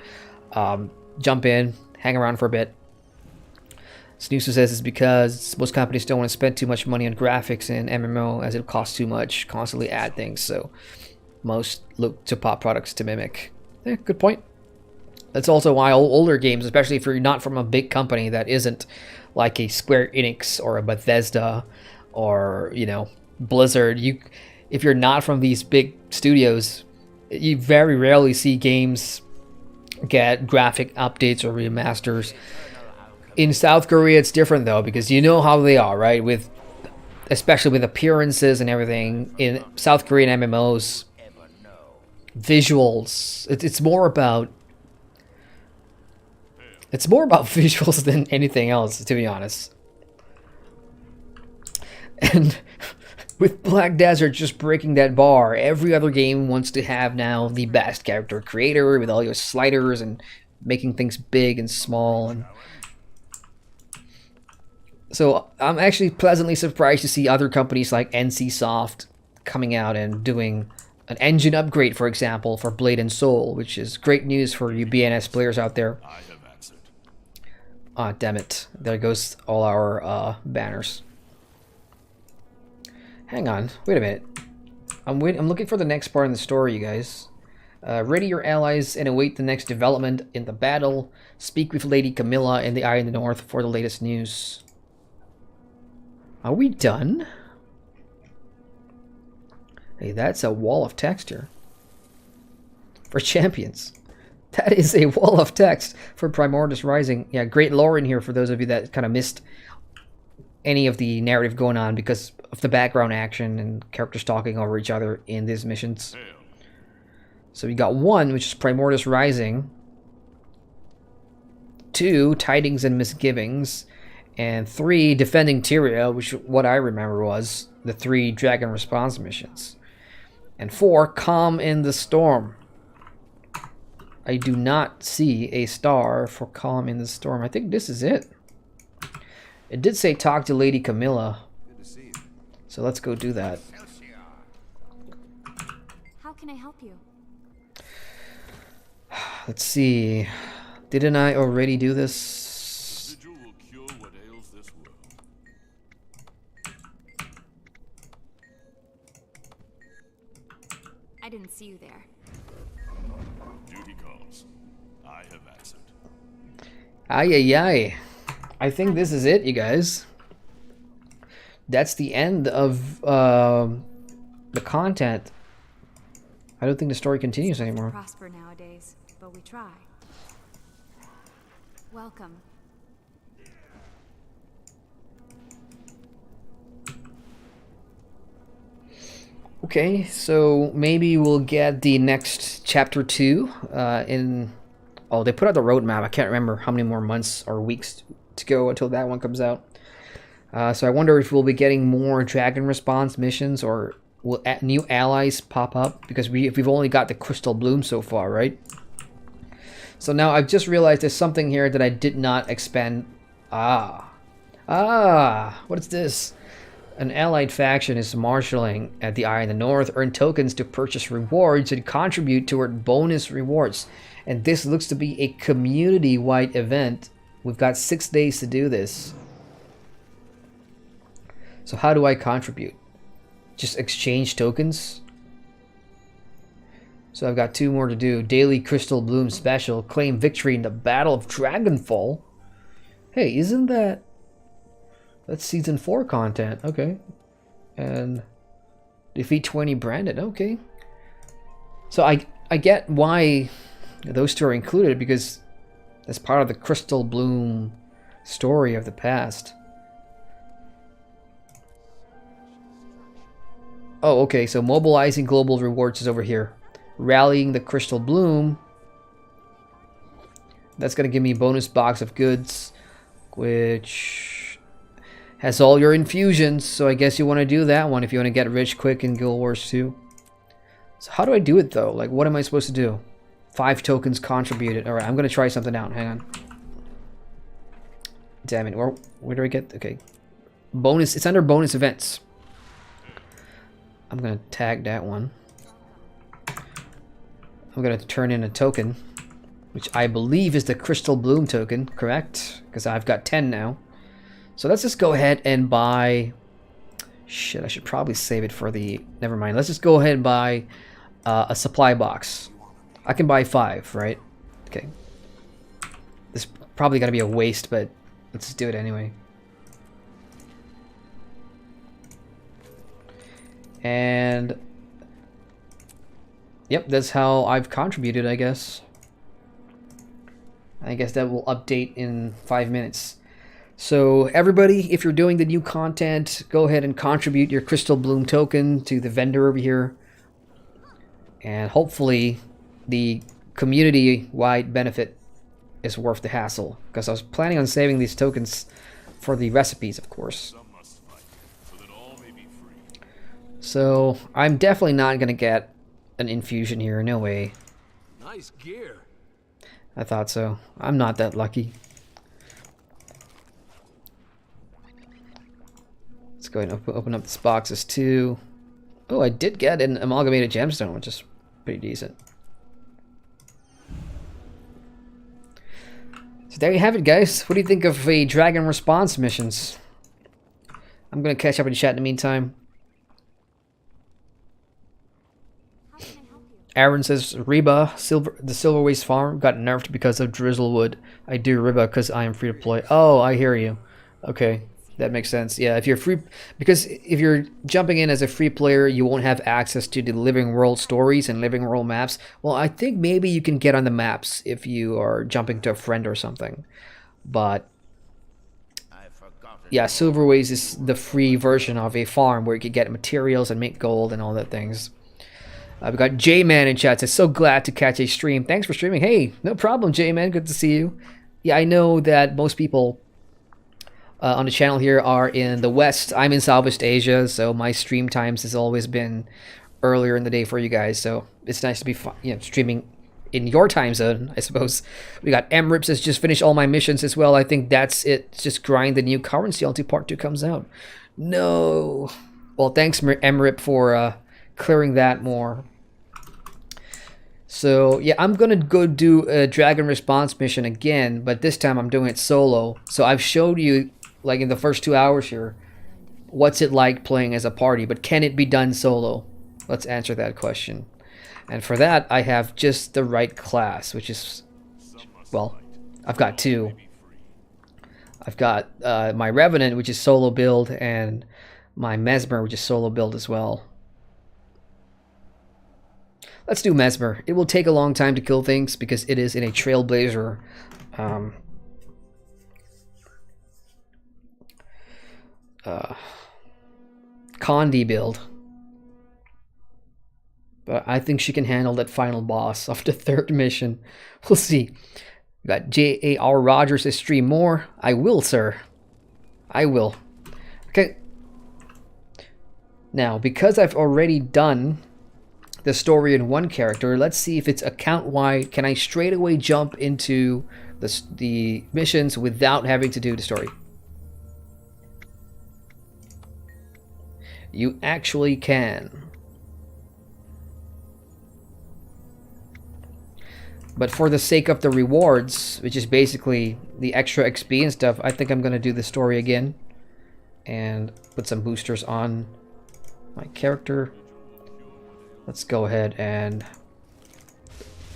Jump in, hang around for a bit. Snoozer says it's because most companies don't want to spend too much money on graphics in MMO, as it costs too much, constantly add things, so most look to pop products to mimic. Yeah, good point. That's also why older games, especially if you're not from a big company that isn't like a Square Enix or a Bethesda or, you know, Blizzard, if you're not from these big studios, you very rarely see games get graphic updates or remasters. In South Korea, it's different though, because you know how they are, right? Especially with appearances and everything in South Korean MMOs, visuals. It's more about visuals than anything else, to be honest. And with Black Desert just breaking that bar, every other game wants to have now the best character creator with all your sliders and making things big and small. And so I'm actually pleasantly surprised to see other companies like NCSoft coming out and doing an engine upgrade, for example, for Blade and Soul, which is great news for you BNS players out there. Ah, damn it. There goes all our banners. Hang on. Wait a minute. I'm looking for the next part in the story, you guys. Ready your allies and await the next development in the battle. Speak with Lady Camilla in the Eye in the North for the latest news. Are we done? Hey, that's a wall of text here. For champions. That is a wall of text for Primordus Rising. Yeah, great lore in here for those of you that kind of missed any of the narrative going on because of the background action and characters talking over each other in these missions. So we got 1, which is Primordus Rising. 2, Tidings and Misgivings. And 3, Defending Tyria, which what I remember was the 3 Dragon Response missions. And 4, Calm in the Storm. I do not see a star for Calm in the Storm. I think this is it. It did say talk to Lady Camilla. So let's go do that. How can I help you? Let's see. Didn't I already do this? I didn't see you there. Duty calls. I have answered. Ay ay ay. I think this is it, you guys. That's the end of the content. I don't think the story continues anymore. Prosper nowadays, but we try. Welcome. Okay, so maybe we'll get the next chapter 2 in... Oh, they put out the roadmap. I can't remember how many more months or weeks to go until that one comes out. So I wonder if we'll be getting more Dragon Response missions, or will new allies pop up? Because we've only got the Crystal Bloom so far, right? So now I've just realized there's something here that I did not expand. What is this? An allied faction is marshalling at the Eye in the North. Earn tokens to purchase rewards and contribute toward bonus rewards. And this looks to be a community-wide event. We've got 6 days to do this. So how do I contribute? Just exchange tokens? So I've got 2 more to do. Daily Crystal Bloom Special. Claim victory in the Battle of Dragonfall. Hey, isn't that... That's Season 4 content. Okay. And defeat 20 Branded. Okay. So I get why those 2 are included, because that's part of the Crystal Bloom story of the past. Oh, okay. So mobilizing global rewards is over here. Rallying the Crystal Bloom. That's going to give me a bonus box of goods, which has all your infusions. So I guess you want to do that one if you want to get rich quick in Guild Wars 2. So how do I do it though? Like, what am I supposed to do? 5 tokens contributed. Alright, I'm going to try something out. Hang on. Damn it. Where do I get... Okay. Bonus. It's under bonus events. I'm going to tag that one. I'm going to turn in a token, which I believe is the Crystal Bloom token, correct? Because I've got 10 now. So let's just go ahead and buy... Shit, I should probably save it for the... Never mind. Let's just go ahead and buy a supply box. I can buy 5, right? Okay. This is probably going to be a waste, but let's just do it anyway. And... Yep, that's how I've contributed, I guess. I guess that will update in 5 minutes. So everybody, if you're doing the new content, go ahead and contribute your Crystal Bloom token to the vendor over here. And hopefully the community-wide benefit is worth the hassle. Because I was planning on saving these tokens for the recipes, of course. So I'm definitely not going to get an infusion here, no way. Nice gear. I thought so. I'm not that lucky. Let's go ahead and open up these boxes too. Oh, I did get an amalgamated gemstone, which is pretty decent. So there you have it, guys. What do you think of the dragon response missions? I'm gonna catch up in chat in the meantime. Aaron says, Reba, the Silver Waste Farm got nerfed because of Drizzlewood. I do Reba because I am free to play. Oh, I hear you. Okay, that makes sense. Yeah, if you're free, because if you're jumping in as a free player, you won't have access to the Living World stories and Living World maps. Well, I think maybe you can get on the maps if you are jumping to a friend or something. But yeah, Silver Waste is the free version of a farm where you can get materials and make gold and all that things. We've got J-Man in chat. Says, so glad to catch a stream. Thanks for streaming. Hey, no problem, J-Man. Good to see you. Yeah, I know that most people on the channel here are in the West. I'm in Southeast Asia, so my stream times has always been earlier in the day for you guys. So it's nice to be streaming in your time zone, I suppose. We got MRIP says, just finished all my missions as well. I think that's it. Just grind the new currency until Part 2 comes out. No. Well, thanks, MRIP, for clearing that more. So yeah, I'm gonna go do a dragon response mission again, but this time I'm doing it solo. So I've showed you, like in the first 2 hours here, what's it like playing as a party, but can it be done solo? Let's answer that question. And for that, I have just the right class, which is, well, I've got 2. I've got my Revenant, which is solo build, and my Mesmer, which is solo build as well. Let's do Mesmer. It will take a long time to kill things because it is in a Trailblazer Condi build. But I think she can handle that final boss of the 3rd mission. We'll see. We got J.A.R. Rogers says, stream more. I will, sir. I will. Okay. Now, because I've already done the story in one character, let's see if it's account-wide. Can I straight away jump into the missions without having to do the story? You actually can. But for the sake of the rewards, which is basically the extra XP and stuff, I think I'm going to do the story again and put some boosters on my character. Let's go ahead and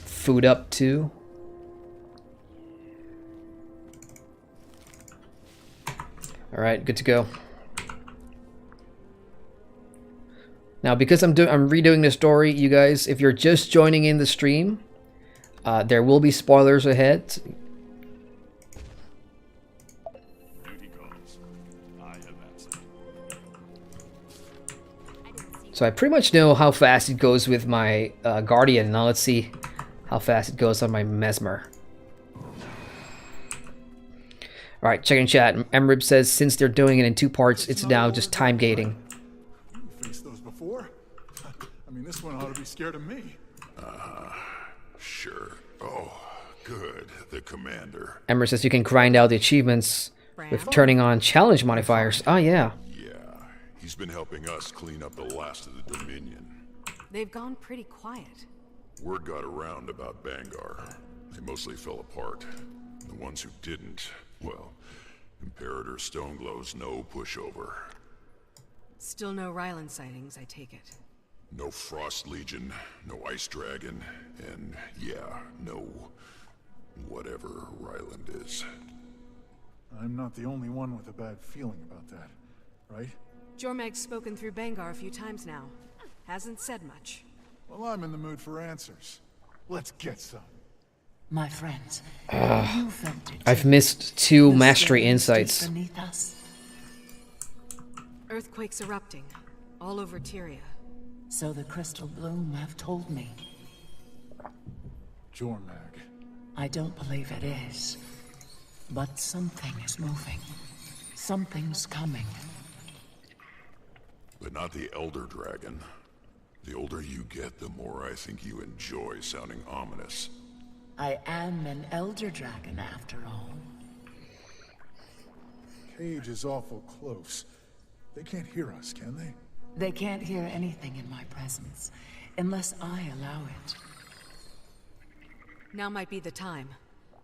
food up too. All right, good to go. Now, because I'm redoing the story, you guys, if you're just joining in the stream, there will be spoilers ahead. So I pretty much know how fast it goes with my Guardian. Now let's see how fast it goes on my Mesmer. Alright, checking chat. MRib says since they're doing it in 2 parts, it's now just time gating. You faced those before? I mean, this one ought to be scared of me. Sure. Oh, good. The commander. Ember says you can grind out the achievements with turning on challenge modifiers. Oh, yeah. He's been helping us clean up the last of the Dominion. They've gone pretty quiet. Word got around about Bangar. They mostly fell apart. The ones who didn't, well, Imperator Stoneglow's no pushover. Still no Ryland sightings, I take it. No Frost Legion, no Ice Dragon, and yeah, no whatever Ryland is. I'm not the only one with a bad feeling about that, right? Jormag's spoken through Bangar a few times now. Hasn't said much. Well, I'm in the mood for answers. Let's get some. My friends, you felt it. I've missed 2 mastery insights. Beneath us. Earthquakes erupting, all over Tyria. So the Crystal Bloom have told me. Jormag. I don't believe it is. But something is moving. Something's coming. But not the Elder Dragon. The older you get, the more I think you enjoy sounding ominous. I am an Elder Dragon after all. Cage is awful close. They can't hear us, can they? They can't hear anything in my presence, unless I allow it. Now might be the time.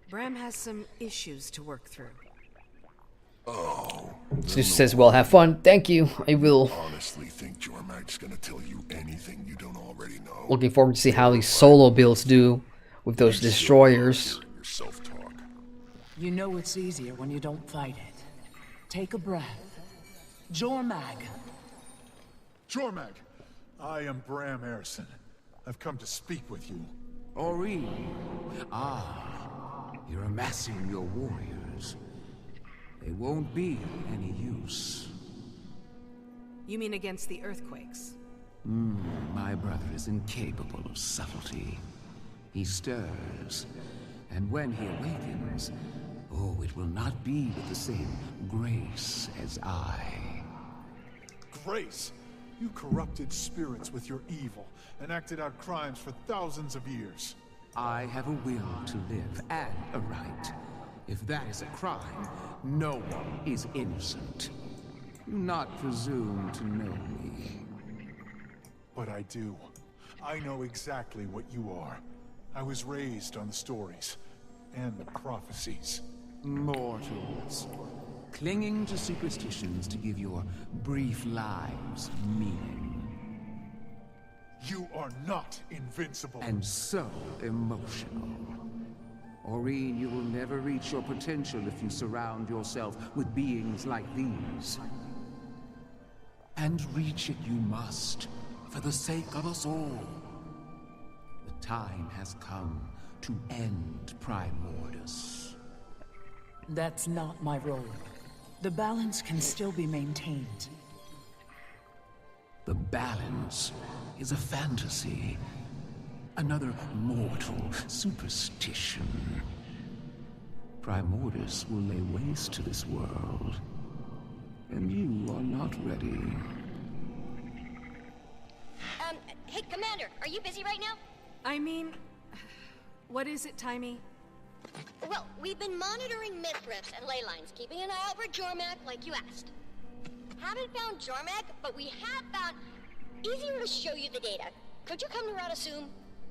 Braham has some issues to work through. Oh. Just says, well, have fun. Thank you. I will. Honestly think Jormag's gonna tell you anything you don't already know. Looking forward to see how these solo builds do with those destroyers. You know it's easier when you don't fight it. Take a breath. Jormag. Jormag! I am Braham Erison. I've come to speak with you. Ori. Ah, you're amassing your warriors. They won't be any use. You mean against the earthquakes? My brother is incapable of subtlety. He stirs, and when he awakens, oh, it will not be with the same grace as I. Grace? You corrupted spirits with your evil and acted out crimes for thousands of years. I have a will to live and a right. If that is a crime, no one is innocent. Do not presume to know me. But I do. I know exactly what you are. I was raised on the stories and the prophecies. Mortals, clinging to superstitions to give your brief lives meaning. You are not invincible. And so emotional. Aurene, you will never reach your potential if you surround yourself with beings like these. And reach it you must, for the sake of us all. The time has come to end Primordus. That's not my role. The balance can still be maintained. The balance is a fantasy. Another mortal superstition. Primordus will lay waste to this world. And you are not ready. Hey, Commander, are you busy right now? I mean, what is it, Timey? Well, we've been monitoring myth rifts and ley lines, keeping an eye out for Jormag like you asked. Haven't found Jormag, but we have found... Easier to show you the data. Could you come to Rata Sum?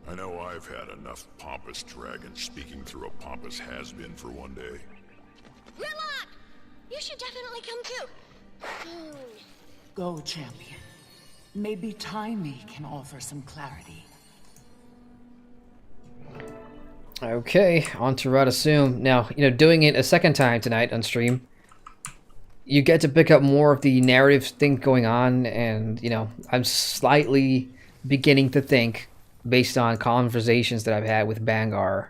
I know I've had enough pompous dragons speaking through a pompous has-been for one day. Grimlock! You should definitely come too. Go, champion. Maybe Timey can offer some clarity. Okay, on to Rata Sum. Now, doing it a second time tonight on stream, you get to pick up more of the narrative thing going on, and, I'm slightly beginning to think, based on conversations that I've had with Bangar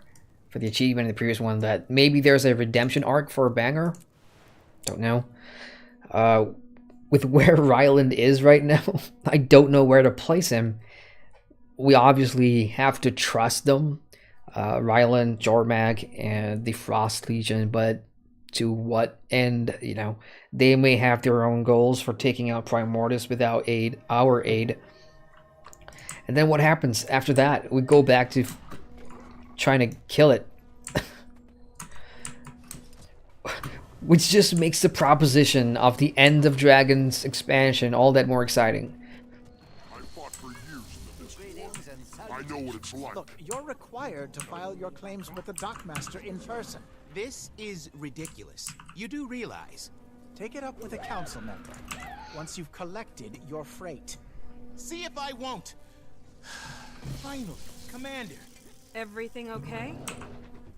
for the achievement in the previous one, that maybe there's a redemption arc for Bangar. Don't know. With where Ryland is right now, I don't know where to place him. We obviously have to trust them. Ryland, Jormag, and the Frost Legion, but to what end? They may have their own goals for taking out Primordus without our aid. And then what happens after that? We go back to trying to kill it. Which just makes the proposition of the End of Dragons expansion all that more exciting. I fought for years in the Mist War. I know what it's like. Look, you're required to file your claims with the dockmaster in person. This is ridiculous. You do realize. Take it up with the council member once you've collected your freight. See if I won't. Finally, Commander. Everything okay?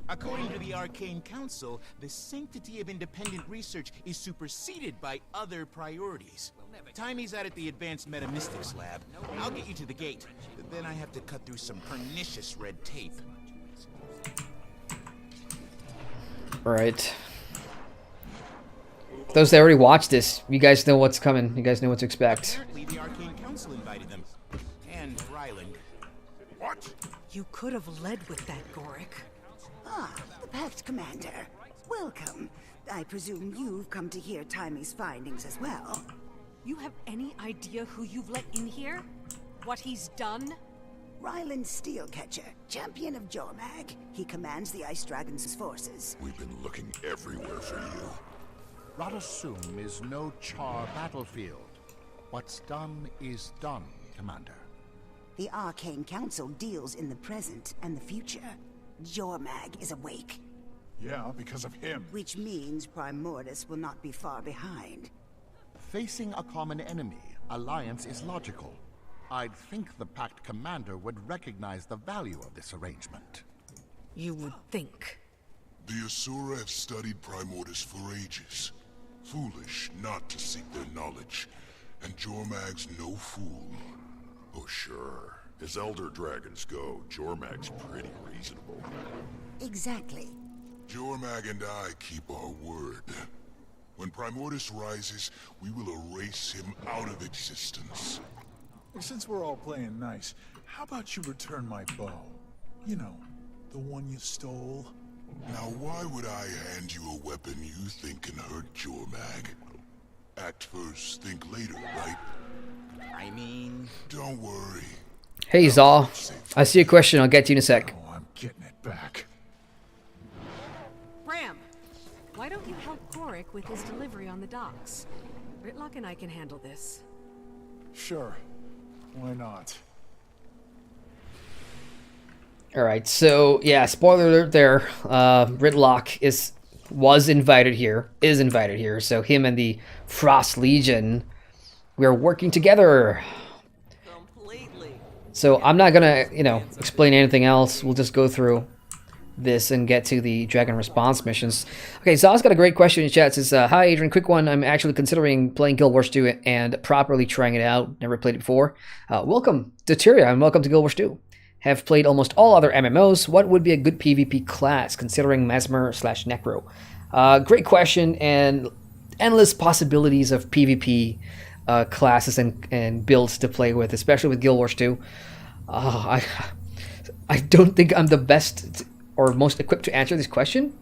According to the Arcane Council, the sanctity of independent research is superseded by other priorities. Timey's out at the Advanced Metamystics Lab. I'll get you to the gate. Then I have to cut through some pernicious red tape. Right. Those that already watched this, you guys know what's coming. You guys know what to expect. Apparently the Arcane Council invited them. And Ryland. What? You could have led with that, Gorick. Ah, the Pact Commander. Welcome. I presume you've come to hear Timey's findings as well. You have any idea who you've let in here? What he's done? Ryland Steelcatcher, champion of Jormag. He commands the Ice Dragon's forces. We've been looking everywhere for you. Rata Sum is no char battlefield. What's done is done, Commander. The Arcane Council deals in the present and the future. Jormag is awake. Yeah, because of him. Which means Primordus will not be far behind. Facing a common enemy, alliance is logical. I'd think the Pact Commander would recognize the value of this arrangement. You would think. The Asura have studied Primordus for ages. Foolish not to seek their knowledge. And Jormag's no fool. Oh sure, as Elder Dragons go, Jormag's pretty reasonable. Exactly. Jormag and I keep our word. When Primordus rises, we will erase him out of existence. Since we're all playing nice, how about you return my bow? You know, the one you stole. Now why would I hand you a weapon you think can hurt Jormag? Act first, think later, right? I mean... Don't worry. Hey Zaw, I see a question. I'll get to you in a sec. Oh, I'm getting it back. Braham, why don't you help Gorick with his delivery on the docks? Ritlock and I can handle this. Sure. Why not? Alright, so yeah, spoiler alert there. Ritlock was invited here, is invited here, so him and the Frost Legion, we are working together. Completely. So I'm not gonna, explain anything else. We'll just go through this and get to the Dragon Response missions. Okay, Zaw's got a great question in chat. It says, hi Adrian, quick one. I'm actually considering playing Guild Wars 2 and properly trying it out. Never played it before. Welcome to Tyria and welcome to Guild Wars 2. Have played almost all other MMOs. What would be a good PvP class considering Mesmer/Necro? Great question, and endless possibilities of PvP classes and builds to play with, especially with Guild Wars 2. I don't think I'm the best or most equipped to answer this question.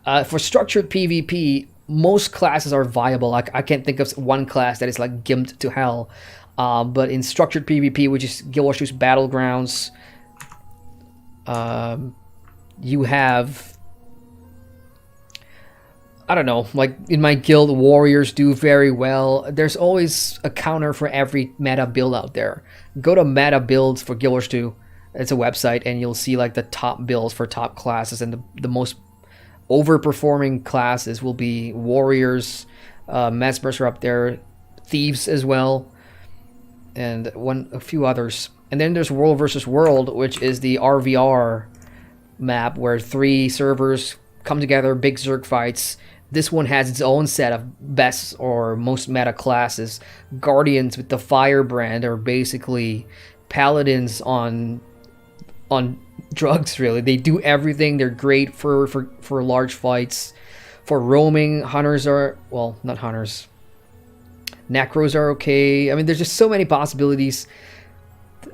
For structured PvP, most classes are viable. Like I can't think of one class that is like gimped to hell. But in structured PvP, which is Guild Wars 2's Battlegrounds, you have, I don't know, like in my guild, warriors do very well. There's always a counter for every meta build out there. Go to meta builds for Guild Wars 2. It's a website, and you'll see like the top builds for top classes, and the most overperforming classes will be warriors, Mesmers are up there, thieves as well, and a few others. And then there's World versus World, which is the RVR map where 3 servers come together, big Zerg fights. This one has its own set of best or most meta classes. Guardians with the Firebrand are basically paladins on drugs, really. They do everything. They're great for large fights. For roaming, hunters are, well, not hunters. Necros are okay. I mean, there's just so many possibilities.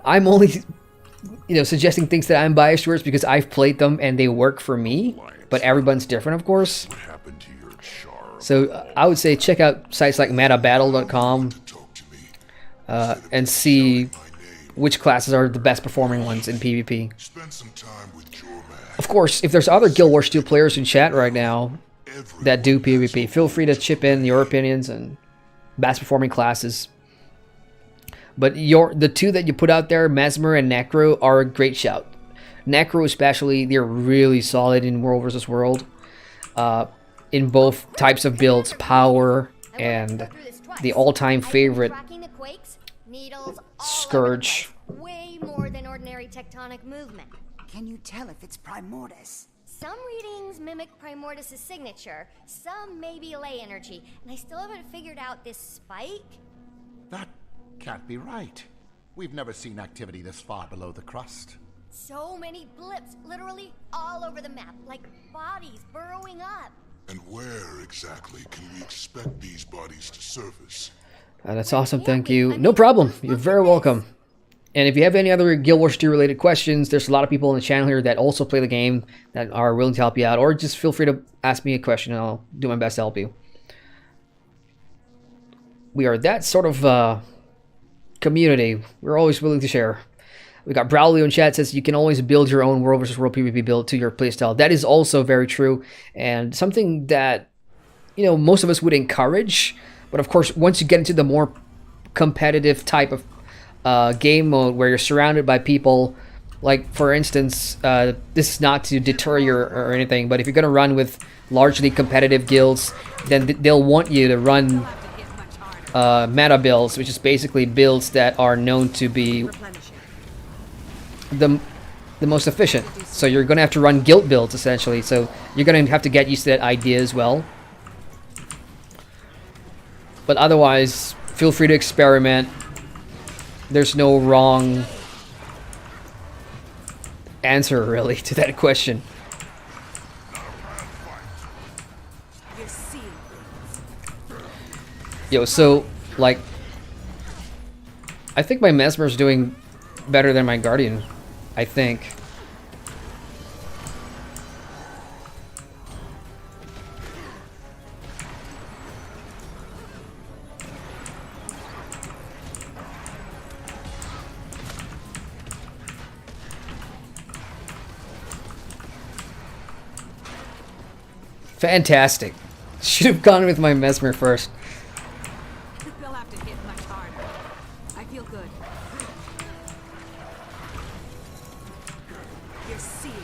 I'm only, suggesting things that I'm biased towards because I've played them and they work for me. But everyone's different, of course. What happened to your charm? So I would say check out sites like metabattle.com and see which classes are the best performing ones in PvP. Spend some time with Jormag. Of course, if there's other Guild Wars 2 players in chat right now that do PvP, feel free to chip in your opinions and best performing classes. But the two that you put out there, Mesmer and Necro, are a great shout. Necro especially, they're really solid in World versus World. In both types of builds, power and the all-time favorite, Scourge. Way more than ordinary tectonic movement. Can you tell if it's Primordus? Some readings mimic Primordus' signature, some maybe ley energy, and I still haven't figured out this spike. That can't be right. We've never seen activity this far below the crust. So many blips, literally all over the map, like bodies burrowing up. And where exactly can we expect these bodies to surface? That's awesome, thank you. No problem, you're very welcome. And if you have any other Guild Wars 2 related questions, there's a lot of people on the channel here that also play the game that are willing to help you out, or just feel free to ask me a question and I'll do my best to help you. We are that sort of community. We're always willing to share. We got Braulio in chat says you can always build your own World vs. World PvP build to your playstyle. That is also very true, and something that, you know, most of us would encourage. But of course, once you get into the more competitive type of game mode where you're surrounded by people, like for instance, this is not to deter you or anything, but if you're going to run with largely competitive guilds, then they'll want you to run meta builds, which is basically builds that are known to be the most efficient. So you're going to have to run guild builds essentially, so you're going to have to get used to that idea as well. But otherwise, feel free to experiment. There's no wrong answer really to that question. Yo, so like, I think my Mesmer's doing better than my Guardian, I think. Fantastic. Should have gone with my Mesmer first. They'll have to hit much harder. I feel good. You're seeing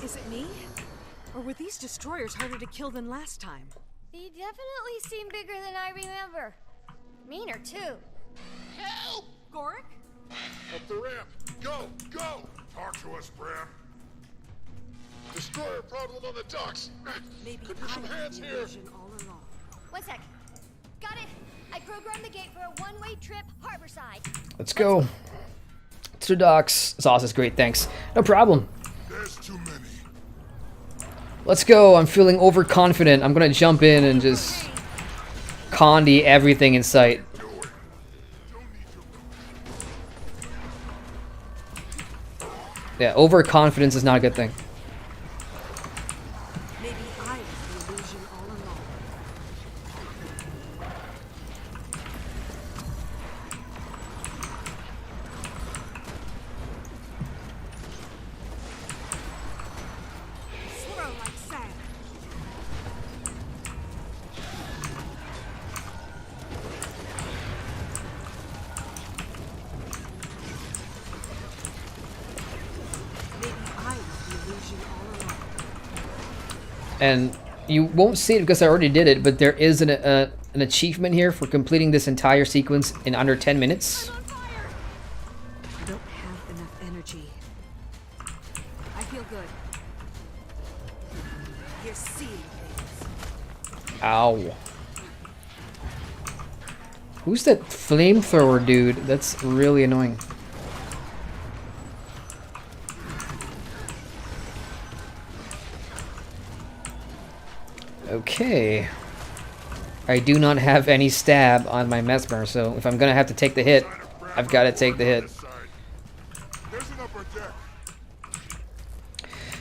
Is it me? Or were these destroyers harder to kill than last time? They definitely seem bigger than I remember. Meaner, too. Help! Goric? Up the ramp! Go! Go! Talk to us, Braham. Destroyer problem on the docks. Maybe Could use some hands here. All along. One sec. Got it. I programmed the gate for a one-way trip harborside. Let's go. To the docks. Sauce is great, thanks. No problem. There's too many. Let's go. I'm feeling overconfident. I'm gonna jump in and just condi everything in sight. Yeah, overconfidence is not a good thing. Maybe I was the illusion all along. Swirl like sand. And you won't see it because I already did it, but there is an achievement here for completing this entire sequence in under 10 minutes. I don't have enough energy. I feel good. You're seeing things. Ow. Who's that flamethrower dude? That's really annoying. Okay. I do not have any stab on my Mesmer, so if I'm gonna have to take the hit, I've got to take the hit.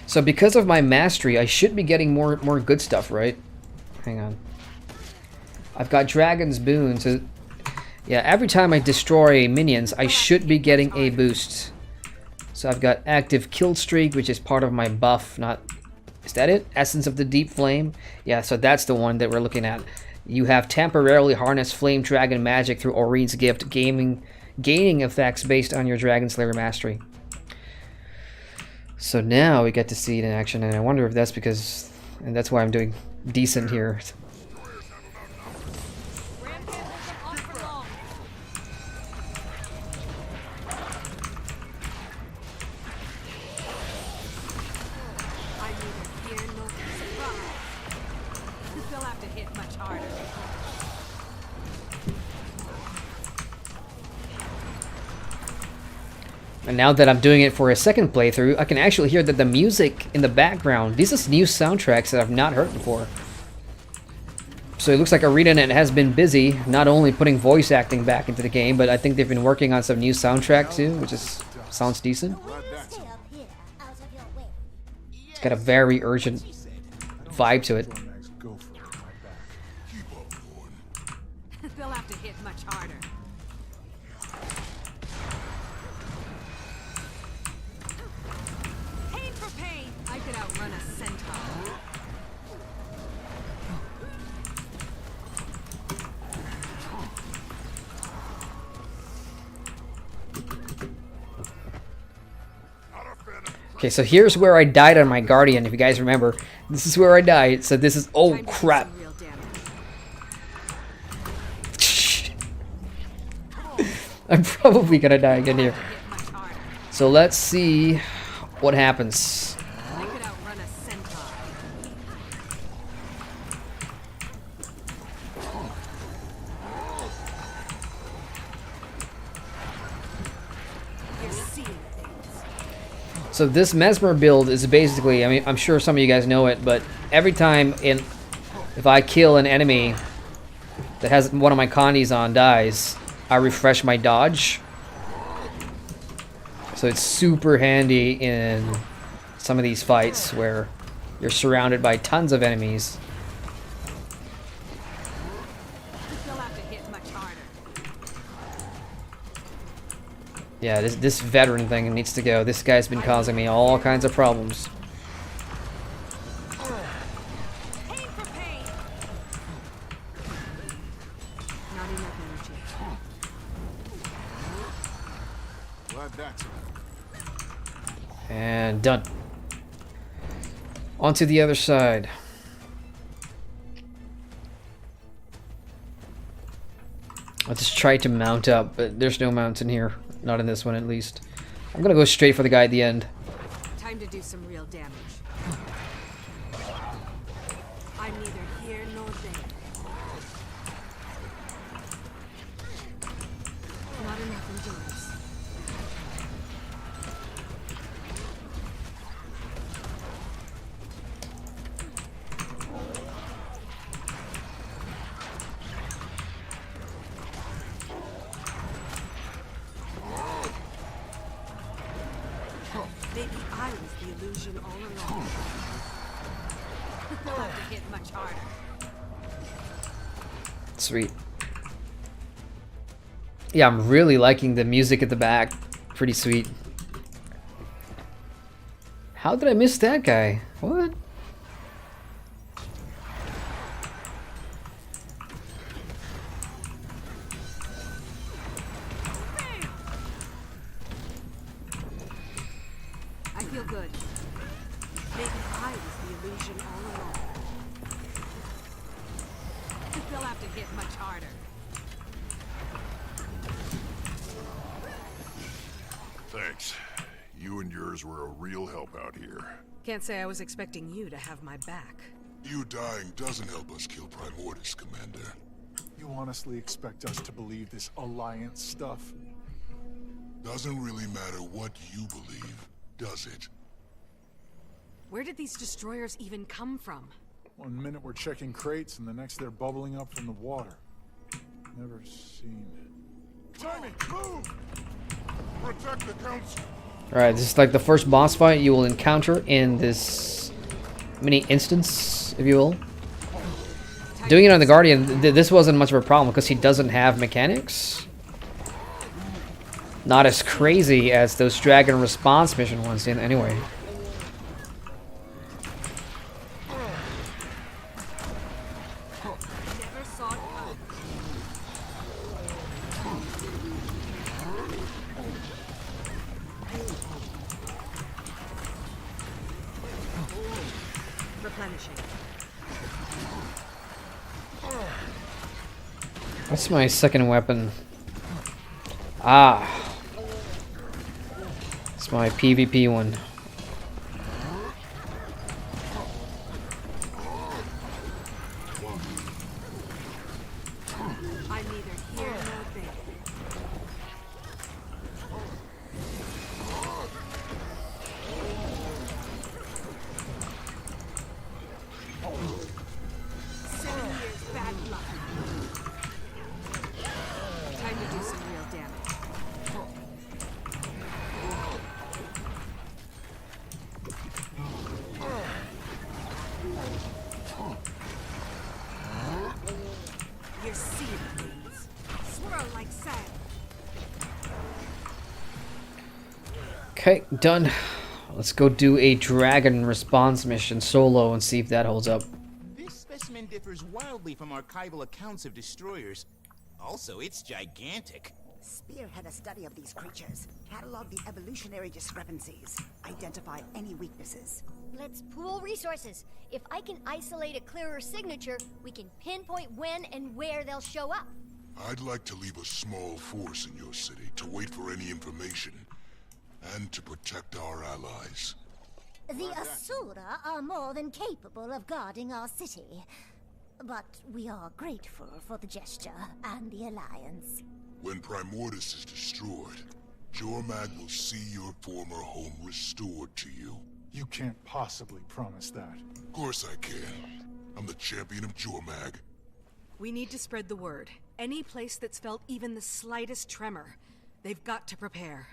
So because of my mastery, I should be getting more good stuff, right? Hang on. I've got Dragon's Boon, so yeah, every time I destroy minions, I should be getting a boost. So I've got active kill streak, which is part of my buff, not... Is that it? Essence of the Deep Flame? Yeah, so that's the one that we're looking at. You have temporarily harnessed Flame Dragon magic through Aurine's Gift, gaining effects based on your Dragon Slayer mastery. So now we get to see it in action, and I wonder if that's because... And that's why I'm doing decent here. And now that I'm doing it for a second playthrough, I can actually hear that the music in the background, these are new soundtracks that I've not heard before. So it looks like ArenaNet has been busy, not only putting voice acting back into the game, but I think they've been working on some new soundtrack too, which is sounds decent. It's got a very urgent vibe to it. They'll have to hit much harder. Pain for pain. I could outrun a centaur. Okay, so here's where I died on my Guardian, if you guys remember. This is where I died, so this is... Oh, crap. I'm probably gonna die again here. So let's see what happens. So this Mesmer build is basically, I mean, I'm sure some of you guys know it, but every time if I kill an enemy that has one of my condies on dies, I refresh my dodge. So it's super handy in some of these fights where you're surrounded by tons of enemies. Yeah, this veteran thing needs to go. This guy's been causing me all kinds of problems. And done. On to the other side. I'll just try to mount up, but there's no mounts in here. Not in this one, at least. I'm gonna go straight for the guy at the end. Time to do some real damage. I'm neither here nor there. Not enough endurance. Maybe I was the illusion all along. They'll have to hit much harder. Sweet. Yeah, I'm really liking the music at the back. Pretty sweet. How did I miss that guy? What? I feel good. Maybe I was the illusion all along. They'll have to hit much harder. Thanks. You and yours were a real help out here. Can't say I was expecting you to have my back. You dying doesn't help us kill Primordis, Commander. You honestly expect us to believe this Alliance stuff? Doesn't really matter what you believe, does it? Where did these destroyers even come from? One minute we're checking crates, and the next they're bubbling up from the water. Never seen. Timmy, move! Protect the council. Alright, this is like the first boss fight you will encounter in this mini instance, if you will. Doing it on the Guardian, this wasn't much of a problem because he doesn't have mechanics. Not as crazy as those Dragon Response mission ones did anyway. What's my second weapon? Ah. It's my PvP one. I'm neither here nor there. Time to do some real damage. You see things. Swirl like sand. Okay, done. Let's go do a Dragon Response mission solo and see if that holds up. This specimen differs wildly from archival accounts of destroyers. Also, it's gigantic. Spearhead a study of these creatures, catalog the evolutionary discrepancies, identify any weaknesses. Let's pool resources. If I can isolate a clearer signature, we can pinpoint when and where they'll show up. I'd like to leave a small force in your city to wait for any information and to protect our allies. The Asura are more than capable of guarding our city. But we are grateful for the gesture and the alliance. When Primordus is destroyed, Jormag will see your former home restored to you. You can't possibly promise that. Of course I can. I'm the champion of Jormag. We need to spread the word. Any place that's felt even the slightest tremor, they've got to prepare.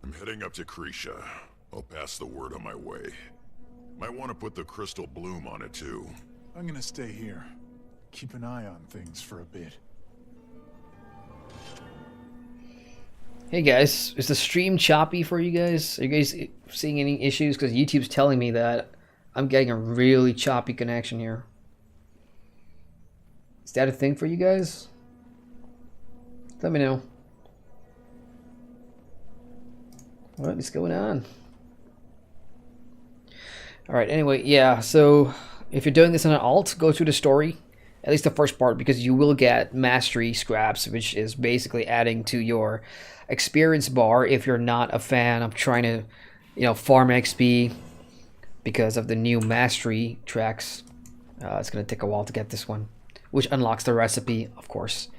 I'm heading up to Krisha. I'll pass the word on my way. Might want to put the crystal bloom on it too. I'm gonna stay here. Keep an eye on things for a bit. Hey guys, is the stream choppy for you guys? Are you guys seeing any issues? Because YouTube's telling me that I'm getting a really choppy connection here. Is that a thing for you guys? Let me know. What is going on? Alright, anyway, yeah, so if you're doing this in an alt, go through the story. At least the first part, because you will get mastery scraps, which is basically adding to your experience bar if you're not a fan of trying to, you know, farm XP because of the new mastery tracks. It's going to take a while to get this one, which unlocks the recipe, of course.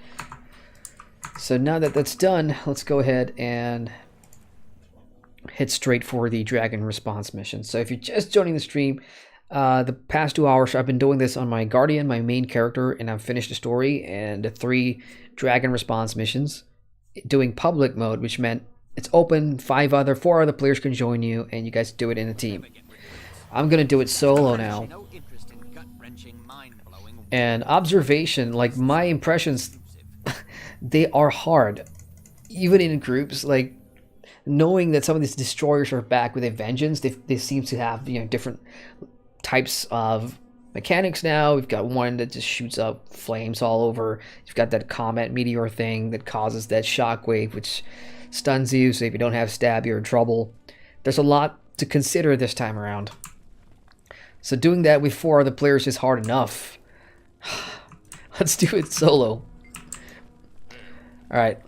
So now that that's done, let's go ahead and hit straight for the Dragon Response mission. So if you're just joining the stream, the past 2 hours I've been doing this on my Guardian, my main character, and I've finished the story and the 3 Dragon Response missions doing public mode, which meant it's open, 4 other players can join you and you guys do it in a team. I'm gonna do it solo now. And observation, like my impressions, they are hard, even in groups. Like knowing that some of these destroyers are back with a vengeance, they seem to have, you know, different types of mechanics now. We've got one that just shoots up flames all over. You've got that comet meteor thing that causes that shockwave, which stuns you, so if you don't have stab, you're in trouble. There's a lot to consider this time around. So doing that with 4 other players is hard enough. Let's do it solo. Alright.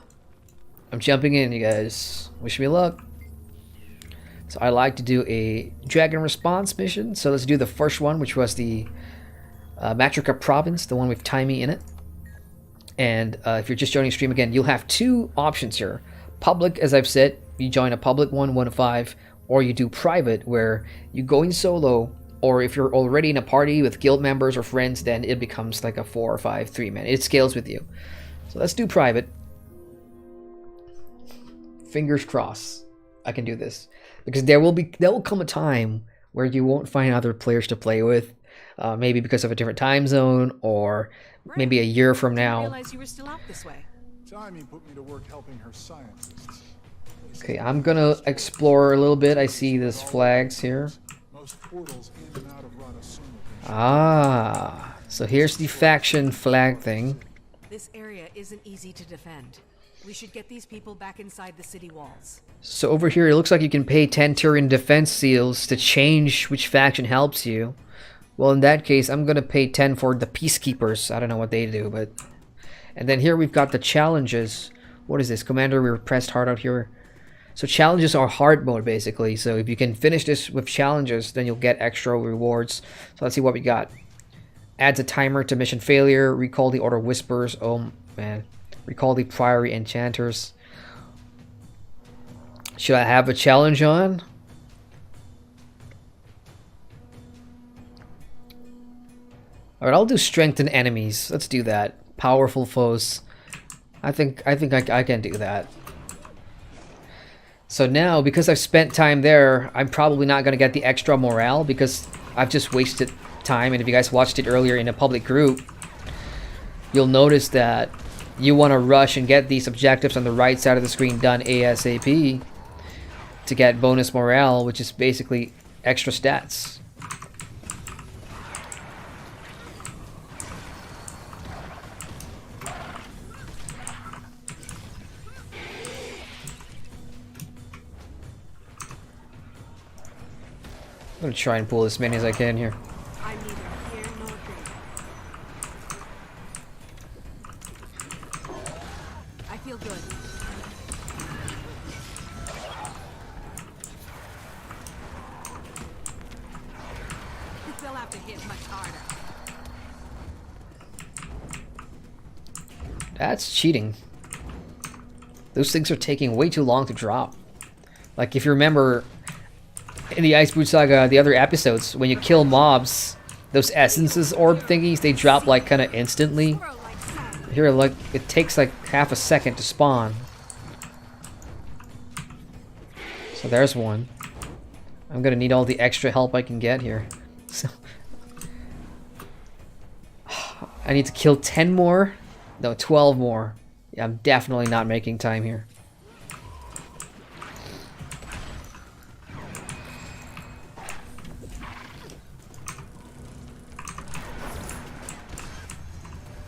I'm jumping in, you guys. Wish me luck. So I like to do a Dragon Response mission. So let's do the first one, which was the Matrica Province, the one with Timey in it. And if you're just joining stream again, you'll have 2 options here. Public, as I've said, you join a public 1 to 5, or you do private, where you go in solo, or if you're already in a party with guild members or friends, then it becomes like a 4 or 5 3-man. It scales with you. So let's do private. Fingers crossed I can do this, because there will come a time where you won't find other players to play with, maybe because of a different time zone, or maybe a year from I now. realize you were still out this way. Timmy put me to work helping her scientists. Okay, I'm gonna explore a little bit. I see these flags here. Most portals in and out of Rata Sum. Ah, so here's the faction flag thing. This area isn't easy to defend. We should get these people back inside the city walls. So over here, it looks like you can pay 10 Tyrian defense seals to change which faction helps you. Well, in that case, I'm gonna pay 10 for the Peacekeepers. I don't know what they do, but... And then here we've got the challenges. What is this? Commander, we pressed hard out here. So challenges are hard mode, basically. So if you can finish this with challenges, then you'll get extra rewards. So let's see what we got. Adds a timer to mission failure. Recall the Order Whisperers. Oh, man. Recall the Priory Enchanters. Should I have a challenge on? Alright, I'll do Strengthen Enemies. Let's do that. Powerful Foes. I think I can do that. So now, because I've spent time there, I'm probably not going to get the extra morale because I've just wasted time. And if you guys watched it earlier in a public group, you'll notice that you want to rush and get these objectives on the right side of the screen done ASAP to get bonus morale, which is basically extra stats. I'm gonna try and pull as many as I can here. I'm neither here nor there. I feel good. They'll have to hit much harder. That's cheating. Those things are taking way too long to drop. Like, if you remember in the Icebrood Saga, the other episodes, when you kill mobs, those essences orb thingies, they drop like kind of instantly. Here, like, it takes like half a second to spawn. So there's one. I'm gonna need all the extra help I can get here. So I need to kill 10 more. No, 12 more. Yeah, I'm definitely not making time here.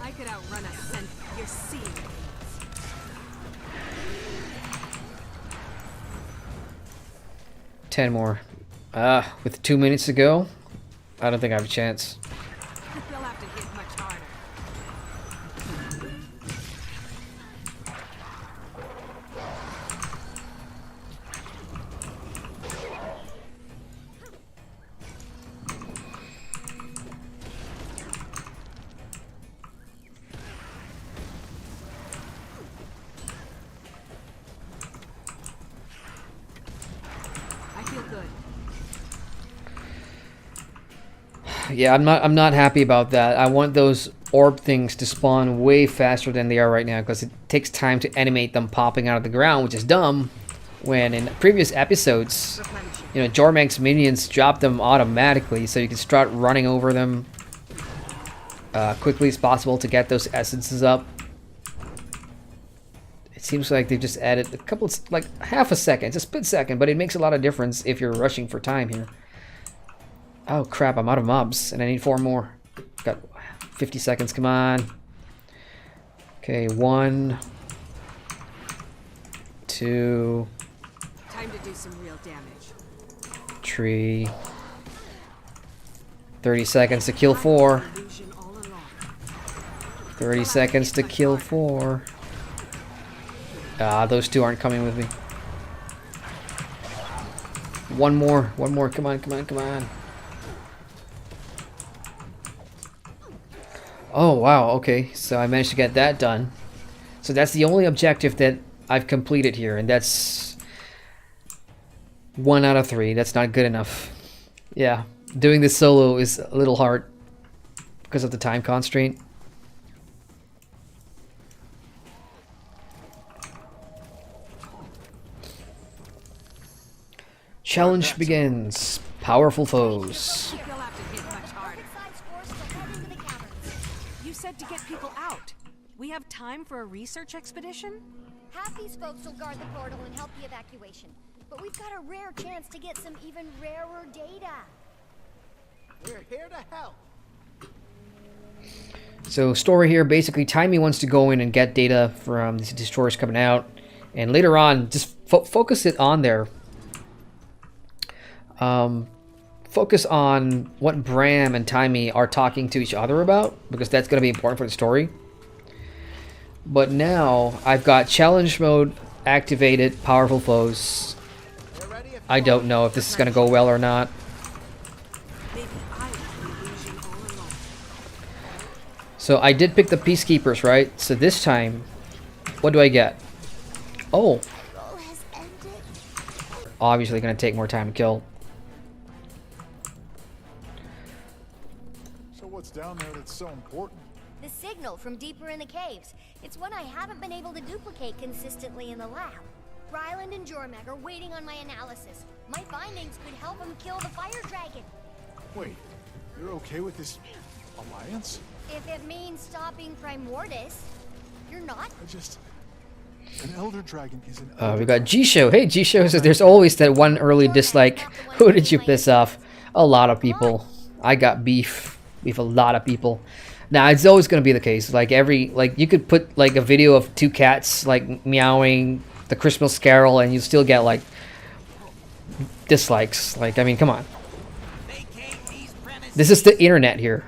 I could outrun a cent. You're seeing it. 10 more. With 2 minutes to go, I don't think I have a chance. They'll have to hit much harder. I feel good. Yeah, I'm not happy about that. I want those orb things to spawn way faster than they are right now because it takes time to animate them popping out of the ground, which is dumb. When in previous episodes, you know, Jormag's minions drop them automatically, so you can start running over them quickly as possible to get those essences up. It seems like they've just added a couple, like half a second, it's a split second, but it makes a lot of difference if you're rushing for time here. Oh crap, I'm out of mobs and I need 4 more. Got 50 seconds, come on. Okay, 1, 2, Time to do some real damage. 3. 30 seconds to kill 4. 30 seconds to kill 4. Ah, those 2 aren't coming with me. One more, come on, come on, come on. Oh, wow, okay, so I managed to get that done. So that's the only objective that I've completed here, and that's 1 out of 3. That's not good enough. Yeah, doing this solo is a little hard because of the time constraint. Challenge begins. Powerful foes. They'll have to hit much harder. to get people out. We have time for a research expedition? Half these folks will guard the portal and help the evacuation. But we've got a rare chance to get some even rarer data. We're here to help. So story here, basically Timey wants to go in and get data from these destroyers coming out, and later on just focus it on there. Focus on what Braham and Timey are talking to each other about, because that's going to be important for the story. But now I've got challenge mode activated, powerful foes. I don't know if this is going to go well or not. So I did pick the Peacekeepers, right? So this time, what do I get? Oh. Obviously going to take more time to kill. So what's down there that's so important? The signal from deeper in the caves. It's one I haven't been able to duplicate consistently in the lab. Ryland and Jormag are waiting on my analysis. My findings could help them kill the fire dragon. Wait, you're okay with this alliance? If it means stopping Primordus, you're not? An elder dragon is an We got G-Show. Hey, G-Show says there's always that one early dislike. Who did you piss off? A lot of people. I got beef. Beef a lot of people. Now, it's always going to be the case. Like, you could put, like, a video of two cats, like, meowing the Christmas Carol, and you still get, like, dislikes. Like, I mean, come on. This is the internet here.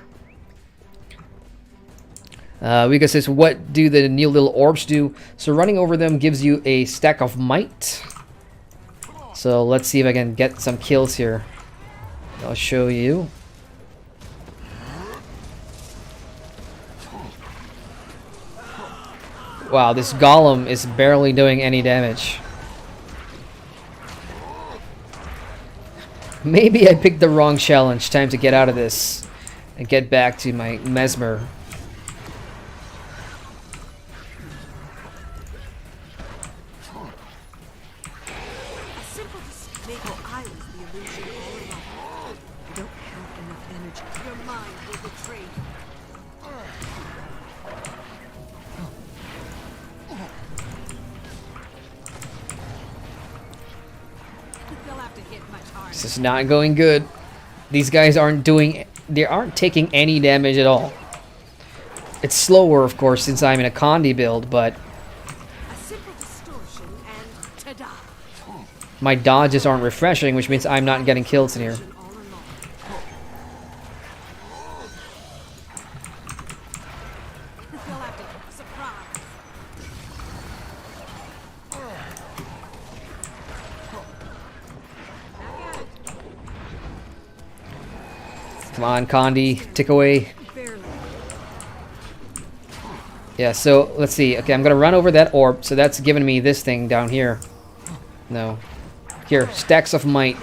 Vika says, what do the new little orbs do? So running over them gives you a stack of might. So let's see if I can get some kills here. I'll show you. Wow, this golem is barely doing any damage. Maybe I picked the wrong challenge. Time to get out of this and get back to my Mesmer. This is not going good. These guys they aren't taking any damage at all. It's slower, of course, since I'm in a Condi build, but my dodges aren't refreshing, which means I'm not getting kills in here. Come on, Condi, tick away. Yeah, so let's see. Okay, I'm gonna run over that orb, so that's giving me this thing down here. No. Here, stacks of might.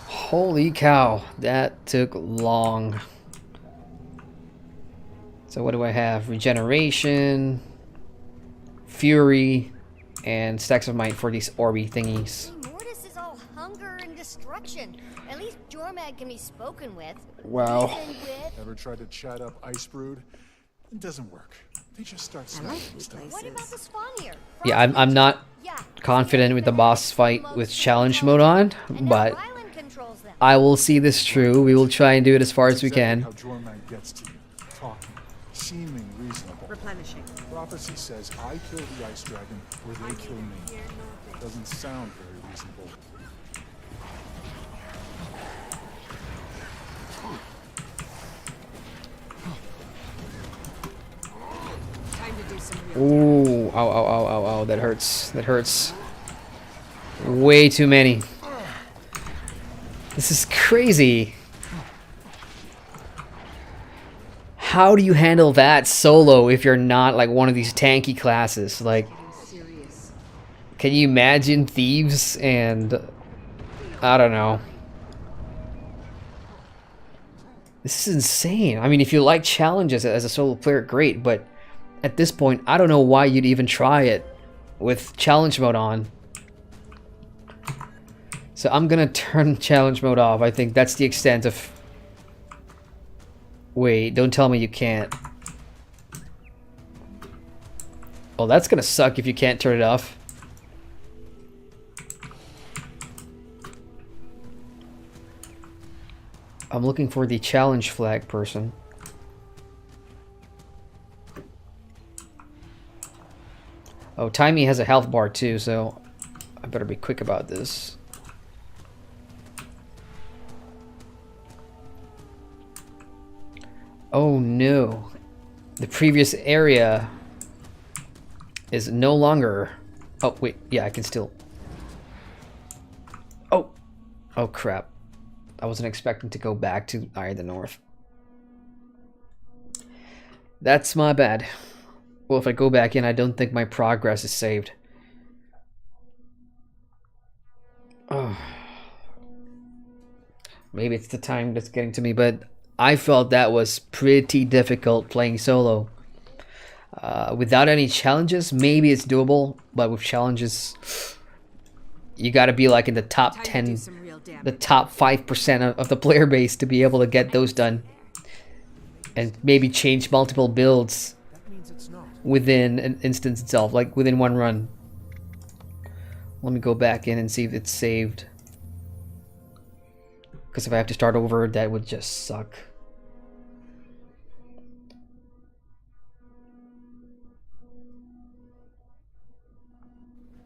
Holy cow, that took long. So what do I have? Regeneration, Fury, and stacks of might for these orby thingies. Mortis is all hunger and destruction. At least Jormag can be spoken with. Wow. Ever tried to chat up Icebrood? It doesn't work. They just start snapping stuff. What about the spawn here? Yeah, I'm not confident with the boss fight with challenge mode on, but I will see this through. We will try and do it as far as we can. How Jormag gets to you, talking, seeming reasonable. Replenishing. Prophecy says I kill the ice dragon or they kill me. Doesn't sound very reasonable. Ooh, ow, ow, ow, ow, ow, that hurts. That hurts. Way too many. This is crazy. How do you handle that solo if you're not like one of these tanky classes? Like, Can you imagine thieves and... I don't know. This is insane. I mean, if you like challenges as a solo player, great, but at this point, I don't know why you'd even try it with challenge mode on. So I'm gonna turn challenge mode off. I think that's the extent of... Wait, don't tell me you can't. Well, that's gonna suck if you can't turn it off. I'm looking for the challenge flag person. Oh, Timey has a health bar too, so I better be quick about this. Oh no. The previous area is no longer... Oh, wait. Yeah, I can still... Oh! Oh, crap. I wasn't expecting to go back to Eye of the North. That's my bad. Well, if I go back in, I don't think my progress is saved. Oh. Maybe it's the time that's getting to me, but I felt that was pretty difficult playing solo. Without any challenges, maybe it's doable, but with challenges, you gotta be like in the top 10, the top 5% of the player base to be able to get those done. And maybe change multiple builds within an instance itself, like within one run. Let me go back in and see if it's saved. Because if I have to start over, that would just suck.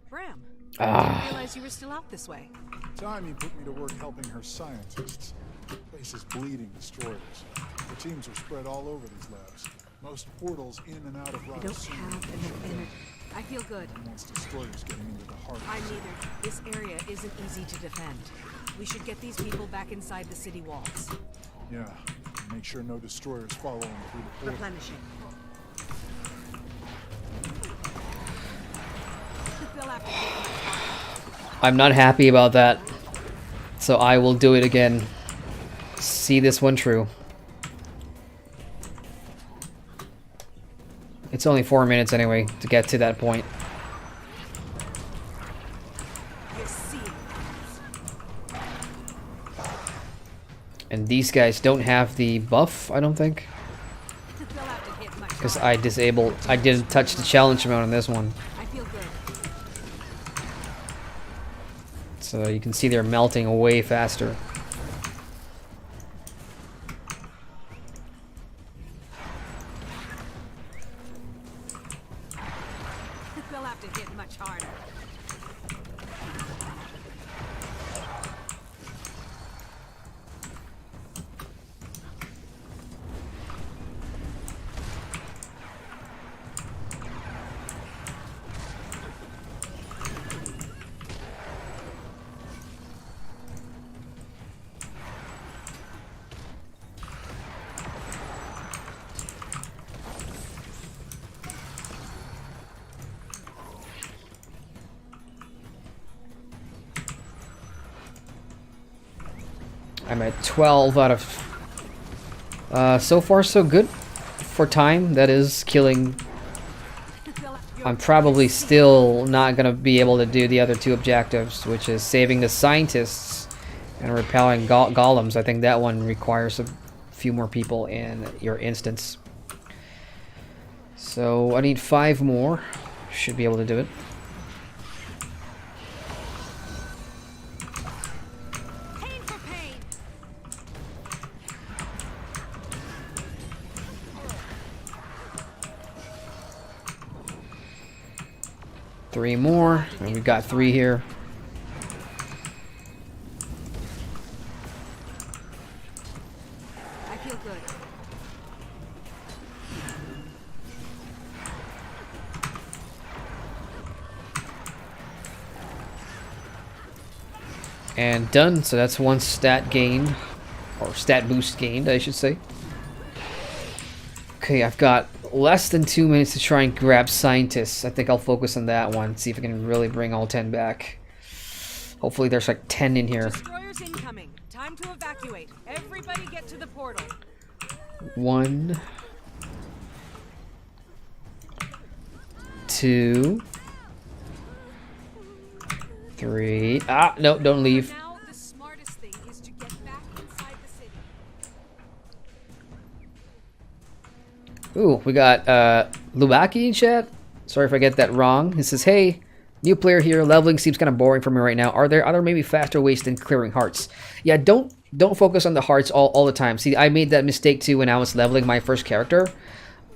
Braham, I didn't realize you were still out this way. Timey put me to work helping her scientists. The place is bleeding destroyers. The teams are spread all over these labs. Most portals in and out of Rata Sum. I feel good. Once destroyers getting into the heart. I'm neither. This area isn't easy to defend. We should get these people back inside the city walls. Yeah. Make sure no destroyers follow them through the portal. Replenishing. I'm not happy about that. So I will do it again. See this one through. It's only 4 minutes anyway to get to that point. And these guys don't have the buff, I don't think. Because I didn't touch the challenge mode on this one. So you can see they're melting way faster. They'll have to hit much harder. I'm at 12 out of... so far so good for time. That is killing... I'm probably still not going to be able to do the other two objectives, which is saving the scientists and repelling golems. I think that one requires a few more people in your instance. So I need 5 more. Should be able to do it. Three more, and we've got 3 here. I feel good. And done, so that's 1 stat gained, or stat boost gained, I should say. Okay, I've got less than 2 minutes to try and grab scientists. I think I'll focus on that one. See if I can really bring all 10 back. Hopefully there's like 10 in here. Destroyers incoming. Time to evacuate. Everybody get to the portal. 1, 2, 3. Ah, no, don't leave. Now the smartest thing is to get back inside the city. Ooh, we got Lubaki in chat. Sorry if I get that wrong. He says, "Hey, new player here. Leveling seems kind of boring for me right now. Are there other maybe faster ways than clearing hearts?" Yeah, don't focus on the hearts all the time. See, I made that mistake too when I was leveling my first character.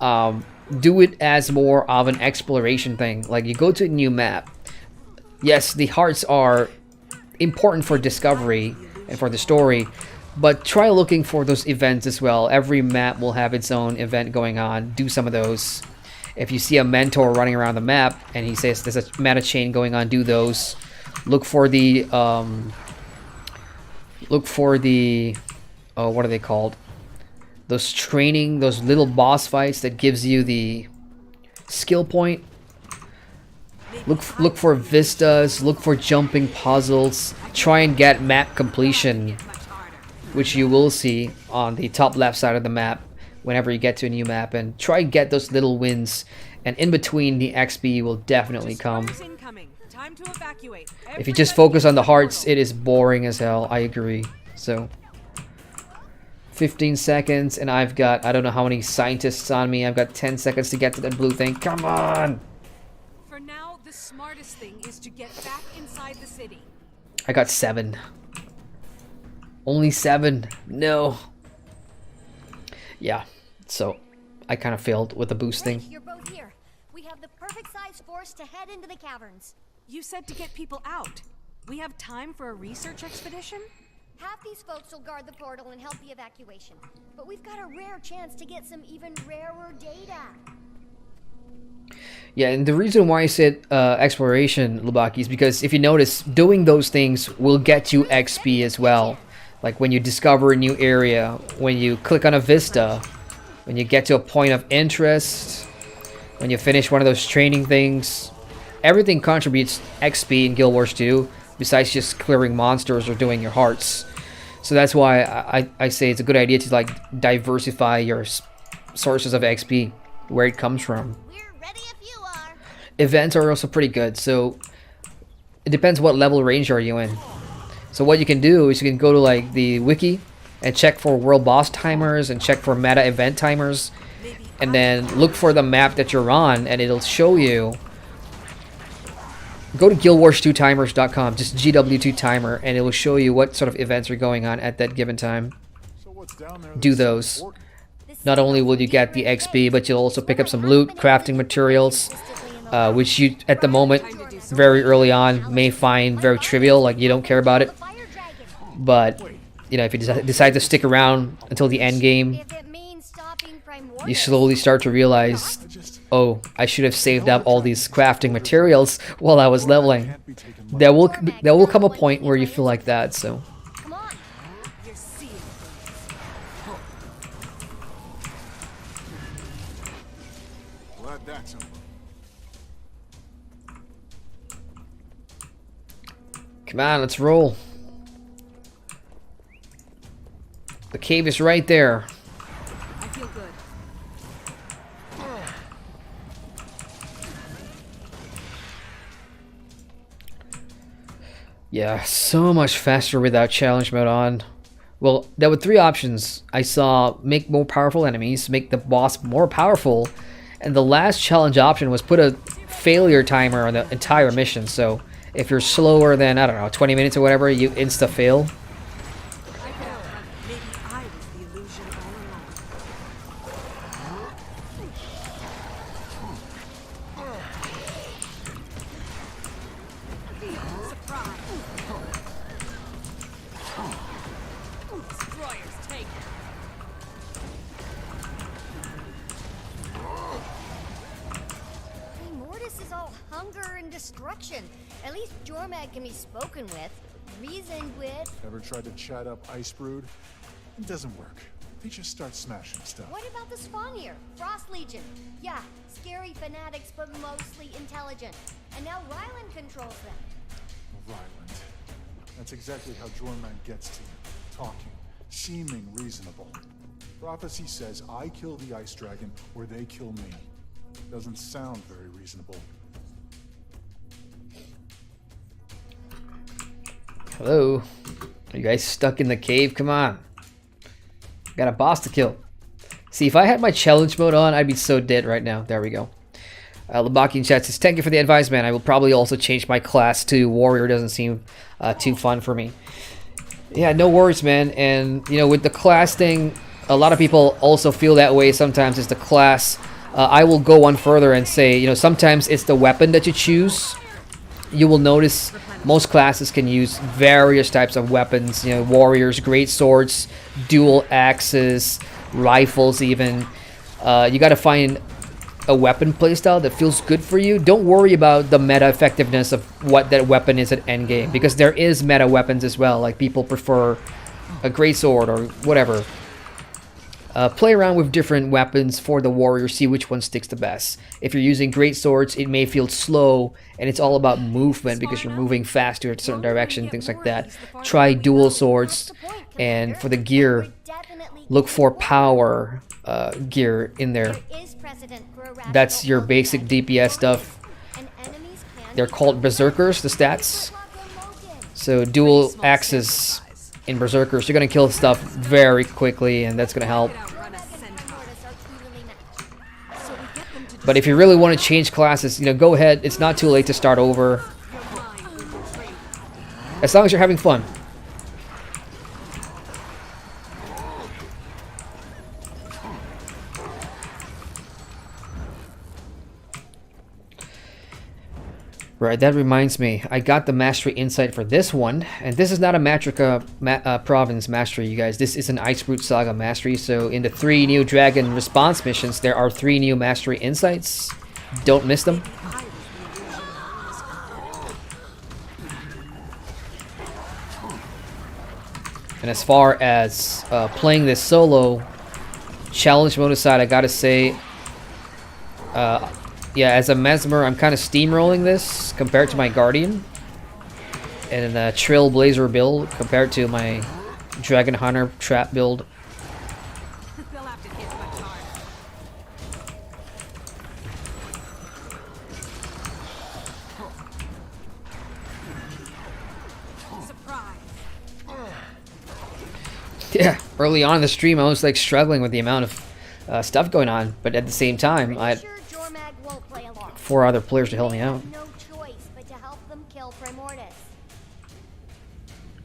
Do it as more of an exploration thing. Like you go to a new map. Yes, the hearts are important for discovery and for the story, but try looking for those events as well. Every map will have its own event going on. Do some of those. If you see a mentor running around the map and he says there's a meta chain going on, do those. Look for the oh, what are they called? Those training, those little boss fights that gives you the skill point. Look for vistas, look for jumping puzzles. Try and get map completion, which you will see on the top left side of the map whenever you get to a new map, and try and get those little wins, and in between the XP will definitely come. If you just focus on the hearts, it is boring as hell. I agree. So 15 seconds and I've got, I don't know how many scientists on me. I've got 10 seconds to get to that blue thing. Come on! For now, the smartest thing is to get back inside the city. I got 7. Only 7. No. Yeah, so I kind of failed with the boost thing. You're both here. We have the perfect size force to head into the caverns. You said to get people out. We have time for a research expedition? Half these folks will guard the portal and help the evacuation. But we've got a rare chance to get some even rarer data. Yeah, and the reason why I said exploration, Lubaki, is because if you notice, doing those things will get you XP as well. Like when you discover a new area, when you click on a vista, when you get to a point of interest, when you finish one of those training things, everything contributes XP in Guild Wars 2, besides just clearing monsters or doing your hearts. So that's why I say it's a good idea to like diversify your sources of XP, where it comes from. Events are also pretty good, so it depends what level range are you in. So what you can do is you can go to like the wiki and check for world boss timers and check for meta event timers, and then look for the map that you're on and it'll show you. Go to guildwars2timers.com, just GW2 timer, and it will show you what sort of events are going on at that given time. Do those. Not only will you get the XP, but you'll also pick up some loot, crafting materials, which you, at the moment, very early on, may find very trivial, like you don't care about it. But, you know, if you decide to stick around until the end game, you slowly start to realize, oh, I should have saved up all these crafting materials while I was leveling. There will come a point where you feel like that, so. Come on, let's roll. The cave is right there. I feel good. Yeah, so much faster without challenge mode on. Well, there were 3 options. I saw make more powerful enemies, make the boss more powerful, and the last challenge option was put a failure timer on the entire mission. So if you're slower than, I don't know, 20 minutes or whatever, you insta-fail. At least Jormag can be spoken with, reasoned with. Ever tried to chat up Icebrood? It doesn't work. they just start smashing stuff. What about the spawn here? Frost Legion. Yeah, scary fanatics, but mostly intelligent. And now Ryland controls them. Ryland. That's exactly how Jormag gets to you. Talking, seeming reasonable. Prophecy says I kill the ice dragon or they kill me. Doesn't sound very reasonable. Hello? Are you guys stuck in the cave? Come on. Got a boss to kill. See, if I had my challenge mode on, I'd be so dead right now. There we go. Labaki in chat says, thank you for the advice, man. I will probably also change my class to warrior. Doesn't seem too fun for me. Yeah, no worries, man. And, you know, with the class thing, a lot of people also feel that way sometimes. It's the class. I will go one further and say, you know, sometimes it's the weapon that you choose. You will notice most classes can use various types of weapons. You know, warriors, great swords, dual axes, rifles even. You got to find a weapon playstyle that feels good for you. Don't worry about the meta effectiveness of what that weapon is at endgame, because there is meta weapons as well. Like, people prefer a great sword or whatever. Play around with different weapons for the warrior, see which one sticks the best. If you're using great swords, it may feel slow, and it's all about movement because you're moving faster in a certain direction, things like that. Try dual swords, and for the gear, look for power gear in there. That's your basic DPS stuff. They're called berserkers, the stats. So dual axes in berserkers, you're gonna kill stuff very quickly, and that's gonna help. But if you really want to change classes, you know, go ahead. It's not too late to start over, as long as you're having fun. Right, that reminds me. I got the Mastery Insight for this one, and this is not a Matrika Province Mastery, you guys. This is an Icebrood Saga Mastery, so in the 3 new Dragon Response missions, there are 3 new Mastery Insights. Don't miss them. And as far as playing this solo, challenge mode aside, I gotta say, yeah, as a Mesmer, I'm kind of steamrolling this compared to my Guardian. And a Trailblazer build compared to my Dragon Hunter trap build. Yeah, early on in the stream, I was like struggling with the amount of stuff going on, but at the same time, I had 4 other players to help me out. No choice but to help them kill Primordus.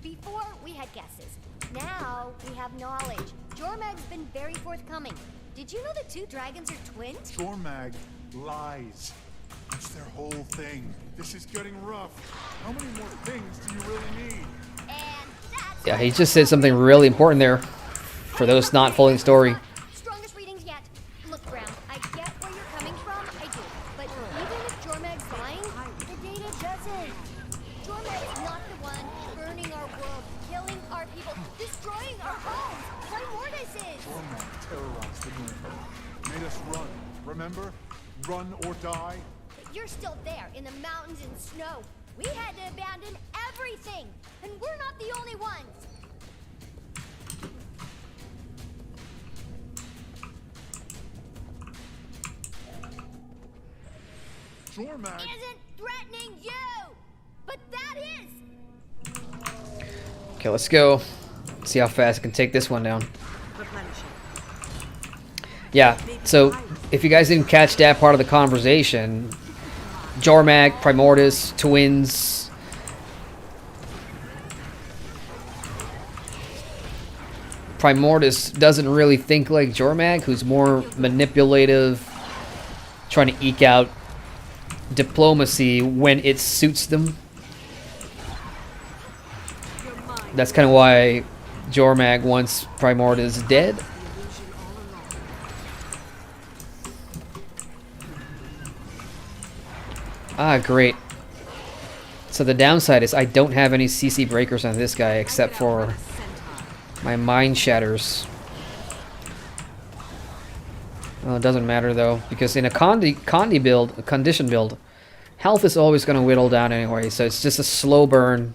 Before we had guesses, now we have knowledge. Jormag's been very forthcoming. Did you know the 2 dragons are twins? Jormag lies. That's their whole thing. This is getting rough. How many more things do you really need? Yeah, he just said something really important there for those not following the story. Strongest readings yet. Look, Braham, I get where you're coming from, I do. But even if Jormag's lying, the data doesn't. Jormag's not the one burning our world, killing our people, destroying our homes. Primordus is. Jormag terrorized the moon. Made us run. Remember? Run or die. But you're still there in the mountains and snow. We had to abandon everything, and we're not the only ones. Jormag isn't threatening you, but that is. Okay, let's go. See how fast I can take this one down. Yeah, so if you guys didn't catch that part of the conversation, Jormag, Primordus, twins. Primordus doesn't really think like Jormag, who's more manipulative, trying to eke out diplomacy when it suits them. That's kind of why Jormag wants Primordus dead. Ah, great. So the downside is I don't have any CC breakers on this guy except for my Mind Shatters. Well, it doesn't matter though, because in a condition build, health is always going to whittle down anyway, so it's just a slow burn.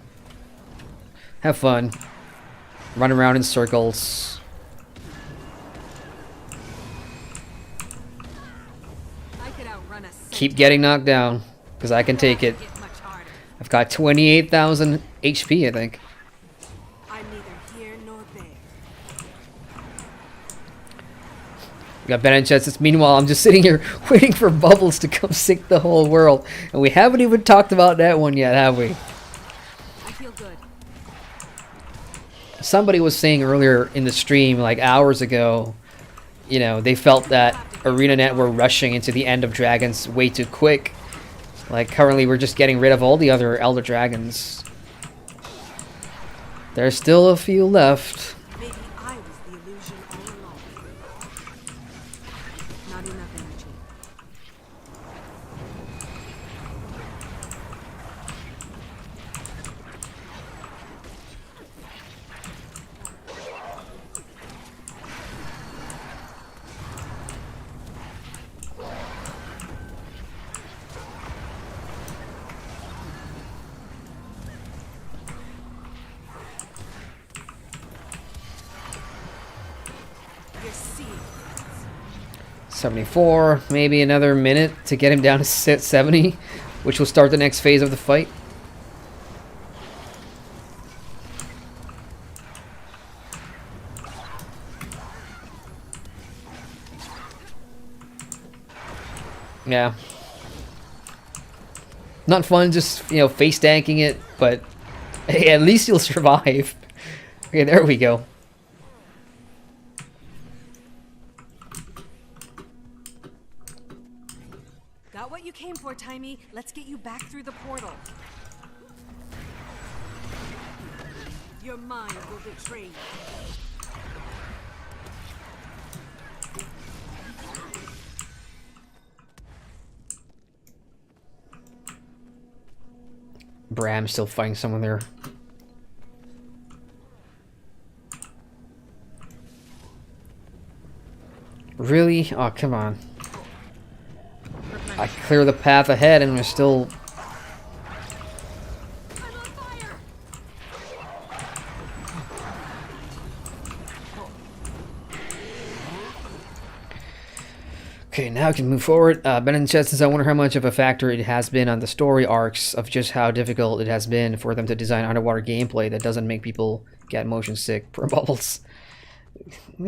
Have fun. Run around in circles. Keep getting knocked down, because I can take it. I've got 28,000 HP, I think. We got Ben and Chess. Meanwhile, I'm just sitting here waiting for Bubbles to come sink the whole world. And we haven't even talked about that one yet, have we? I feel good. Somebody was saying earlier in the stream, like hours ago, you know, they felt that ArenaNet were rushing into the end of Dragons way too quick. Like, currently we're just getting rid of all the other Elder Dragons. There's still a few left. Maybe I was the illusion all along. Not enough energy. You're seeing. 74, maybe another minute to get him down to 70, which will start the next phase of the fight. Yeah. Not fun, just, you know, face tanking it, but hey, at least you'll survive. Okay, there we go. Got what you came for, Timey. Let's get you back through the portal. Your mind will betray you. Braham's still fighting someone there. Really? Oh, come on. I clear the path ahead and we're still... Okay, now I can move forward. Ben and Chess says, I wonder how much of a factor it has been on the story arcs of just how difficult it has been for them to design underwater gameplay that doesn't make people get motion sick per Bubbles.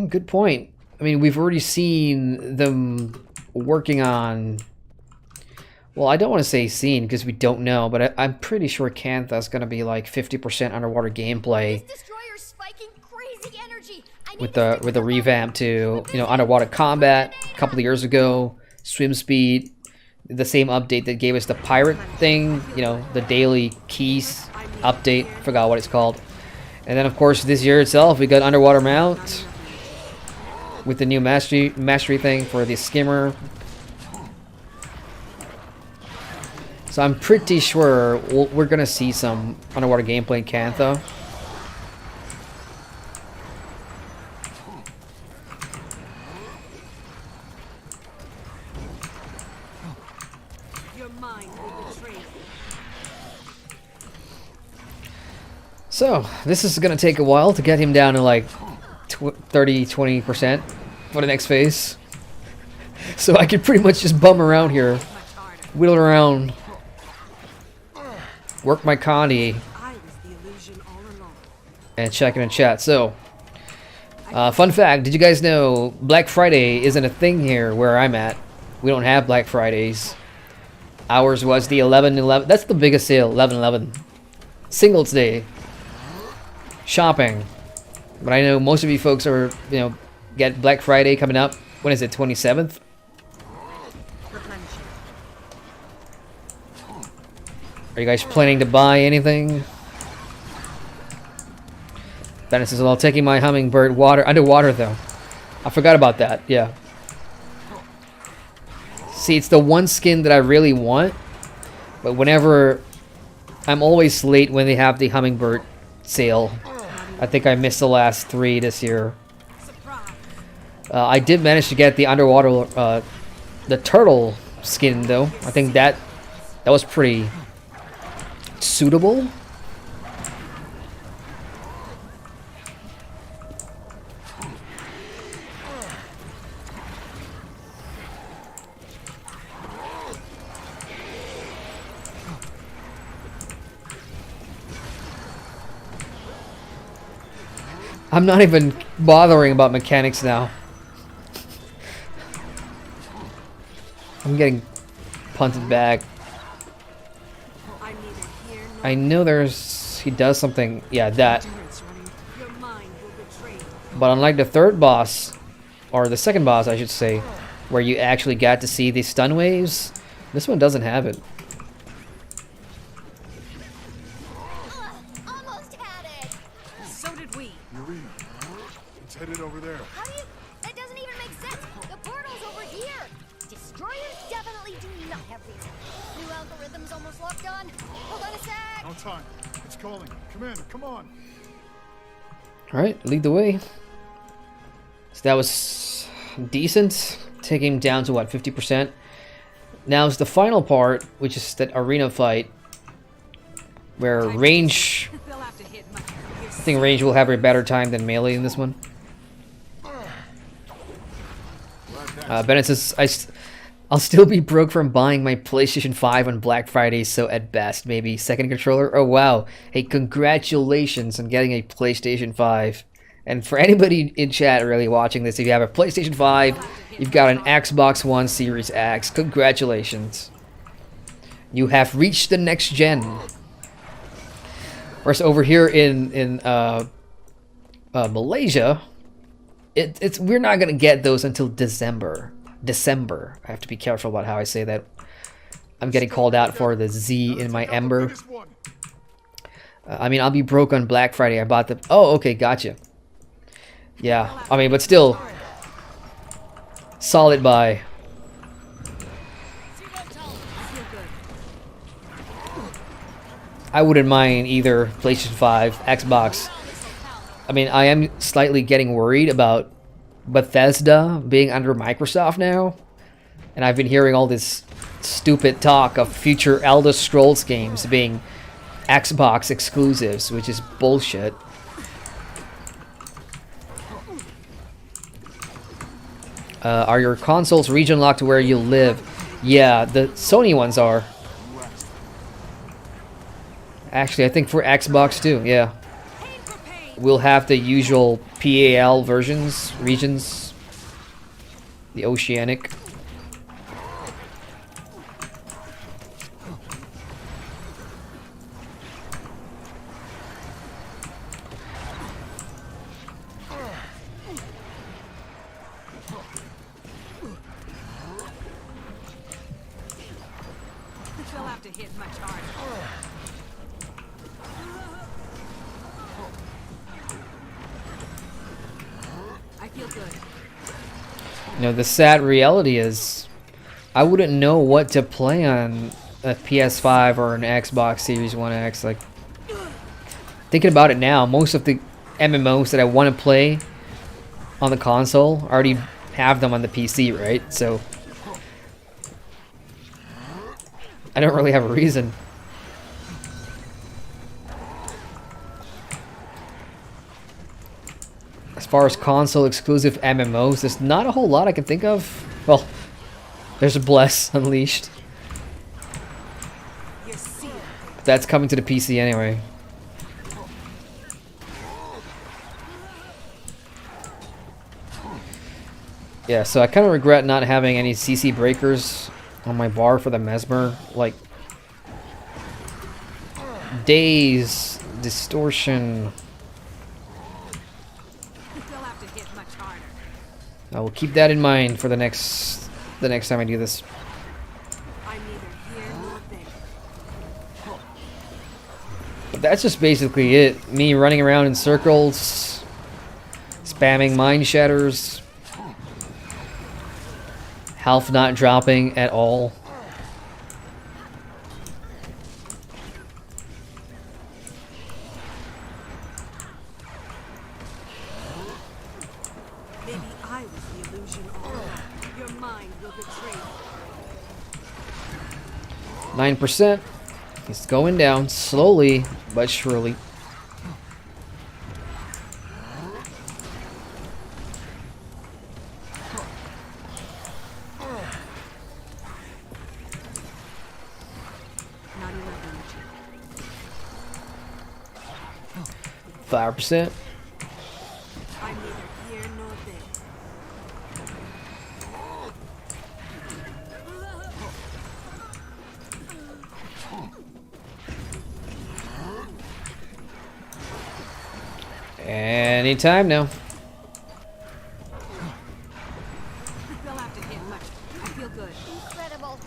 Good point. I mean, we've already seen them working on... Well, I don't want to say seen because we don't know, but I'm pretty sure Cantha's going to be like 50% underwater gameplay with the revamp to, you know, underwater combat a couple of years ago, swim speed, the same update that gave us the pirate thing, you know, the daily keys update, forgot what it's called. And then of course this year itself we got underwater mount with the new mastery thing for the skimmer. So I'm pretty sure we're gonna see some underwater gameplay in Cantha. So, this is going to take a while to get him down to like 30-20% for the next phase. So I could pretty much just bum around here, whittle around, work my Connie, and check in chat. So, fun fact, did you guys know Black Friday isn't a thing here where I'm at? We don't have Black Fridays. Ours was the 11/11. That's the biggest sale, 11/11. Singles Day. Shopping. But I know most of you folks are, you know, get Black Friday coming up. When is it, 27th? Are you guys planning to buy anything? Bennett says, well, taking my hummingbird underwater though. I forgot about that, yeah. See, it's the one skin that I really want, but whenever... I'm always late when they have the hummingbird sale. I think I missed the last 3 this year. I did manage to get the underwater, the turtle skin though. I think that was pretty suitable. I'm not even bothering about mechanics now. I'm getting punted back. I know he does something, yeah, that. But unlike the third boss, or the second boss I should say, where you actually got to see the stun waves, this one doesn't have it. Headed over there. How do you... That doesn't even make sense. The portal's over here. Destroyers definitely do not have reason. New algorithm's almost locked on. Hold on a sec. No time. It's calling. Commander, come on. Alright, lead the way. So that was decent. Taking him down to what, 50%? Now is the final part, which is that arena fight. Where range... I think range will have a better time than melee in this one. Bennett says, I'll still be broke from buying my PlayStation 5 on Black Friday, so at best, maybe second controller. Oh wow, hey, congratulations on getting a PlayStation 5. And for anybody in chat really watching this, if you have a PlayStation 5, you've got an Xbox One Series X, congratulations. You have reached the next gen. Whereas over here in Malaysia, we're not gonna get those until December. I have to be careful about how I say that. I'm getting called out for the Z in my Ember. I mean, I'll be broke on Black Friday. I bought the... Oh, okay, gotcha. Yeah, I mean, but still, solid buy. I wouldn't mind either PlayStation 5, Xbox. I mean, I am slightly getting worried about Bethesda being under Microsoft now. And I've been hearing all this stupid talk of future Elder Scrolls games being Xbox exclusives, which is bullshit. Are your consoles region locked to where you live? Yeah, the Sony ones are. Actually, I think for Xbox too, yeah. We'll have the usual PAL versions, regions. The Oceanic. They'll have to hit much harder. I feel good. You know, the sad reality is, I wouldn't know what to play on a PS5 or an Xbox Series 1X. Like, thinking about it now, most of the MMOs that I want to play on the console already have them on the PC, right? So I don't really have a reason. As far as console exclusive MMOs, there's not a whole lot I can think of. Well, there's Bless Unleashed. But that's coming to the PC anyway. Yeah, so I kind of regret not having any CC breakers on my bar for the Mesmer. Like, Daze, Distortion. I will keep that in mind for the next time I do this. But that's just basically it. Me running around in circles, spamming Mind Shatters, health not dropping at all. I was the illusion all along. Your mind will betray you. 9%. It's going down slowly but surely. Not enough energy. 5%. I'm neither here nor there. Anytime now. They'll have to hit much. I feel good. Incredible.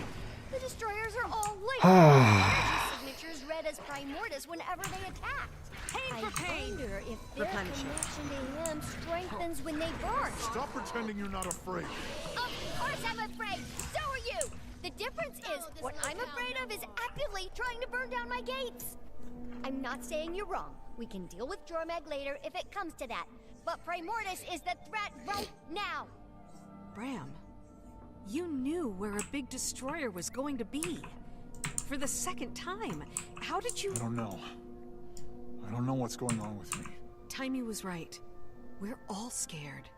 The destroyers are all linked. Energy signatures read as Primordius whenever they attack. Pain for pain. I wonder if their Replenish it. connection to him strengthens when they burn. Stop pretending you're not afraid. Of course I'm afraid. So are you. The difference is what I'm afraid of is actively trying to burn down my gates. I'm not saying you're wrong. We can deal with Jormag later if it comes to that. But Primordius is the threat right now. Braham, you knew where a big destroyer was going to be. For the second time. How did you... I don't know. I don't know what's going on with me. Timey was right. We're all scared.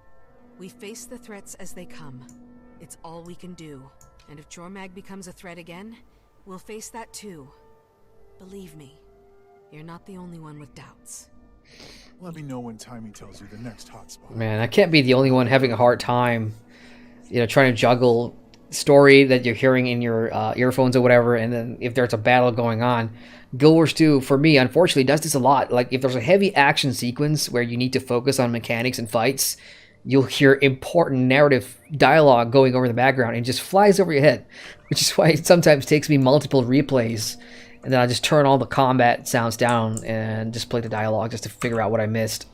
We face the threats as they come. It's all we can do. And if Jormag becomes a threat again, we'll face that too. Believe me, you're not the only one with doubts. Let me know when Timey tells you the next hotspot. Man, I can't be the only one having a hard time, trying to juggle story that you're hearing in your earphones or whatever, and then if there's a battle going on. Guild Wars 2, for me, unfortunately, does this a lot. Like, if there's a heavy action sequence where you need to focus on mechanics and fights, you'll hear important narrative dialogue going over the background and it just flies over your head, which is why it sometimes takes me multiple replays, and then I just turn all the combat sounds down and just play the dialogue just to figure out what I missed.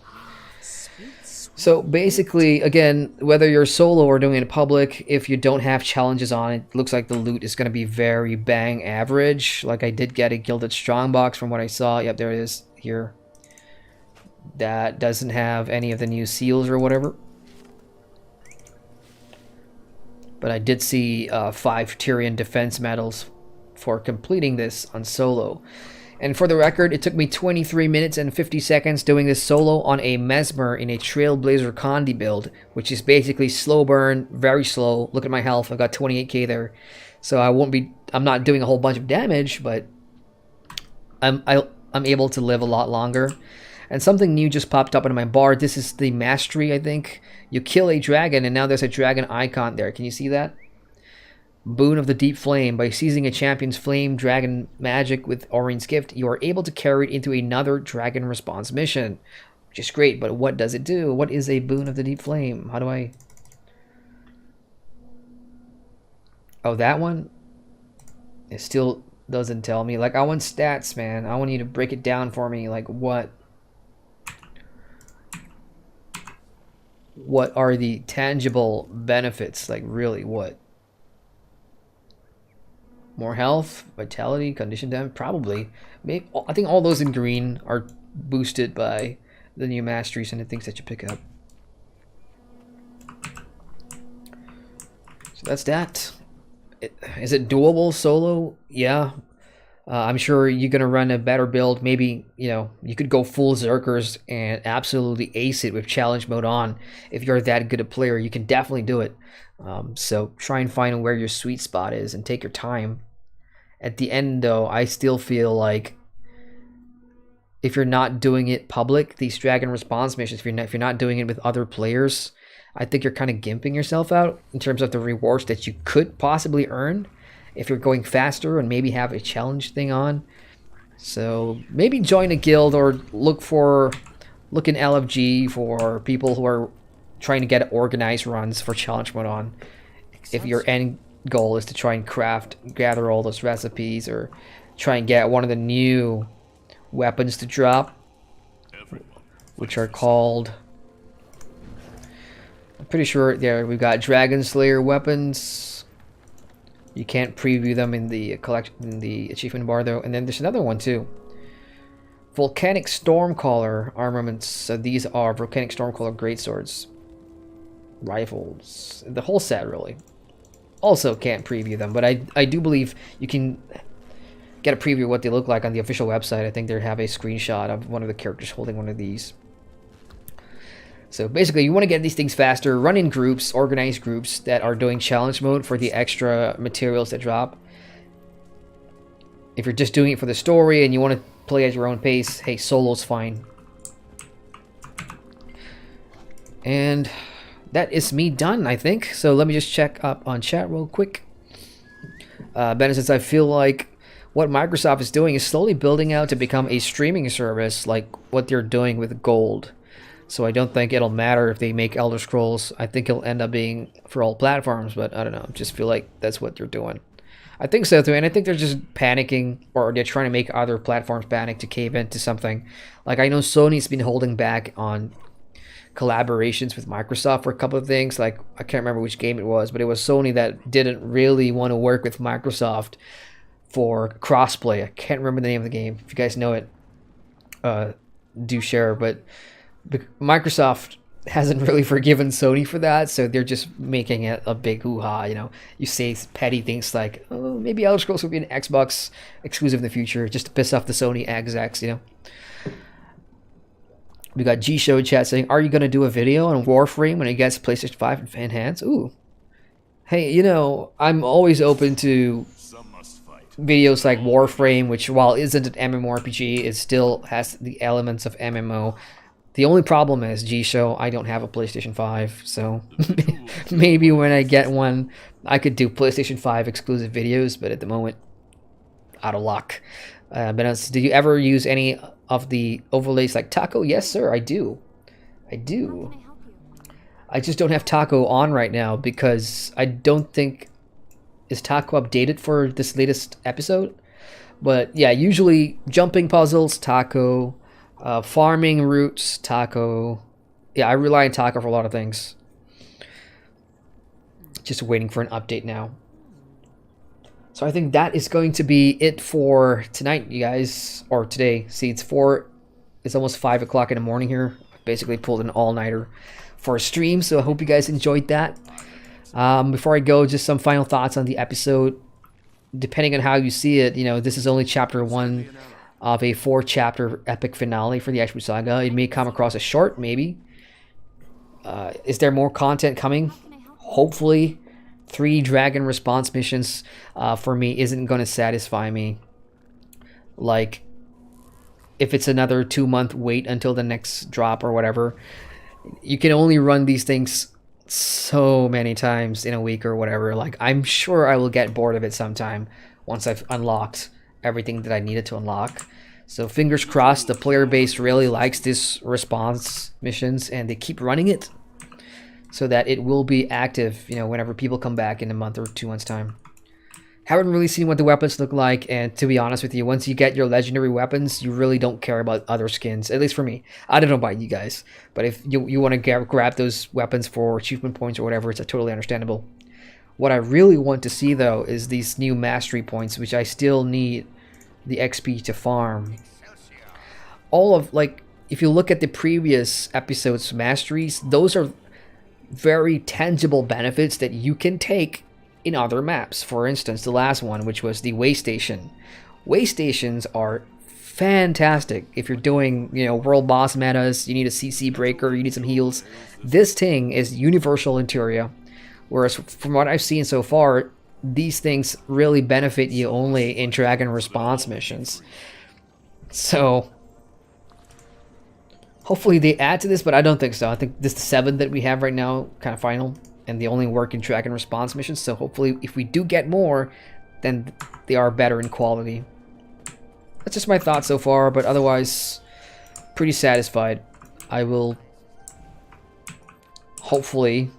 So basically, again, whether you're solo or doing it in public, if you don't have challenges on, it looks like the loot is going to be very bang average. Like, I did get a Gilded Strongbox from what I saw. Yep, there it is here. That doesn't have any of the new seals or whatever. But I did see 5 Tyrian defense medals for completing this on solo. And for the record, it took me 23 minutes and 50 seconds doing this solo on a Mesmer in a Trailblazer Condi build, which is basically slow burn, very slow. Look at my health, I've got 28k there. So I'm not doing a whole bunch of damage, but I'm able to live a lot longer. And something new just popped up in my bar. This is the mastery, I think. You kill a dragon, and now there's a dragon icon there. Can you see that? Boon of the Deep Flame. By seizing a champion's flame dragon magic with Aurine's Gift, you are able to carry it into another dragon response mission. Which is great, but what does it do? What is a Boon of the Deep Flame? How do I... Oh, that one? It still doesn't tell me. Like, I want stats, man. I want you to break it down for me. Like, what are the tangible benefits? Like, really, what? More health, vitality, condition damage, probably. Maybe, I think all those in green are boosted by the new masteries and the things that you pick up. So that's that. Is it doable solo? Yeah. I'm sure you're going to run a better build. Maybe, you could go full Zerkers and absolutely ace it with challenge mode on. If you're that good a player, you can definitely do it. So try and find where your sweet spot is and take your time. At the end, though, I still feel like if you're not doing it public, these dragon response missions, if you're not doing it with other players, I think you're kind of gimping yourself out in terms of the rewards that you could possibly earn if you're going faster and maybe have a challenge thing on. So maybe join a guild or look in LFG for people who are trying to get organized runs for challenge mode on. If your end goal is to try and gather all those recipes or try and get one of the new weapons to drop, which are called, I'm pretty sure there we've got Dragon Slayer weapons. You can't preview them in the collection, in the achievement bar though. And then there's another one too. Volcanic Stormcaller armaments. So these are Volcanic Stormcaller greatswords. rifles, the whole set really. Also can't preview them, but I do believe you can get a preview of what they look like on the official website. I think they have a screenshot of one of the characters holding one of these. So basically, you want to get these things faster, run in groups, organized groups that are doing challenge mode for the extra materials that drop. If you're just doing it for the story and you want to play at your own pace, hey, solo's fine. And that is me done, I think. So let me just check up on chat real quick. Ben says, I feel like what Microsoft is doing is slowly building out to become a streaming service like what they're doing with Gold. So I don't think it'll matter if they make Elder Scrolls. I think it'll end up being for all platforms, but I don't know. I just feel like that's what they're doing. I think so too, and I think they're just panicking, or they're trying to make other platforms panic to cave into something. Like, I know Sony's been holding back on collaborations with Microsoft for a couple of things. Like, I can't remember which game it was, but it was Sony that didn't really want to work with Microsoft for crossplay. I can't remember the name of the game. If you guys know it, do share. But Microsoft hasn't really forgiven Sony for that, so they're just making it a big hoo-ha. You know, you say petty things like, oh, maybe Elder Scrolls will be an Xbox exclusive in the future, just to piss off the Sony execs, you know. We got G-Show chat saying, are you going to do a video on Warframe when it gets PlayStation 5 enhanced? Ooh. Hey, you know, I'm always open to videos like Warframe, which, while isn't an MMORPG, it still has the elements of MMO. The only problem is, G-Show, I don't have a PlayStation 5, so maybe when I get one, I could do PlayStation 5 exclusive videos, but at the moment, out of luck. But do you ever use any of the overlays like Taco? Yes, sir, I do. I do. I just don't have Taco on right now because I don't think... Is Taco updated for this latest episode? But yeah, usually jumping puzzles, Taco... farming routes, Taco. Yeah, I rely on Taco for a lot of things. Just waiting for an update now. So I think that is going to be it for tonight, you guys. Or today. See, it's almost 5 o'clock in the morning here. Basically pulled an all-nighter for a stream, so I hope you guys enjoyed that. Before I go, just some final thoughts on the episode. Depending on how you see it, you know, this is only chapter 1 of a 4-chapter epic finale for the Icebrood Saga. It may come across as short, maybe. Is there more content coming? Hopefully. 3 dragon response missions for me isn't going to satisfy me. Like, if it's another 2-month wait until the next drop or whatever, you can only run these things so many times in a week or whatever. Like, I'm sure I will get bored of it sometime once I've unlocked everything that I needed to unlock. So fingers crossed, the player base really likes this response missions and they keep running it so that it will be active, you know, whenever people come back in a month or 2 months time. Haven't really seen what the weapons look like, and to be honest with you, once you get your legendary weapons, you really don't care about other skins, at least for me. I don't know about you guys, but if you want to grab those weapons for achievement points or whatever, it's totally understandable. What I really want to see, though, is these new mastery points, which I still need the XP to farm. All of, like, if you look at the previous episode's masteries, those are very tangible benefits that you can take in other maps. For instance, the last one, which was the way station. Way stations are fantastic if you're doing, you know, world boss metas, you need a CC breaker, you need some heals. This thing is universal in Tyria. Whereas from what I've seen so far, these things really benefit you only in dragon response missions. So hopefully they add to this, but I don't think so. I think this is the 7 that we have right now, kind of final, and they only work in dragon response missions. So hopefully if we do get more, then they are better in quality. That's just my thoughts so far, but otherwise pretty satisfied. I will hopefully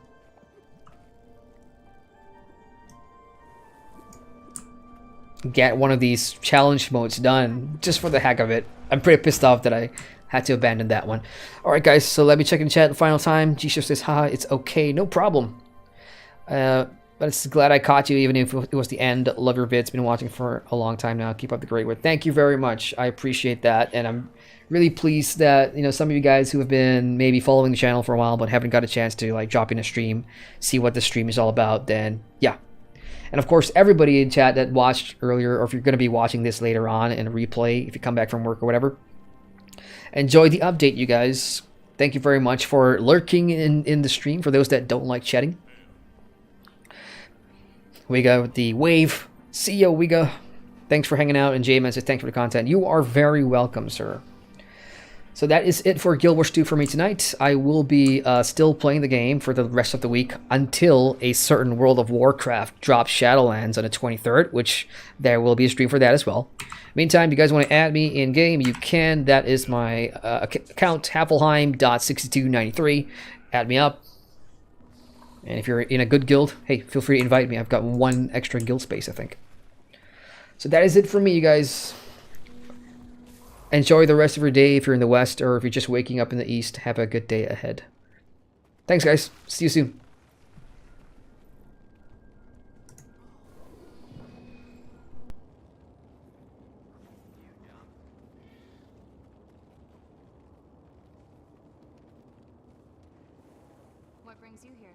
get one of these challenge modes done just for the heck of it. I'm pretty pissed off that I had to abandon that one. Alright guys, so let me check in chat the final time. G-Show says, haha, it's okay, no problem. Ben But it's glad I caught you, even if it was the end. Love your vids. Been watching for a long time now. Keep up the great work. Thank you very much. I appreciate that, and I'm really pleased that some of you guys who have been maybe following the channel for a while but haven't got a chance to like drop in a stream, see what the stream is all about. Then yeah, and of course everybody in chat that watched earlier, or if you're going to be watching this later on in a replay, if you come back from work or whatever, enjoy the update, you guys. Thank you very much for lurking in the stream. For those that don't like chatting. We got the wave. See ya, Wiga. Thanks for hanging out. And J-Man says, thanks for the content. You are very welcome, sir. So that is it for Guild Wars 2 for me tonight. I will be still playing the game for the rest of the week until a certain World of Warcraft drops Shadowlands on the 23rd, which there will be a stream for that as well. Meantime, if you guys want to add me in-game, you can. That is my account, Haffelheim.6293. Add me up. And if you're in a good guild, hey, feel free to invite me. I've got 1 extra guild space, I think. So that is it for me, you guys. Enjoy the rest of your day if you're in the West, or if you're just waking up in the East, have a good day ahead. Thanks, guys. See you soon. What brings you here?